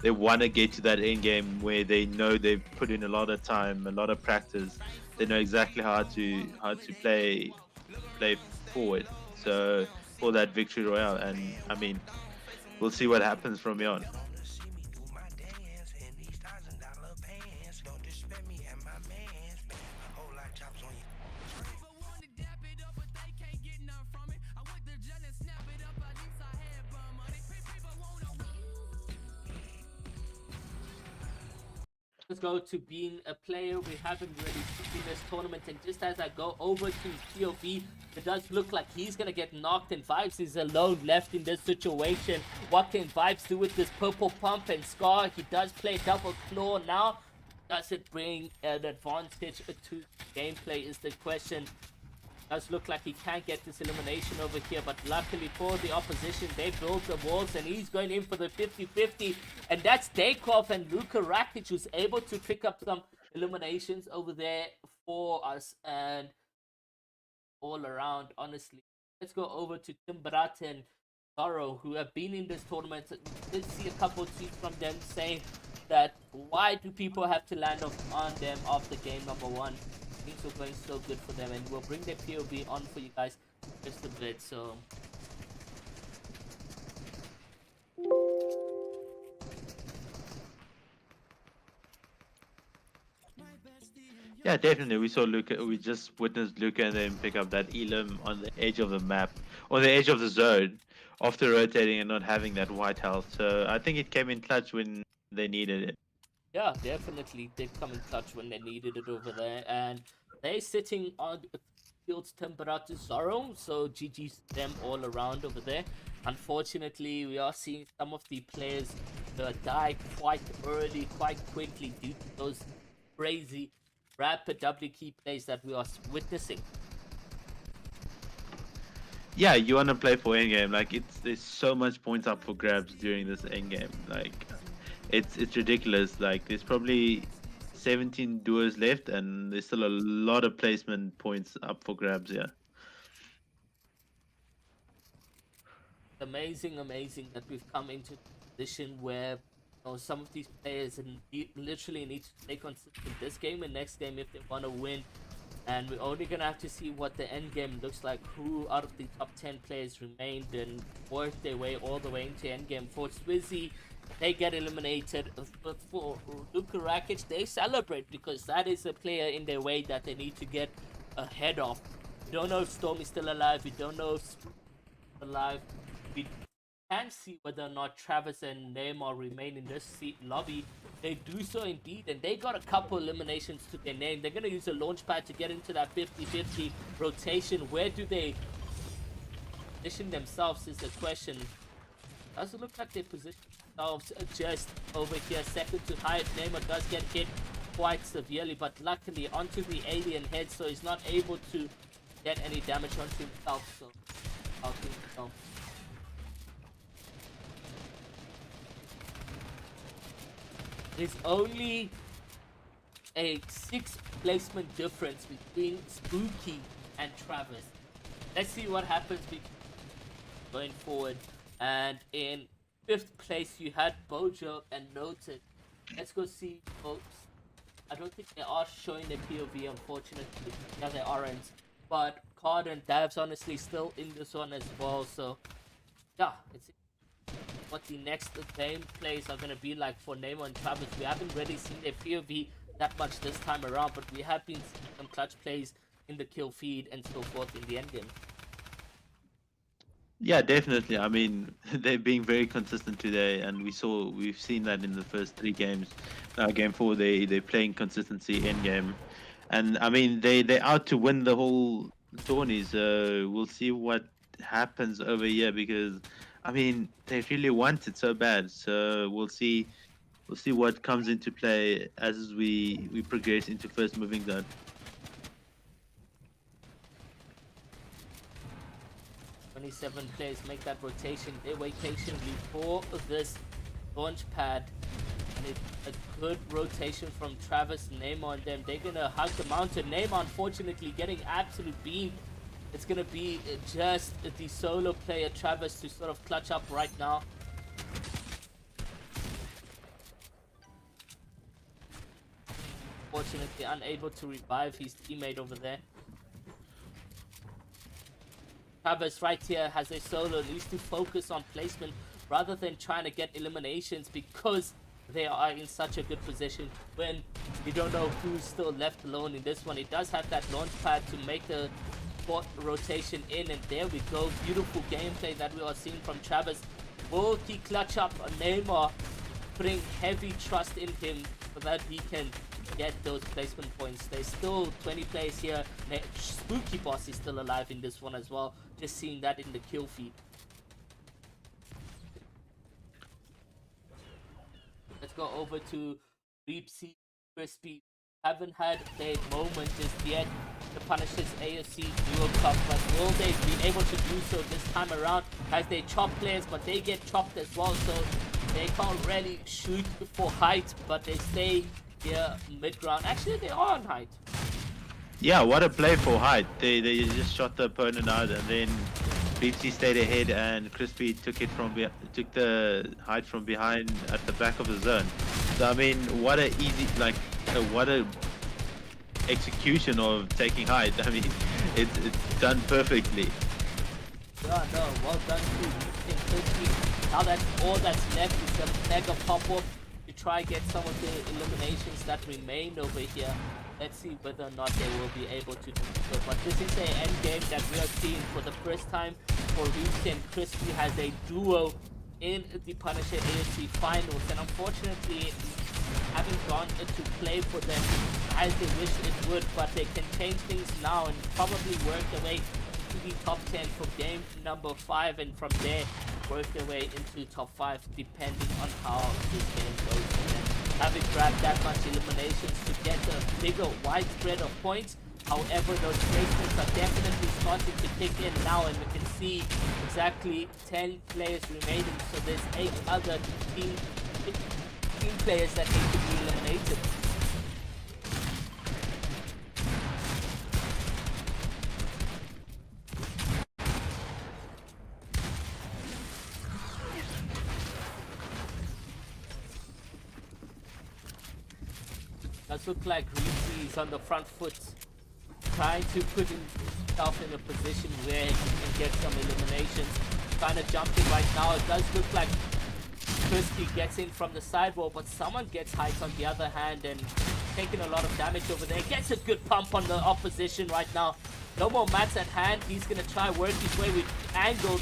They want to get to that end game where they know they've put in a lot of time, a lot of practice. They know exactly how to play forward. So for that victory royale, and I mean, we'll see what happens from here on. Let's go to being a player we haven't really seen in this tournament. And just as I go over to POV, it does look like he's gonna get knocked, and Vibes is alone left in this situation. What can Vibes do with this purple pump and Scar? He does play double claw now. Does it bring an advantage to gameplay is the question. Does look like he can't get this elimination over here, but luckily for the opposition, they built the walls, and he's going in for the 50-50, and that's Dakeoff and Luka Rakic, who's able to pick up some eliminations over there for us, and all around, honestly. Let's go over to Timbarat and Zoro, who have been in this tournament. Did see a couple of tweets from them saying that why do people have to land on them after game number 1? Things are going so good for them, and we'll bring their POV on for you guys in just a bit. So Yeah, definitely. We saw Luca. We just witnessed Luca and then pick up that elim on the edge of the map, on the edge of the zone, after rotating and not having that white health. So I think it came in clutch when they needed it. yeah, definitely did come in clutch when they needed it over there, and they're sitting on fields Temperatu Zoro, so GG's them all around over there. Unfortunately, we are seeing some of the players die quite early, quite quickly due to those crazy rapid W key plays that we are witnessing. Yeah, you want to play for endgame. Like there's so much points up for grabs during this endgame. Like it's ridiculous. Like there's probably 17 duos left, and there's still a lot of placement points up for grabs. Yeah. Amazing that we've come into a position where some of these players literally need to stay consistent this game and next game if they want to win. And we're only gonna have to see what the end game looks like, who out of the top 10 players remained and work their way all the way into end game. For Swizzy, they get eliminated, but for Luka Rakic, they celebrate because that is a player in their way that they need to get ahead of. We don't know if Storm is still alive, we don't know if Spook is alive. We can see whether or not Travis and Neymar remain in this lobby. They do so indeed, and they got a couple eliminations to their name. They're going to use a launch pad to get into that 50-50 rotation. Where do they position themselves is the question. Does it look like they position themselves just over here, second to Hyatt? Neymar does get hit quite severely, but luckily onto the alien head, so he's not able to get any damage onto himself. So I'll think so. There's only a 6 placement difference between Spooky and Travis. Let's see what happens going forward. And in 5th place, you had Bojo and Noted. Let's go see folks. I don't think they are showing their POV, unfortunately. Yeah, they aren't. But Card and Dav's honestly still in this one as well. So, yeah, it's what the next game plays are going to be like for Neymar and Travis. We haven't really seen their POV that much this time around, but we have been seeing some clutch plays in the kill feed and so forth in the endgame. Yeah, definitely. I mean, they're being very consistent today, and we've seen that in the first 3 games. Game 4, they're playing consistency in game, and I mean they're out to win the whole tourney. So we'll see what happens over here because I mean they really want it so bad. So we'll see what comes into play as we progress into first moving zone. 27 players make that rotation. They wait patiently for this launch pad. And it's a good rotation from Travis and Neymar on them. They're going to hug the mountain. Neymar, unfortunately, getting absolute beamed. It's going to be just the solo player, Travis, to sort of clutch up right now. Unfortunately, unable to revive his teammate over there. Travis right here has a solo, needs to focus on placement rather than trying to get eliminations because they are in such a good position to win. You don't know who's still left alone in this one. It does have that launch pad to make the spot rotation in, and there we go. Beautiful gameplay that we are seeing from Travis. Will he clutch up on Neymar? putting heavy trust in him so that he can get those placement points. There's still 20 players here. Spooky Boss is still alive in this one as well. Just seeing that in the kill feed. Let's go over to Reapsy. Crispy haven't had their moment just yet to punish this AOC duo cup, but will they be able to do so this time around as they chop players, but they get chopped as well, so they can't really shoot for height, but they stay here mid-ground. Actually, they are on height. Yeah, what a play for height. They just shot the opponent out, and then Beepsy stayed ahead, and Crispy took the height from behind at the back of the zone. So I mean, what a easy what a execution of taking height. I mean, it's done perfectly. Yeah, no, well done too. Crispy. Now that's all that's left is a mega pop-up to try get some of the eliminations that remain over here. Let's see whether or not they will be able to do so. But this is an end game that we are seeing for the first time for Reapsy, and Crispy has a duo in the Punisher AFC finals, and unfortunately haven't gone to play for them as they wish it would, but they can change things now and probably work their way to the top 10 for game number 5, and from there work their way into top 5 depending on how this game goes. And having grabbed that much eliminations to get a bigger widespread of points. However, those placements are definitely starting to kick in now, and we can see exactly 10 players remaining, so there's 8 other team players that need to be eliminated. Does look like Reapsy is on the front foot, trying to put himself in a position where he can get some eliminations. Kind of jumping right now. It does look like Crispy gets in from the sidewall, but someone gets height on the other hand and taking a lot of damage over there. Gets a good pump on the opposition right now. No more mats at hand. He's going to try work his way with angles.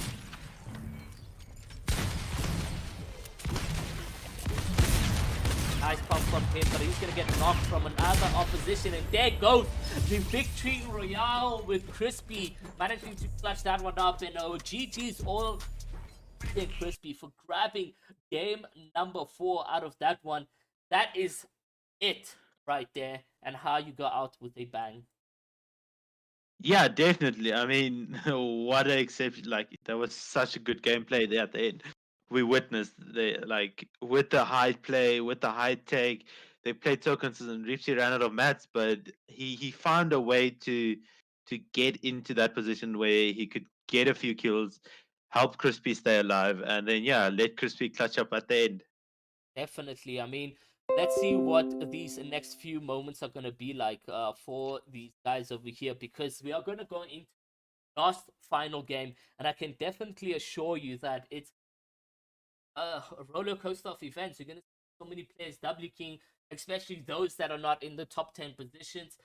Nice pump from him, but he's going to get knocked from another opposition. And there goes the victory royale with Crispy managing to clutch that one up. And GG's all Crispy for grabbing game number 4 out of that one. That is it right there, and how you got out with a bang. Yeah, definitely. I mean, what an exception! Like, that was such a good gameplay there at the end. We witnessed with the high play, with the high take. They played so consistent. Ripsy ran out of mats, but he found a way to get into that position where he could get a few kills, help Crispy stay alive, and then let Crispy clutch up at the end. Definitely. I mean, let's see what these next few moments are going to be like for these guys over here, because we are going to go into last final game, and I can definitely assure you that it's a roller coaster of events. You're going to see so many players W king, especially those that are not in the top 10 positions.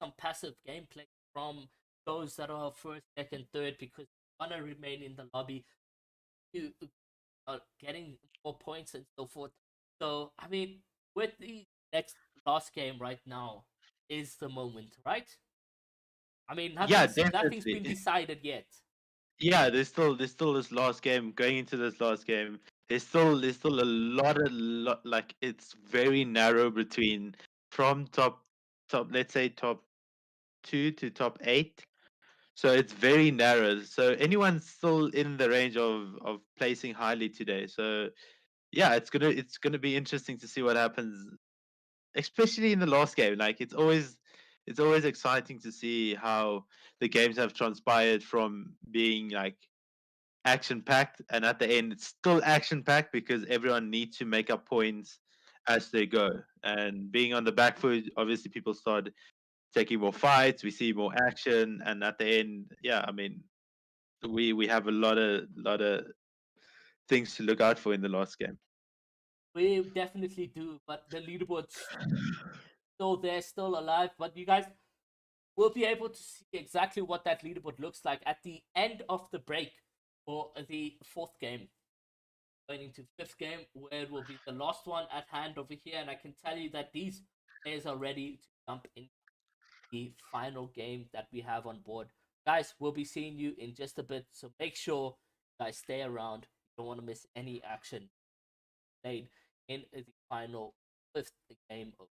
Some passive gameplay from those that are first, second, third, because they want to remain in the lobby, to getting more points and so forth. So, I mean, with the last game right now is the moment, right? I mean, Yeah, nothing's been definitely. decided yet. Yeah, there's still this last game going into this last game. There's still a lot, like, it's very narrow between from top let's say top 2 to top 8. So it's very narrow. So anyone's still in the range of placing highly today. So yeah, it's gonna be interesting to see what happens, especially in the last game. Like, it's always exciting to see how the games have transpired from being like action packed, and at the end it's still action packed because everyone needs to make up points as they go. And being on the back foot, obviously people start taking more fights, we see more action, and at the end, I mean, we have a lot of things to look out for in the last game. We definitely do, but the leaderboard's still there, still alive. But you guys will be able to see exactly what that leaderboard looks like at the end of the break for the 4th game. going into fifth game, where it will be the last one at hand over here. And I can tell you that these players are ready to jump in the final game that we have on board. Guys, we'll be seeing you in just a bit, so make sure you guys stay around. You don't want to miss any action played in the final fifth game of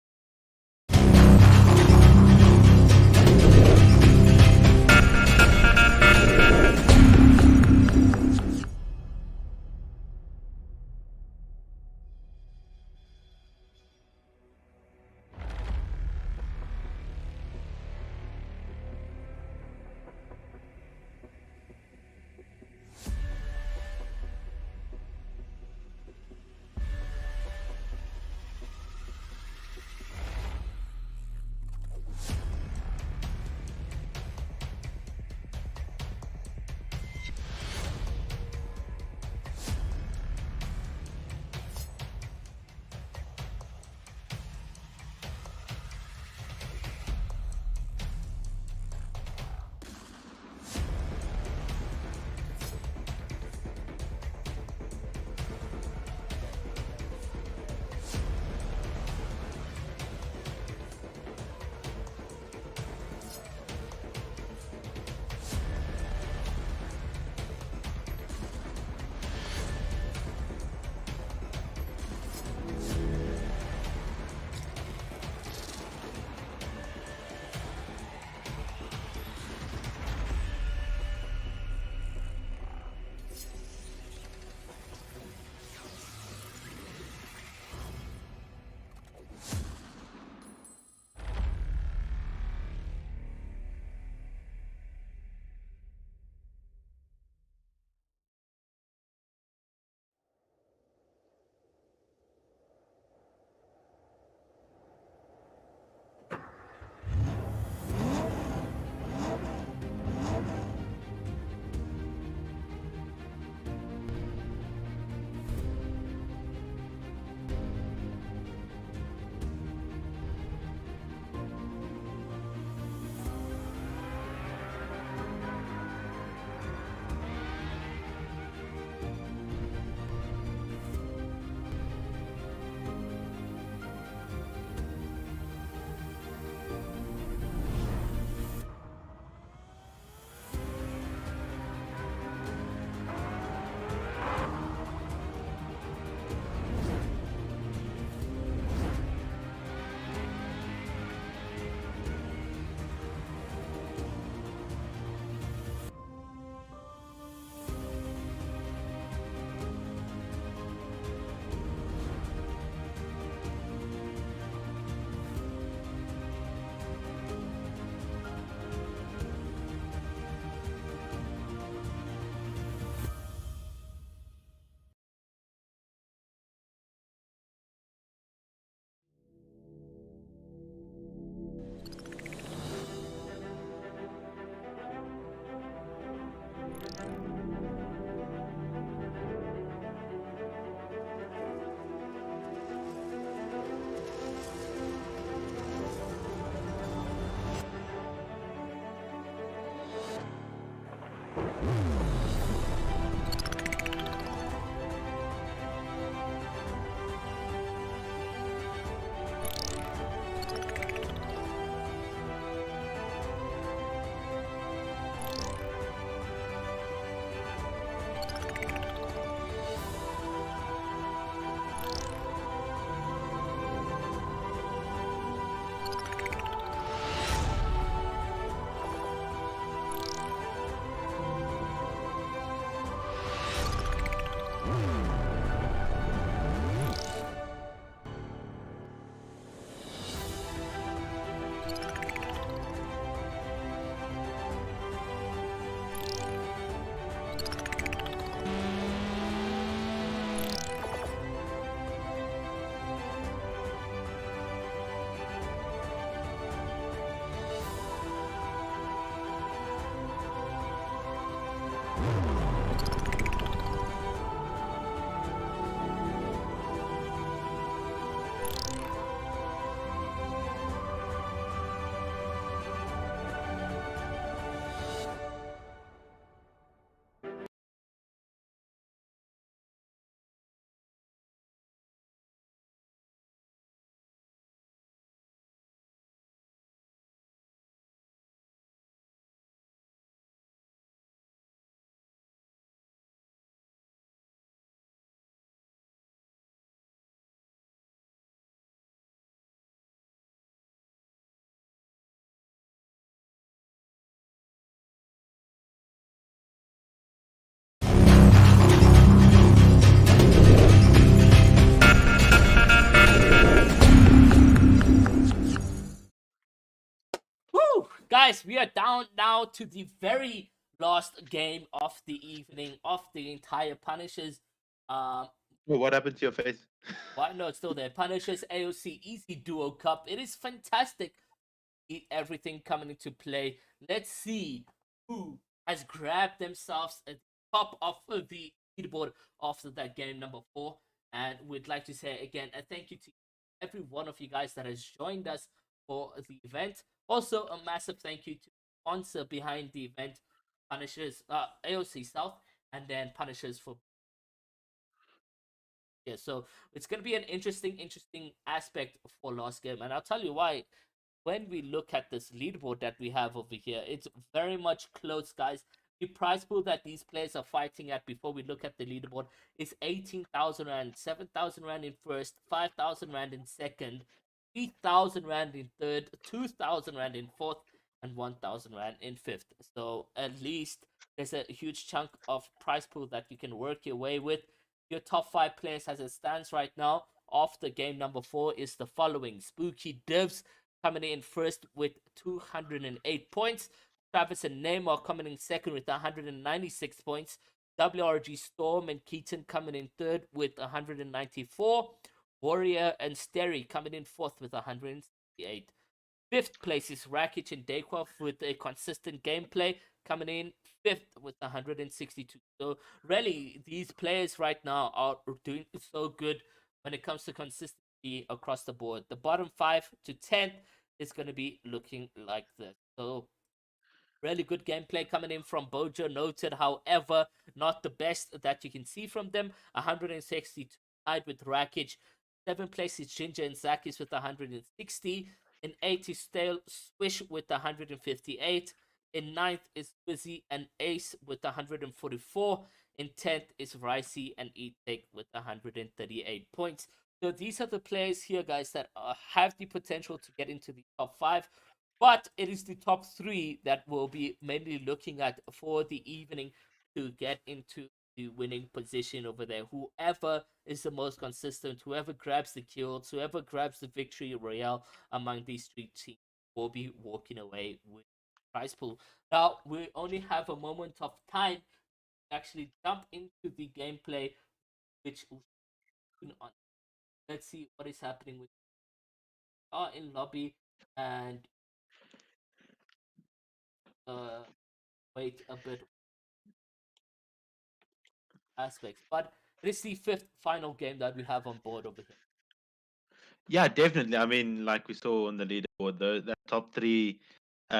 guys, we are down now to the very last game of the evening of the entire Punishers. Um, Well, what happened to your face? why no, it's still there. Punishers Aoc EzDuo Cup. It is fantastic. Everything coming into play. Let's see who has grabbed themselves at the top of the leaderboard after that game number 4. And we'd like to say again a thank you to every one of you guys that has joined us for the event. Also, a massive thank you to the sponsor behind the event, Punishers, AOC South, and then Punishers for. Yeah, so it's gonna be an interesting aspect for last game, and I'll tell you why. When we look at this leaderboard that we have over here, it's very much close, guys. The prize pool that these players are fighting at before we look at the leaderboard is 18,000 rand, 7,000 rand in first, 5,000 rand in second, 3,000 rand in third, 2,000 rand in fourth, and 1,000 rand in fifth. So at least there's a huge chunk of prize pool that you can work your way with. Your top 5 players as it stands right now after game number 4 is the following: Spooky Divs coming in first with 208 points. Travis and Neymar coming in second with 196 points. WRG Storm and Keaton coming in third with 194. Warrior and Sterry coming in fourth with 168. Fifth place is Rakic and Dayquaf with a consistent gameplay coming in fifth with 162. So really, these players right now are doing so good when it comes to consistency across the board. The bottom 5 to 10th is going to be looking like this. So really good gameplay coming in from Bojo Noted. However, not the best that you can see from them. 162 tied with Rakic. 7th place is Ginger and Zakis with 160. In 8th is Stale Swish with 158. In 9th is Wizzy and Ace with 144. In 10th is Ricey and E-Take with 138 points. So these are the players here, guys, that have the potential to get into the top 5. But it is the top 3 that we'll be mainly looking at for the evening to get into the winning position over there. Whoever is the most consistent, whoever grabs the kills, whoever grabs the victory royale among these 3 teams will be walking away with the prize pool. Now, we only have a moment of time to actually jump into the gameplay, which on. Let's see what is happening with in lobby and wait a bit aspects. But it is the 5th final game that we have on board over here. Yeah, definitely. I mean, like we saw on the leaderboard, the top 3,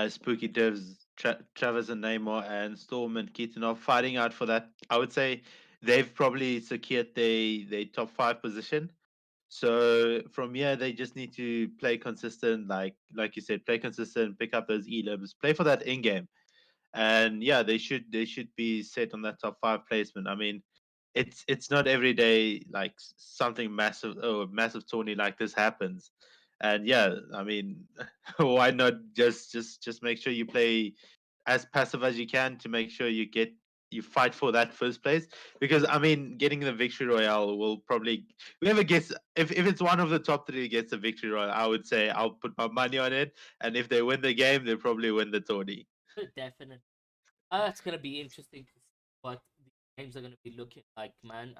Spooky Divs, Travis and Neymar, and Storm and Keaton are fighting out for that. I would say they've probably secured their top 5 position. So from here, they just need to play consistent, like you said, play consistent, pick up those elims, play for that in game, and yeah, they should be set on that top 5 placement. I mean, it's not every day like something massive or massive tourney like this happens, and yeah, I mean, why not just make sure you play as passive as you can to make sure you fight for that first place, because I mean, getting the victory royale will probably, whoever gets, if it's one of the top 3 that gets the victory royale, I would say I'll put my money on it, and if they win the game, they probably win the tourney. Definitely. It's gonna be interesting to see what the games are gonna be looking like, man.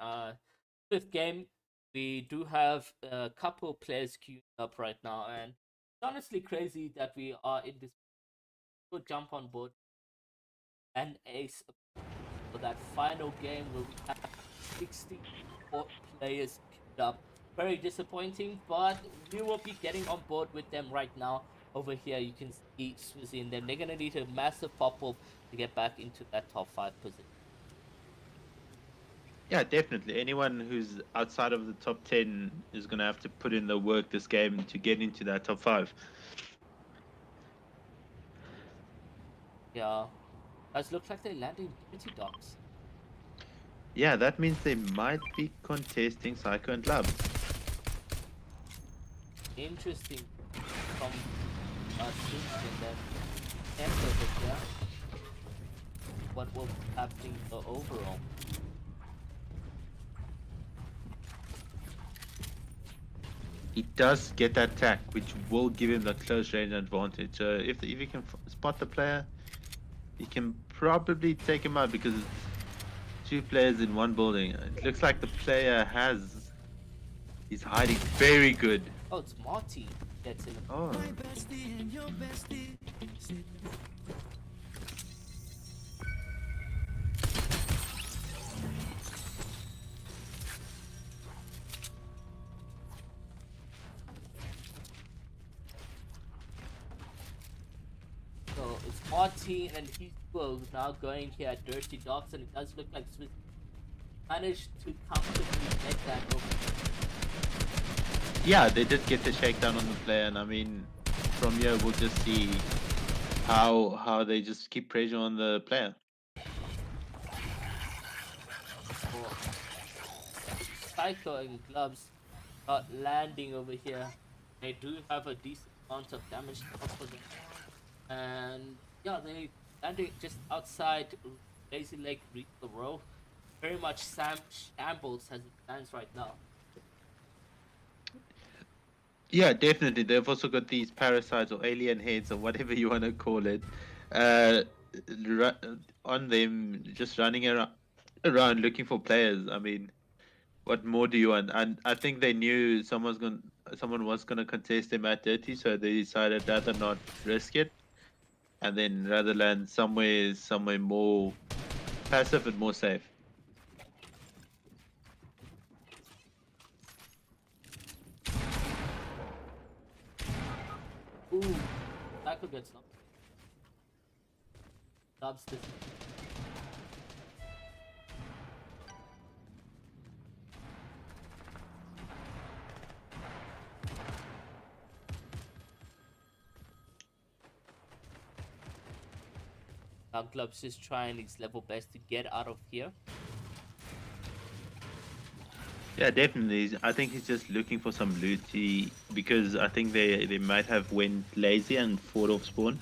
5th game, we do have a couple players queued up right now, and it's honestly crazy that we are in this. We'll jump on board and ace for that final game where we have 64 players queued up. Very disappointing, but we will be getting on board with them right now. Over here, you can see Swizzy and them. They're gonna need a massive pop off to get back into that top 5 position. Yeah, definitely. Anyone who's outside of the top 10 is going to have to put in the work this game to get into that top 5. Yeah, guys, looks like they're landing pretty dogs. Yeah, that means they might be contesting Psycho and Love. Interesting from Swizzy and them. And over here, what will be happening overall. he does get that tack, which will give him the close range advantage. So if he can spot the player, he can probably take him out because it's two players in one building. It looks like the player he's hiding very good. Oh, it's Marty that's in the. Oh. So it's Marty and he's now going here at Dirty Dogs, and it does look like Swiss managed to comfortably get that over. Yeah, they did get the shakedown on the player, and I mean, from here we'll just see how they just keep pressure on the player. Psycho and Gloves not landing over here. They do have a decent amount of damage to offer them. And yeah, they landing just outside Lazy Lake reach the row. Very much shambles as it stands right now. Yeah, definitely. They've also got these parasites or alien heads or whatever you want to call it, on them, just running around looking for players. I mean, what more do you want? And I think they knew someone was gonna contest them at Dirty, so they decided rather not risk it, and then rather land somewhere more passive and more safe. Ooh, Psycho gets knocked. Gloves this. Now Gloves is trying his level best to get out of here. Yeah, definitely. I think he's just looking for some loot because I think they might have went lazy and fought off spawn.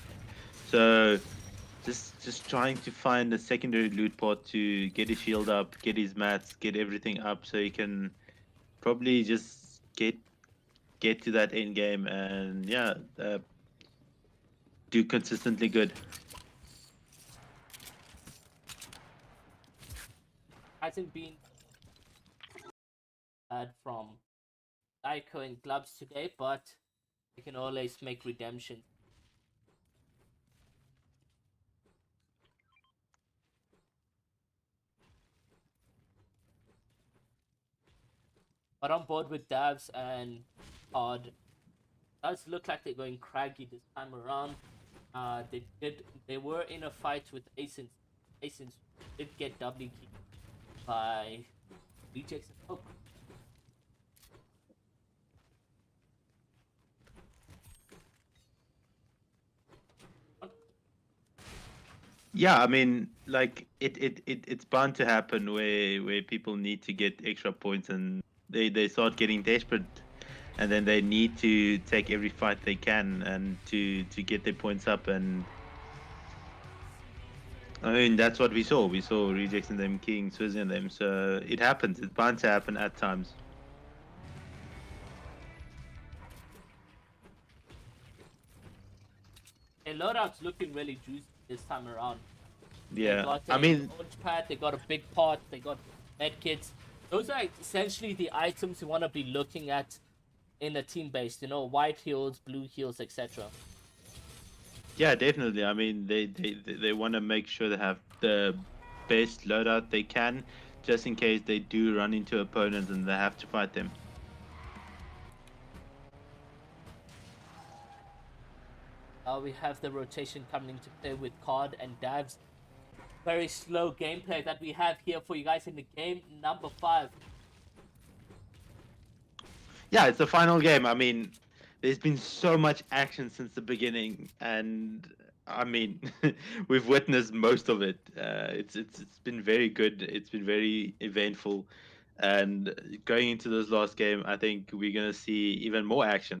So just trying to find a secondary loot pot to get his shield up, get his mats, get everything up, so he can probably just get to that end game and yeah, do consistently good. Hasn't been bad from Psycho and Gloves today, but they can always make redemption. But on board with Davs and Pod, does look like they're going craggy this time around. They were in a fight with Asins. Asins did get doubly killed by rejects and Oak. Yeah, I mean, like it's bound to happen where people need to get extra points and they start getting desperate, and then they need to take every fight they can and to get their points up. And I mean, that's what we saw. We saw rejects and them king Swizzy and them. So it happens. It's bound to happen at times. Their loadout's looking really juicy this time around. Yeah, They got I mean, orange pad, they got a big pot, they got med kits. Those are essentially the items you want to be looking at in a team base. You know, white heals, blue heals, etc. yeah, definitely. I mean, they want to make sure they have the best loadout they can, just in case they do run into opponents and they have to fight them. We have the rotation coming into play with Cod and Davs. Very slow gameplay that we have here for you guys in the game number 5. Yeah, it's the final game. I mean, there's been so much action since the beginning, and I mean, we've witnessed most of it. It's been very good. It's been very eventful, and going into this last game, I think we're gonna see even more action.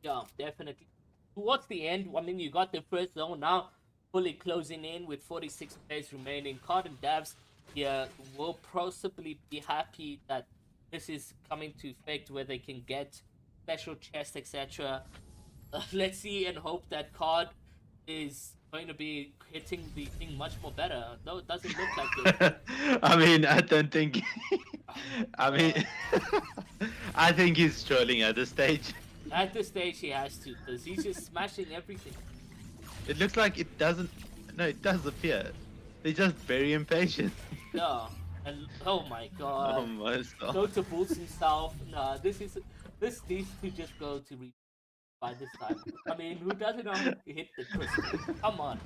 Yeah, definitely. Towards the end, I mean, you got the first zone now fully closing in with 46 players remaining. Cod and Davs here will possibly be happy that this is coming to effect where they can get special chest, etc. Let's see and hope that card is going to be hitting the thing much more better. No, it doesn't look like it. I mean, I don't think. Oh I my mean, god. I think he's trolling at this stage. At this stage, he has to, because he's just smashing everything. It looks like it doesn't. No, it does appear. They're just very impatient. Yeah. And oh my god. Oh my god. Go to boost himself. Nah, this needs to just go to reach by this time. I mean, who doesn't know how to hit the crystal? Come on.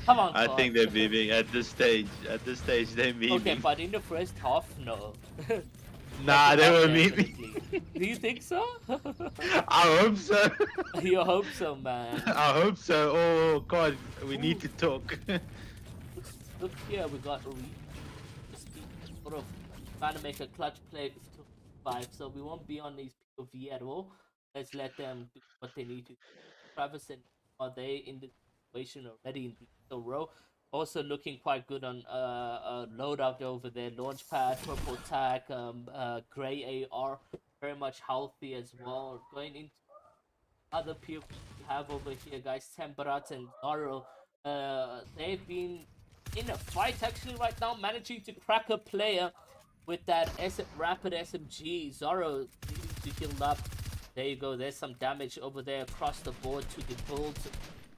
Come on, I God. think they're memeing at this stage. At this stage, they're memeing. Okay, but in the first half, no. Nah, they were Definitely. memeing. Do you think so? I hope so. You hope so, man. I hope so. Oh god, we need to talk. Look here, we got a sort of trying to make a clutch play to 5, so we won't be on these POV at all. Let's let them do what they need to. Travis and are they in the situation already in the row? Also looking quite good on loadout over there. Launchpad, purple tag, gray AR, very much healthy as well. Going into other people we have over here, guys, Temperat and Zoro. They've been in a fight actually right now, managing to crack a player with that rapid SMG. Zoro needing to heal up. There you go. There's some damage over there across the board to the bulls,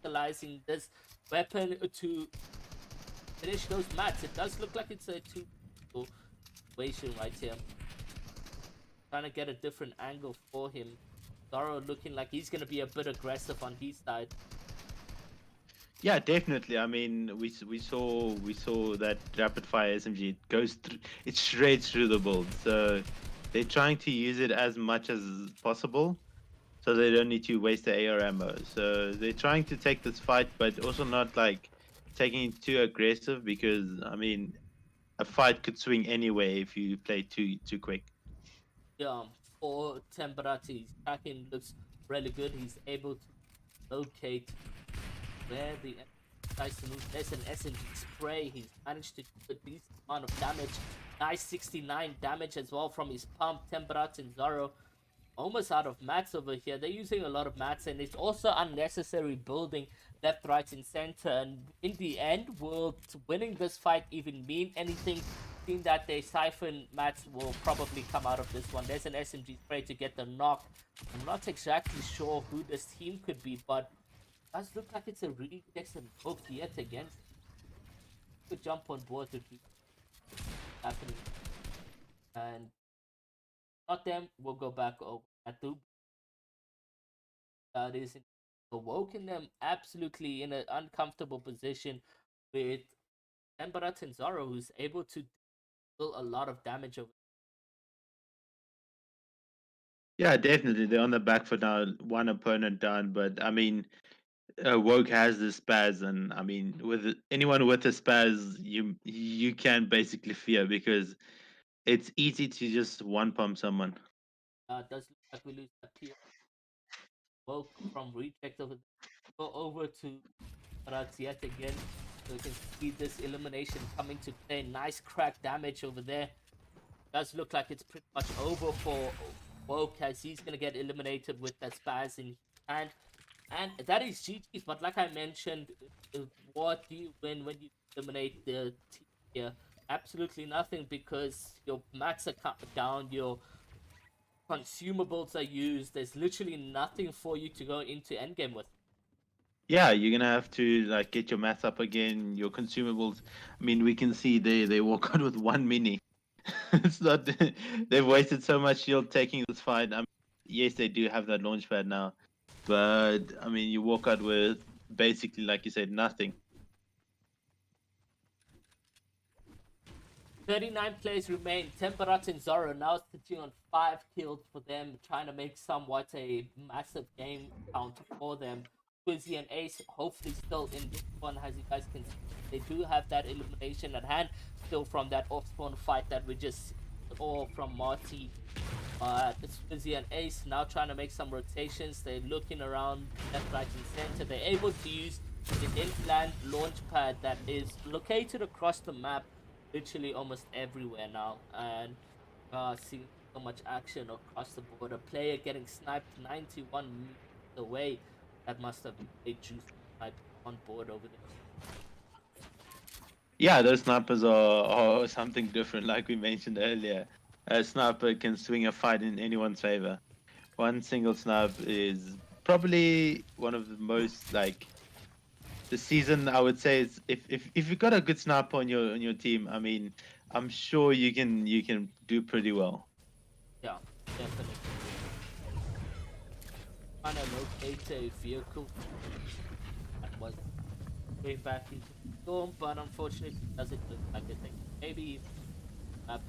utilizing this weapon to finish those mats. It does look like it's a 2 situation right here. Trying to get a different angle for him. Zoro looking like he's gonna be a bit aggressive on his side. Yeah, definitely. I mean, we saw that rapid fire SMG. It goes through, it shreds through the build. So they're trying to use it as much as possible, so they don't need to waste the AR ammo. So they're trying to take this fight, but also not like taking it too aggressive, because I mean, a fight could swing anyway if you play too quick. Yeah, for Temperati's tracking looks really good. He's able to locate where the tries to move. There's an SMG spray. He's managed to do a decent amount of damage. Nice 69 damage as well from his pump. Temperat and Zoro almost out of mats over here. They're using a lot of mats, and it's also unnecessary building left, right, and center. And in the end, will winning this fight even mean anything? Seeing that they siphon mats will probably come out of this one. There's an SMG spray to get the knock. I'm not exactly sure who this team could be, but it does look like it's a Rejects and Aoc yet again. Could jump on board with happening. And not them, we'll go back over at the that is awoken them absolutely in an uncomfortable position with Embarat and Zoro, who's able to deal a lot of damage over. Yeah, definitely. They're on the back foot now. One opponent down, but I mean, Woke has the spaz, and I mean, with anyone with a spaz, you can basically fear, because it's easy to just one pump someone. Does look like we lose that tier. Woke from reject over, go over to Embarat yet again. So we can see this elimination coming to play. Nice crack damage over there. Does look like it's pretty much over for Woke, as he's gonna get eliminated with that spaz in his hand. And that is GG's, but like I mentioned, what do you win when you eliminate the team here? Absolutely nothing, because your mats are cut down, your consumables are used. There's literally nothing for you to go into endgame with. Yeah, you're gonna have to like get your math up again, your consumables. I mean, we can see they walk out with one mini. It's not they've wasted so much shield taking this fight. I mean, yes, they do have that launch pad now, but I mean, you walk out with basically, like you said, nothing. 39 players remain. Temperat and Zoro now sitting on 5 kills for them, trying to make somewhat a massive game count for them. Quizzy and Ace hopefully still in this one, as you guys can see. They do have that elimination at hand, still from that off-spawn fight that we just saw from Marty. It's Quizzy and Ace now trying to make some rotations. They're looking around left, right, and center. They're able to use the inland launch pad that is located across the map, literally almost everywhere now. And see, so much action across the board. A player getting sniped 91 meters away. That must have been a juicy snipe on board over there. Yeah, those snipers are something different, like we mentioned earlier. A sniper can swing a fight in anyone's favor. One single snipe is probably one of the most like the season. I would say is if you got a good sniper on your team, I mean, I'm sure you can do pretty well. Yeah, definitely. Trying to locate a vehicle that was way back into the storm, but unfortunately it doesn't look like a thing. Maybe map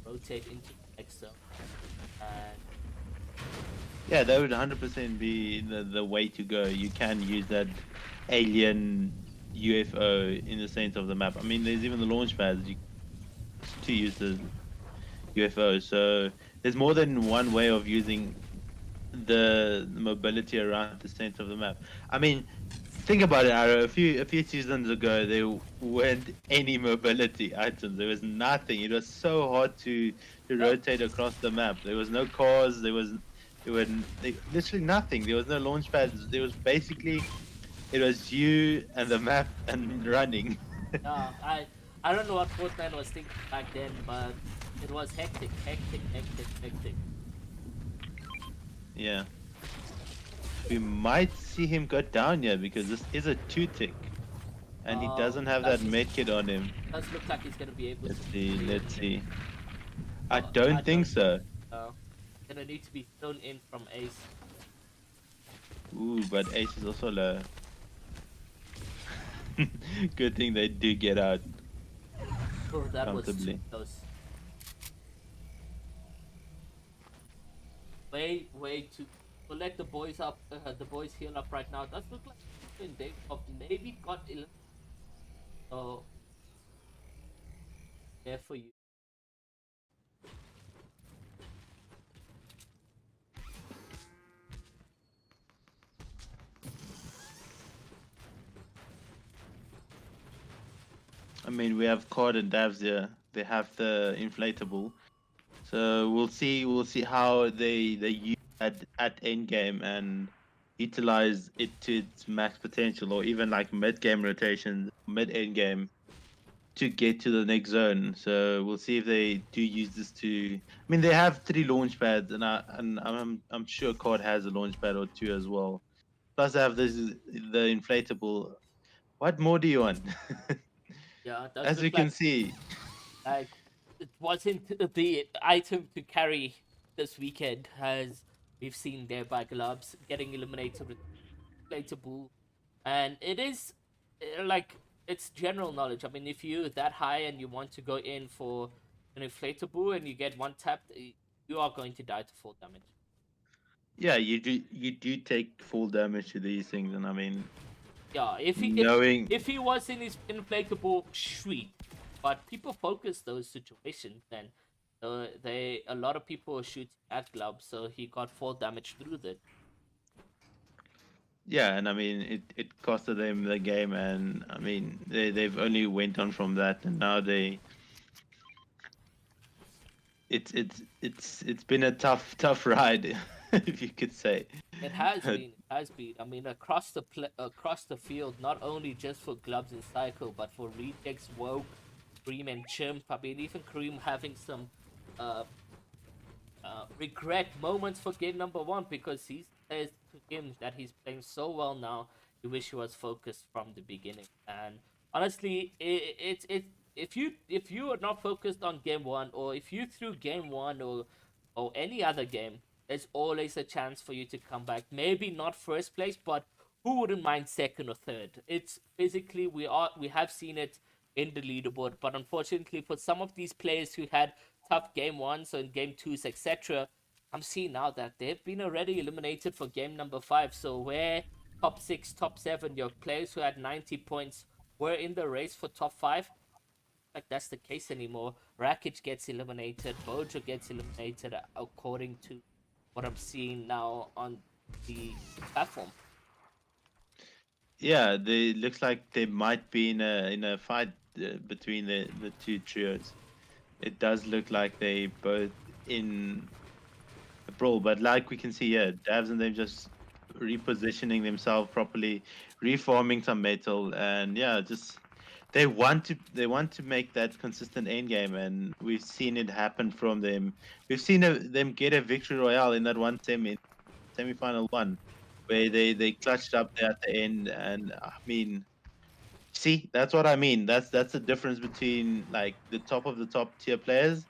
rotate into the next zone. And Yeah, that would 100% be the way to go. You can use that alien UFO in the center of the map. I mean, there's even the launch pads to use the UFO. So there's more than one way of using the mobility around the center of the map. I mean, think about it, Arrow. A few seasons ago, there weren't any mobility items. There was nothing. It was so hard to yeah, rotate across the map. There was no cars. There were literally nothing. There was no launch pads. There was basically it was you and the map and running. yeah, I don't know what Fortnite was thinking back then, but it was hectic, hectic, hectic, hectic. Yeah, we might see him go down here because this is a two tick, and he doesn't have that medkit on him. Does look like he's gonna be able Let's to. see. Let's see. I Oh, don't think so. Uh, gonna need to be thrown in from Ace. Ooh, but Ace is also low. Good thing they do get out Oh, that was too comfortably. close. Way too. So let the boys up. The boys heal up right now. Does look like they have maybe got 11. So there for you. I mean, we have Cord and Davs here. They have the inflatable, so we'll see how they use at end game and utilize it to its max potential, or even like mid game rotations, mid end game to get to the next zone. So we'll see if they do use this to. I mean, they have 3 launch pads, and I'm sure COD has a launch pad or 2 as well. Plus, they have the inflatable. What more do you want? Yeah, it does As you look can see, like it wasn't the item to carry this weekend, as we've seen there by Gloves getting eliminated with inflatable, and it is like it's general knowledge. I mean, if you're that high and you want to go in for an inflatable and you get one tap, you are going to die to full damage. yeah, you do take full damage to these things, and I mean, Yeah, knowing if he was in his inflatable, sweet. But people focus those situations, and they a lot of people are shooting at Glove, so he got full damage through that. yeah, and I mean it costed them the game, and I mean they've only went on from that, and now they it's been a tough ride, if you could say. It has been, it has been. I mean, across the field, not only just for Gloves and Psycho, but for Rejects, Woke, Cream, and Chimp. I mean, even Cream having some uh, regret moments for game number 1, because he says to him that he's playing so well now. He wish he was focused from the beginning. And honestly, it if you are not focused on game 1, or if you threw game 1 or any other game, there's always a chance for you to come back. Maybe not first place, but who wouldn't mind second or third? It's physically we have seen it in the leaderboard, but unfortunately for some of these players who had tough game 1s and game 2s, etc., I'm seeing now that they've been already eliminated for game number 5. So where top 6, top 7, your players who had 90 points were in the race for top 5, like that's the case anymore. Rakic gets eliminated, Bojo gets eliminated, according to what I'm seeing now on the platform. Yeah, they looks like they might be in a fight between the two trios. It does look like they both in a brawl. But like we can see here, Davs and them just repositioning themselves properly, reforming some metal, and yeah, just they want to make that consistent end game, and we've seen it happen from them. We've seen them get a victory royale in that one semi-final one, where they clutched up there at the end, and I mean, see, that's what I mean. That's the difference between like the top of the top tier players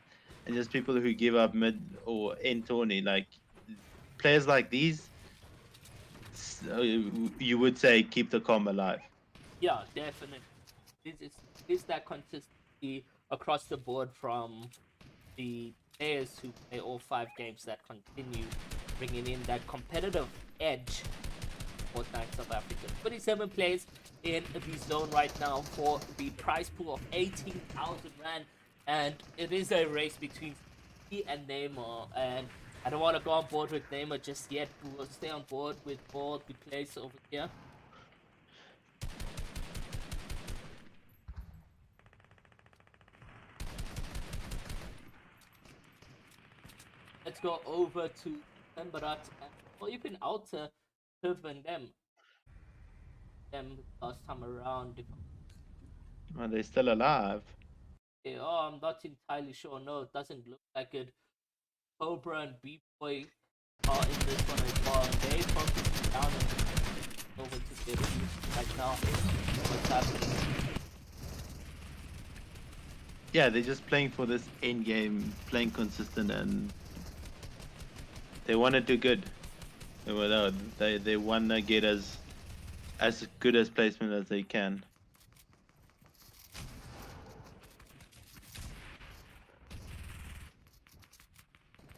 and just people who give up mid or end tourney. Like players like these, you would say keep the comp alive. Yeah, definitely. Is that consistency across the board from the players who play all 5 games that continue bringing in that competitive edge for Fortnite South Africa. 27 players in the zone right now for the prize pool of 18,000 Rand. And it is a race between he and Neymar. And I don't want to go on board with Neymar just yet. We'll stay on board with all the players over here. Let's go over to Tembarat or even Alta Turban them last time around. Are they still alive? Oh, I'm not entirely sure. No, it doesn't look like it. Cobra and B-Boy are in this one as well. They focus down and over to get right now. What's happening? Yeah, they're just playing for this end game, playing consistent, and they want to do good. They want to get as good as placement as they can.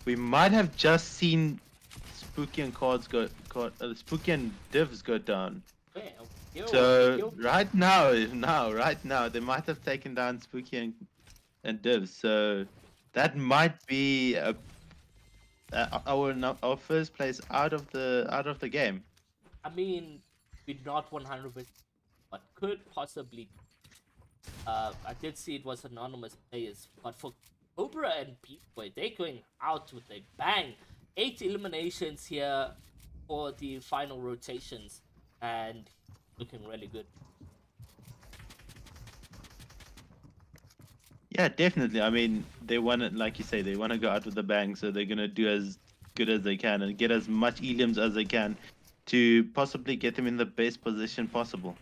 We might have just seen Spooky and Spooky and Divs go down. So right now, they might have taken down Spooky and Divs. So that might be our first place out of the game. I mean, we're not 100%, but could possibly. I did see it was anonymous players, but for Cobra and B-Boy, they're going out with a bang. 8 eliminations here for the final rotations, and looking really good. Yeah, definitely. I mean, they want to, like you say, they want to go out with a bang, so they're gonna do as good as they can and get as much elims as they can to possibly get them in the best position possible.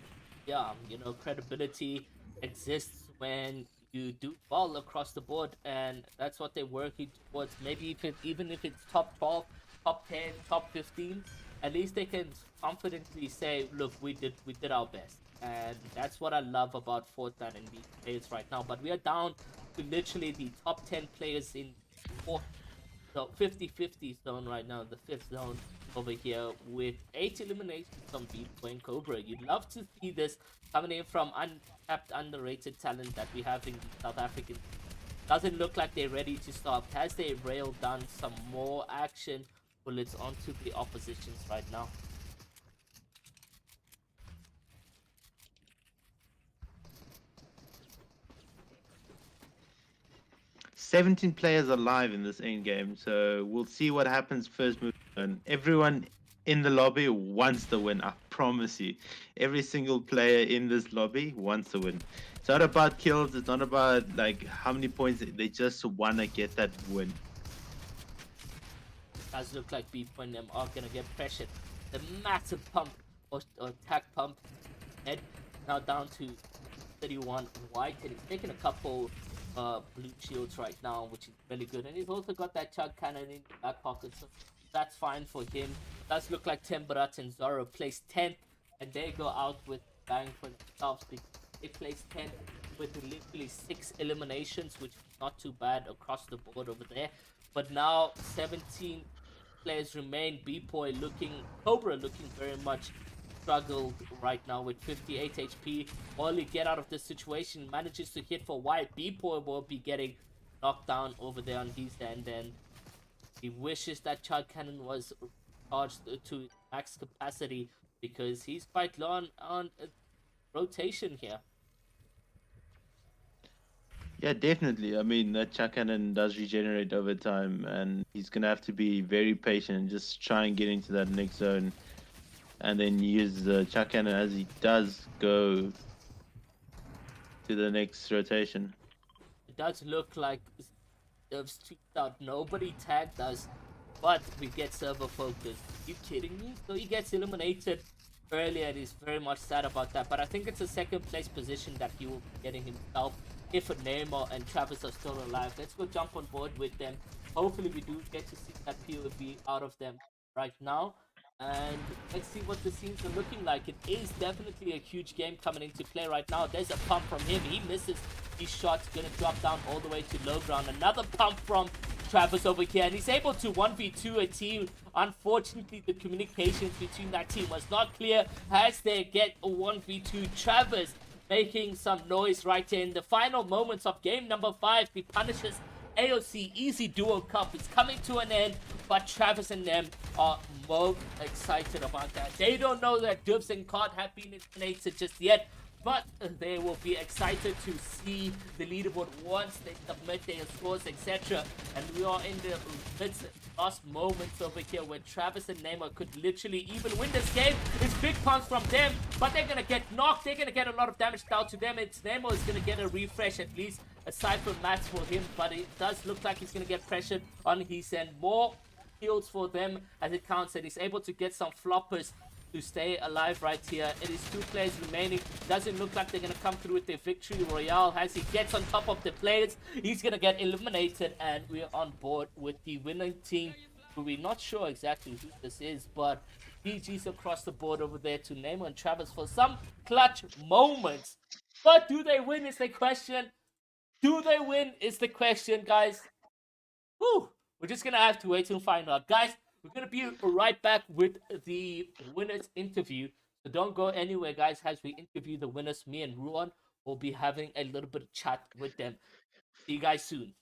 Yeah, credibility exists when you do well across the board, and that's what they're working towards. Maybe even if it's top 12, top 10, top 15, at least they can confidently say, "Look, we did our best." And that's what I love about Fortnite and these players right now. But we are down to literally the top 10 players in fourth, so 50-50 zone right now, the 5th zone over here with 8 eliminations from B-Boy and Cobra. You'd love to see this coming in from untapped, underrated talent that we have in the South African. Doesn't look like they're ready to stop. Has they railed down some more action bullets onto the oppositions right now? 17 players alive in this end game, so we'll see what happens first move. And everyone in the lobby wants to win. I promise you, every single player in this lobby wants to win. It's not about kills. It's not about like how many points. They just want to get that win. Does look like B-Boy and them are gonna get pressured. The massive pump or attack pump head now down to 31 white, and he's taking a couple blue shields right now, which is really good. And he's also got that chug cannon in the back pocket, so that's fine for him. Does look like Tembarat and Zoro placed 10th, and they go out with bang for themselves because they placed 10th with literally 6 eliminations, which is not too bad across the board over there. But now 17 players remain. B-Boy Cobra looking very much struggled right now with 58 HP. While he get out of this situation, manages to hit for White. B-Boy will be getting knocked down over there on his end, and he wishes that Chug Cannon was charged to max capacity because he's quite low on rotation here. Yeah, definitely. I mean, that chuck cannon does regenerate over time, and he's gonna have to be very patient and just try and get into that next zone, and then use the chuck cannon as he does go to the next rotation. It does look like they've streaked out. Nobody tagged us, but we get server focused. Are you kidding me? So he gets eliminated earlier and he's very much sad about that. But I think it's a second place position that he will be getting himself if Neymar and Travis are still alive. Let's go jump on board with them. Hopefully we do get to see that POV out of them right now. And let's see what the scenes are looking like. It is definitely a huge game coming into play right now. There's a pump from him. He misses his shot's gonna drop down all the way to low ground. Another pump from Travis over here, and he's able to 1v2 a team. Unfortunately, the communications between that team was not clear as they get a 1v2. Travis making some noise right here in the final moments of game number 5. He punishes Aoc EzDuo Cup. It's coming to an end, but Travis and them are more excited about that. They don't know that Dubs and Cod have been eliminated just yet, but they will be excited to see the leaderboard once they submit their scores, etc. And we are in the last moments over here where Travis and Neymar could literally even win this game. It's big pumps from them, but they're gonna get knocked. They're gonna get a lot of damage down to them. It's Neymar is gonna get a refresh, at least aside from mats for him, but it does look like he's gonna get pressured on his end. More kills for them as it counts, and he's able to get some floppers to stay alive right here. It is 2 players remaining. Doesn't look like they're going to come through with their victory royale. As he gets on top of the players, he's going to get eliminated, and we're on board with the winning team. We're not sure exactly who this is, but GG's across the board over there to Neymar and Travis for some clutch moments. But do they win is the question. Do they win is the question, guys. Whew. We're just going to have to wait and find out. Guys, we're going to be right back with the winners interview. So don't go anywhere, guys, as we interview the winners. Me and Ruan will be having a little bit of chat with them. See you guys soon.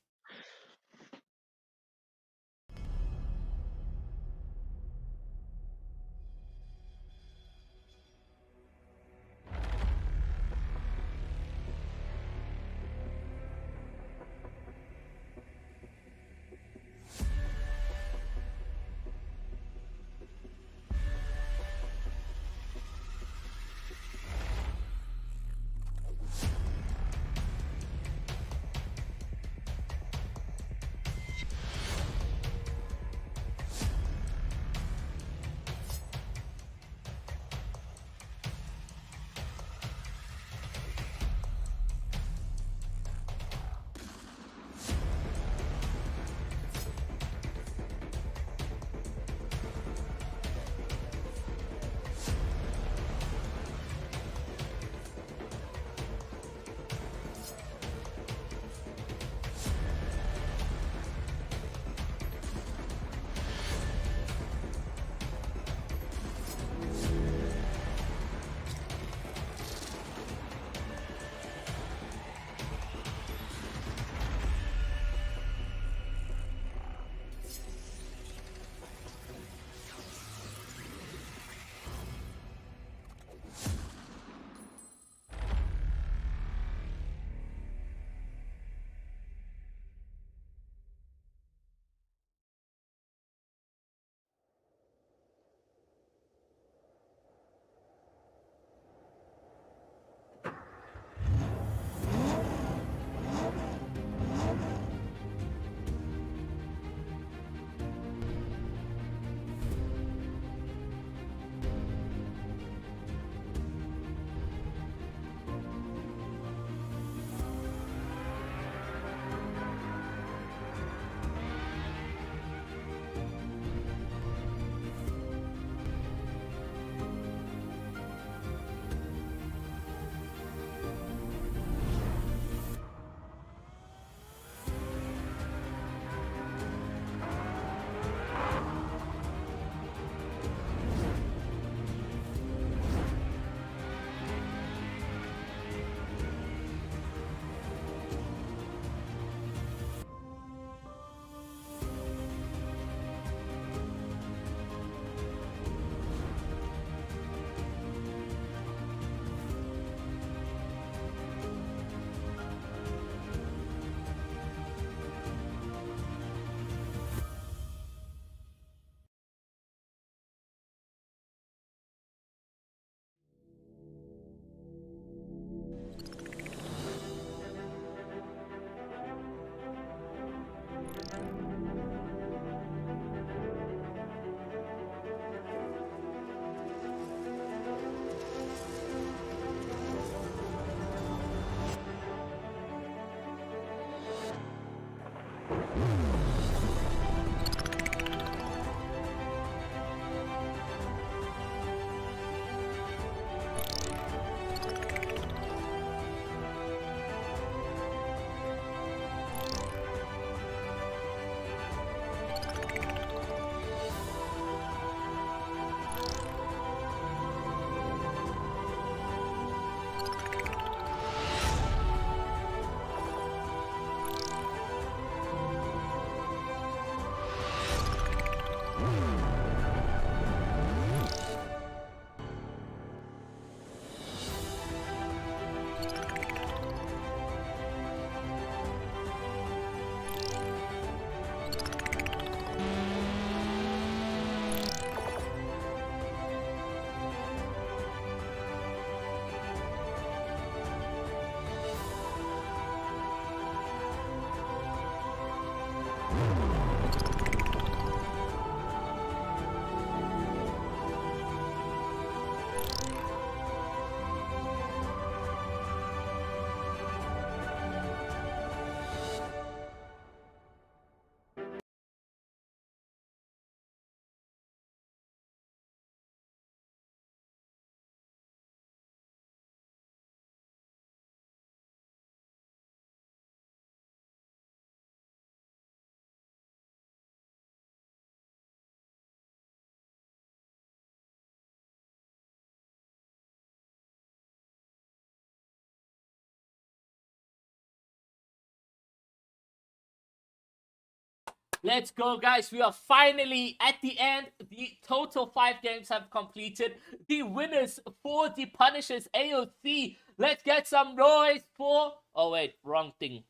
Let's go, guys. We are finally at the end. The total 5 games have completed. The winners for the Punishers AOC. Let's get some noise for... Oh, wait. Wrong thing.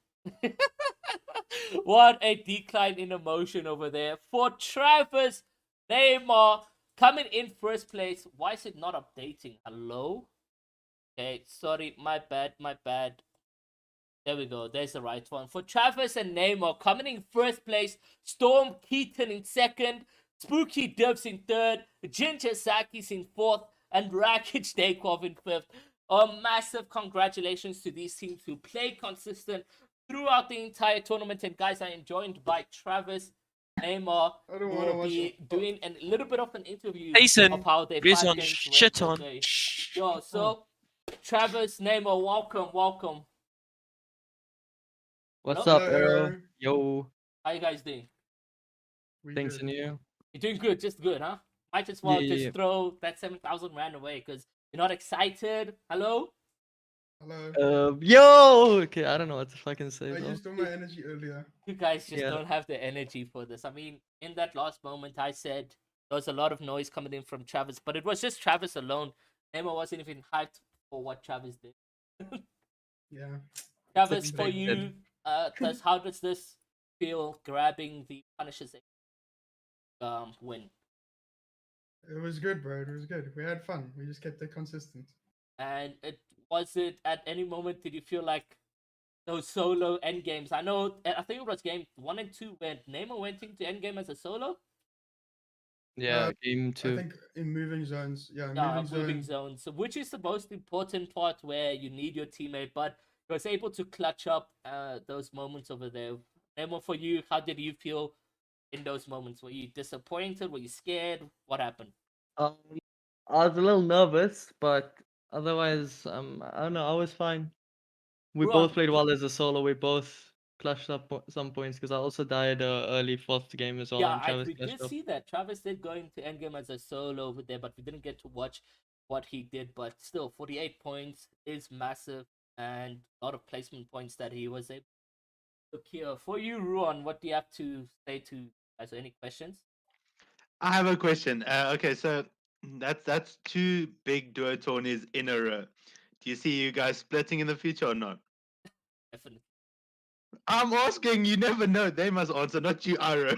What a decline in emotion over there. For Travis Neymar coming in first place. Why is it not updating? Hello? Okay, sorry. My bad. There we go. There's the right one. For Travis and Neymar coming in first place. Storm Keaton in second. Spooky Dubs in third. Ginger Sakis in fourth. And Rakic Dakov in fifth. A massive congratulations to these teams who played consistent throughout the entire tournament. And guys, I am joined by Travis, Neymar, who will be doing a little bit of an interview of how their 5 games shit went on. today. Yo, so Travis, Neymar, welcome. What's Hello? up, Arrow? Yo, How you guys doing? thanks and you. You're doing good, just good, huh? Might as well Yeah, just yeah. throw that 7,000 rand away because you're not excited. Hello? Yo. Okay, I don't know what to fucking say, I bro. used all my energy earlier. You guys just Yeah. don't have the energy for this. I mean, in that last moment, I said there was a lot of noise coming in from Travis, but it was just Travis alone. Emma wasn't even hyped for what Travis did. Yeah. Travis, for Expected. you, how does this feel grabbing the Punishers win? It was good, bro. It was good. We had fun. We just kept it consistent. And was it at any moment did you feel like those solo end games? I think it was game 1 and 2 when Neymar went into end game as a solo. Yeah, game I 2. think in moving zones. Yeah, Yeah, moving moving zone. zones, which is the most important part where you need your teammate, but he was able to clutch up those moments over there. Neymar, for you, how did you feel in those moments? Were you disappointed? Were you scared? What happened? I was a little nervous, but otherwise, I don't know. I was fine. We Bro, both played well as a solo. We both clutched up some points because I also died early fourth game as well, yeah, and Travis we clutched did up. see that. Travis did go into endgame as a solo over there, but we didn't get to watch what he did. But still, 48 points is massive and a lot of placement points that he was able to secure. For you, Ruan, what do you have to say to guys? Any questions? I have a question. Okay, so that's 2 big duo tourneys in a row. Do you see you guys splitting in the future or not? Definitely. I'm asking. You never know. They must answer, not you, Aro.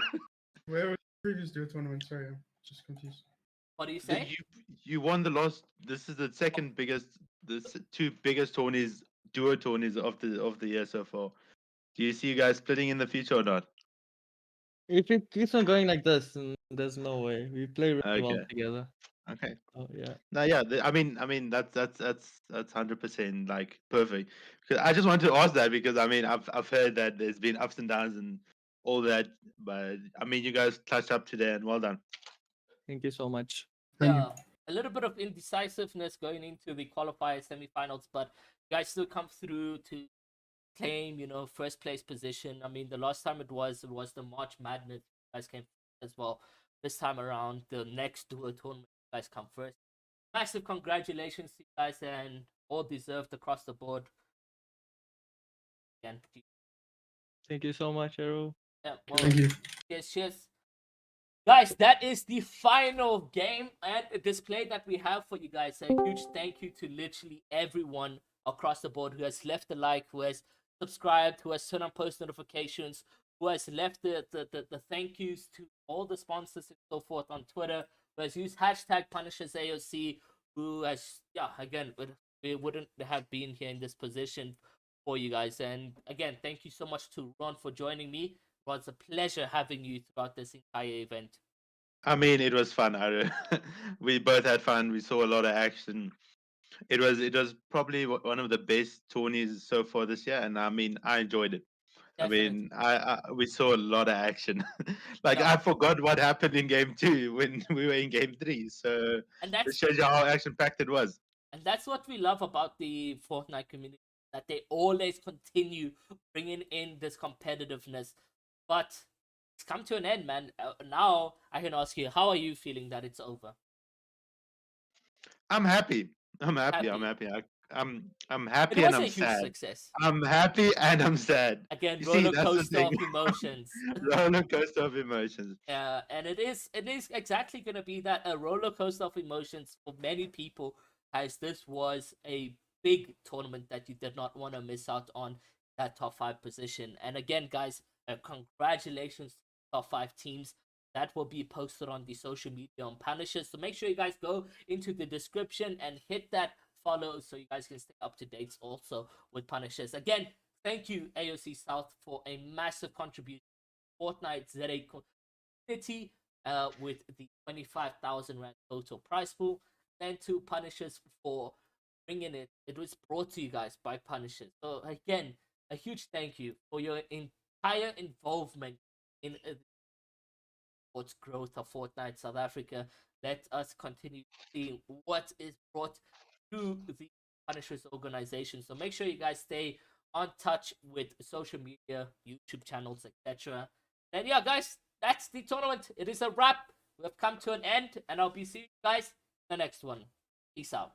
Where was the previous duo tournament? Sorry, I'm just confused. What do you say? You won the last. This is the second biggest. The 2 biggest tourneys, duo tourneys of the year so far. Do you see you guys splitting in the future or not? If it keeps on going like this, then there's no way. We play really well Okay. together. Okay. Oh yeah. No, yeah. I mean that's 100% like perfect. Because I just wanted to ask that because I mean I've heard that there's been ups and downs and all that, but I mean you guys clutched up today and well done. Thank you so much. Thank Yeah, a little bit of indecisiveness going into the qualifier semifinals, but you guys still come through to claim, first place position. I mean, the last time it was the March Madness. You guys came as well. This time around, the next duo tournament, you guys come first. Massive congratulations to you guys and all deserved across the board. And Thank you so much, Arrow. yeah, well, Thank you. cheers. Guys, that is the final game and display that we have for you guys. A huge thank you to literally everyone across the board who has left a like, who has subscribed, who has turned on post notifications, who has left the thank yous to all the sponsors and so forth on Twitter, who has used hashtag Punishers AOC, who has, again, we wouldn't have been here in this position for you guys. And again, thank you so much to Ron for joining me. was a pleasure having you throughout this entire event. I mean, it was fun. We both had fun. We saw a lot of action. It was probably one of the best tourneys so far this year, and I mean, I enjoyed it. I Definitely. mean, we saw a lot of action. Like Yeah. I forgot what happened in game two when we were in game three. So And it shows you how action packed it was. that's what we love about the Fortnite community, that they always continue bringing in this competitiveness. But it's come to an end, man. Now I can ask you, how are you feeling that it's over? I'm happy. I'm happy. I'm Happy. happy. I'm It happy and was a I'm huge sad. success. I'm happy and I'm sad. Again, You see, roller that's the coaster thing. of emotions. Roller coaster of emotions. And it is exactly gonna be that, a roller coaster of emotions for many people, as this was a big tournament that you did not want to miss out on, that top five position. And again, guys, congratulations to the top five teams. That will be posted on the social media on Punisher. So make sure you guys go into the description and hit that follow so you guys can stay up to date also with Punishers. Again, thank you, AOC South, for a massive contribution to Fortnite ZA community with the 25,000 Rand total prize pool. And to Punishers for bringing it. It was brought to you guys by Punishers. So again, a huge thank you for your entire involvement in sports growth of Fortnite South Africa. Let us continue seeing what is brought to the Punishers organization. So make sure you guys stay on touch with social media, YouTube channels, etc. And yeah, guys, that's the tournament. It is a wrap. We have come to an end, and I'll be seeing you guys in the next one. Peace out.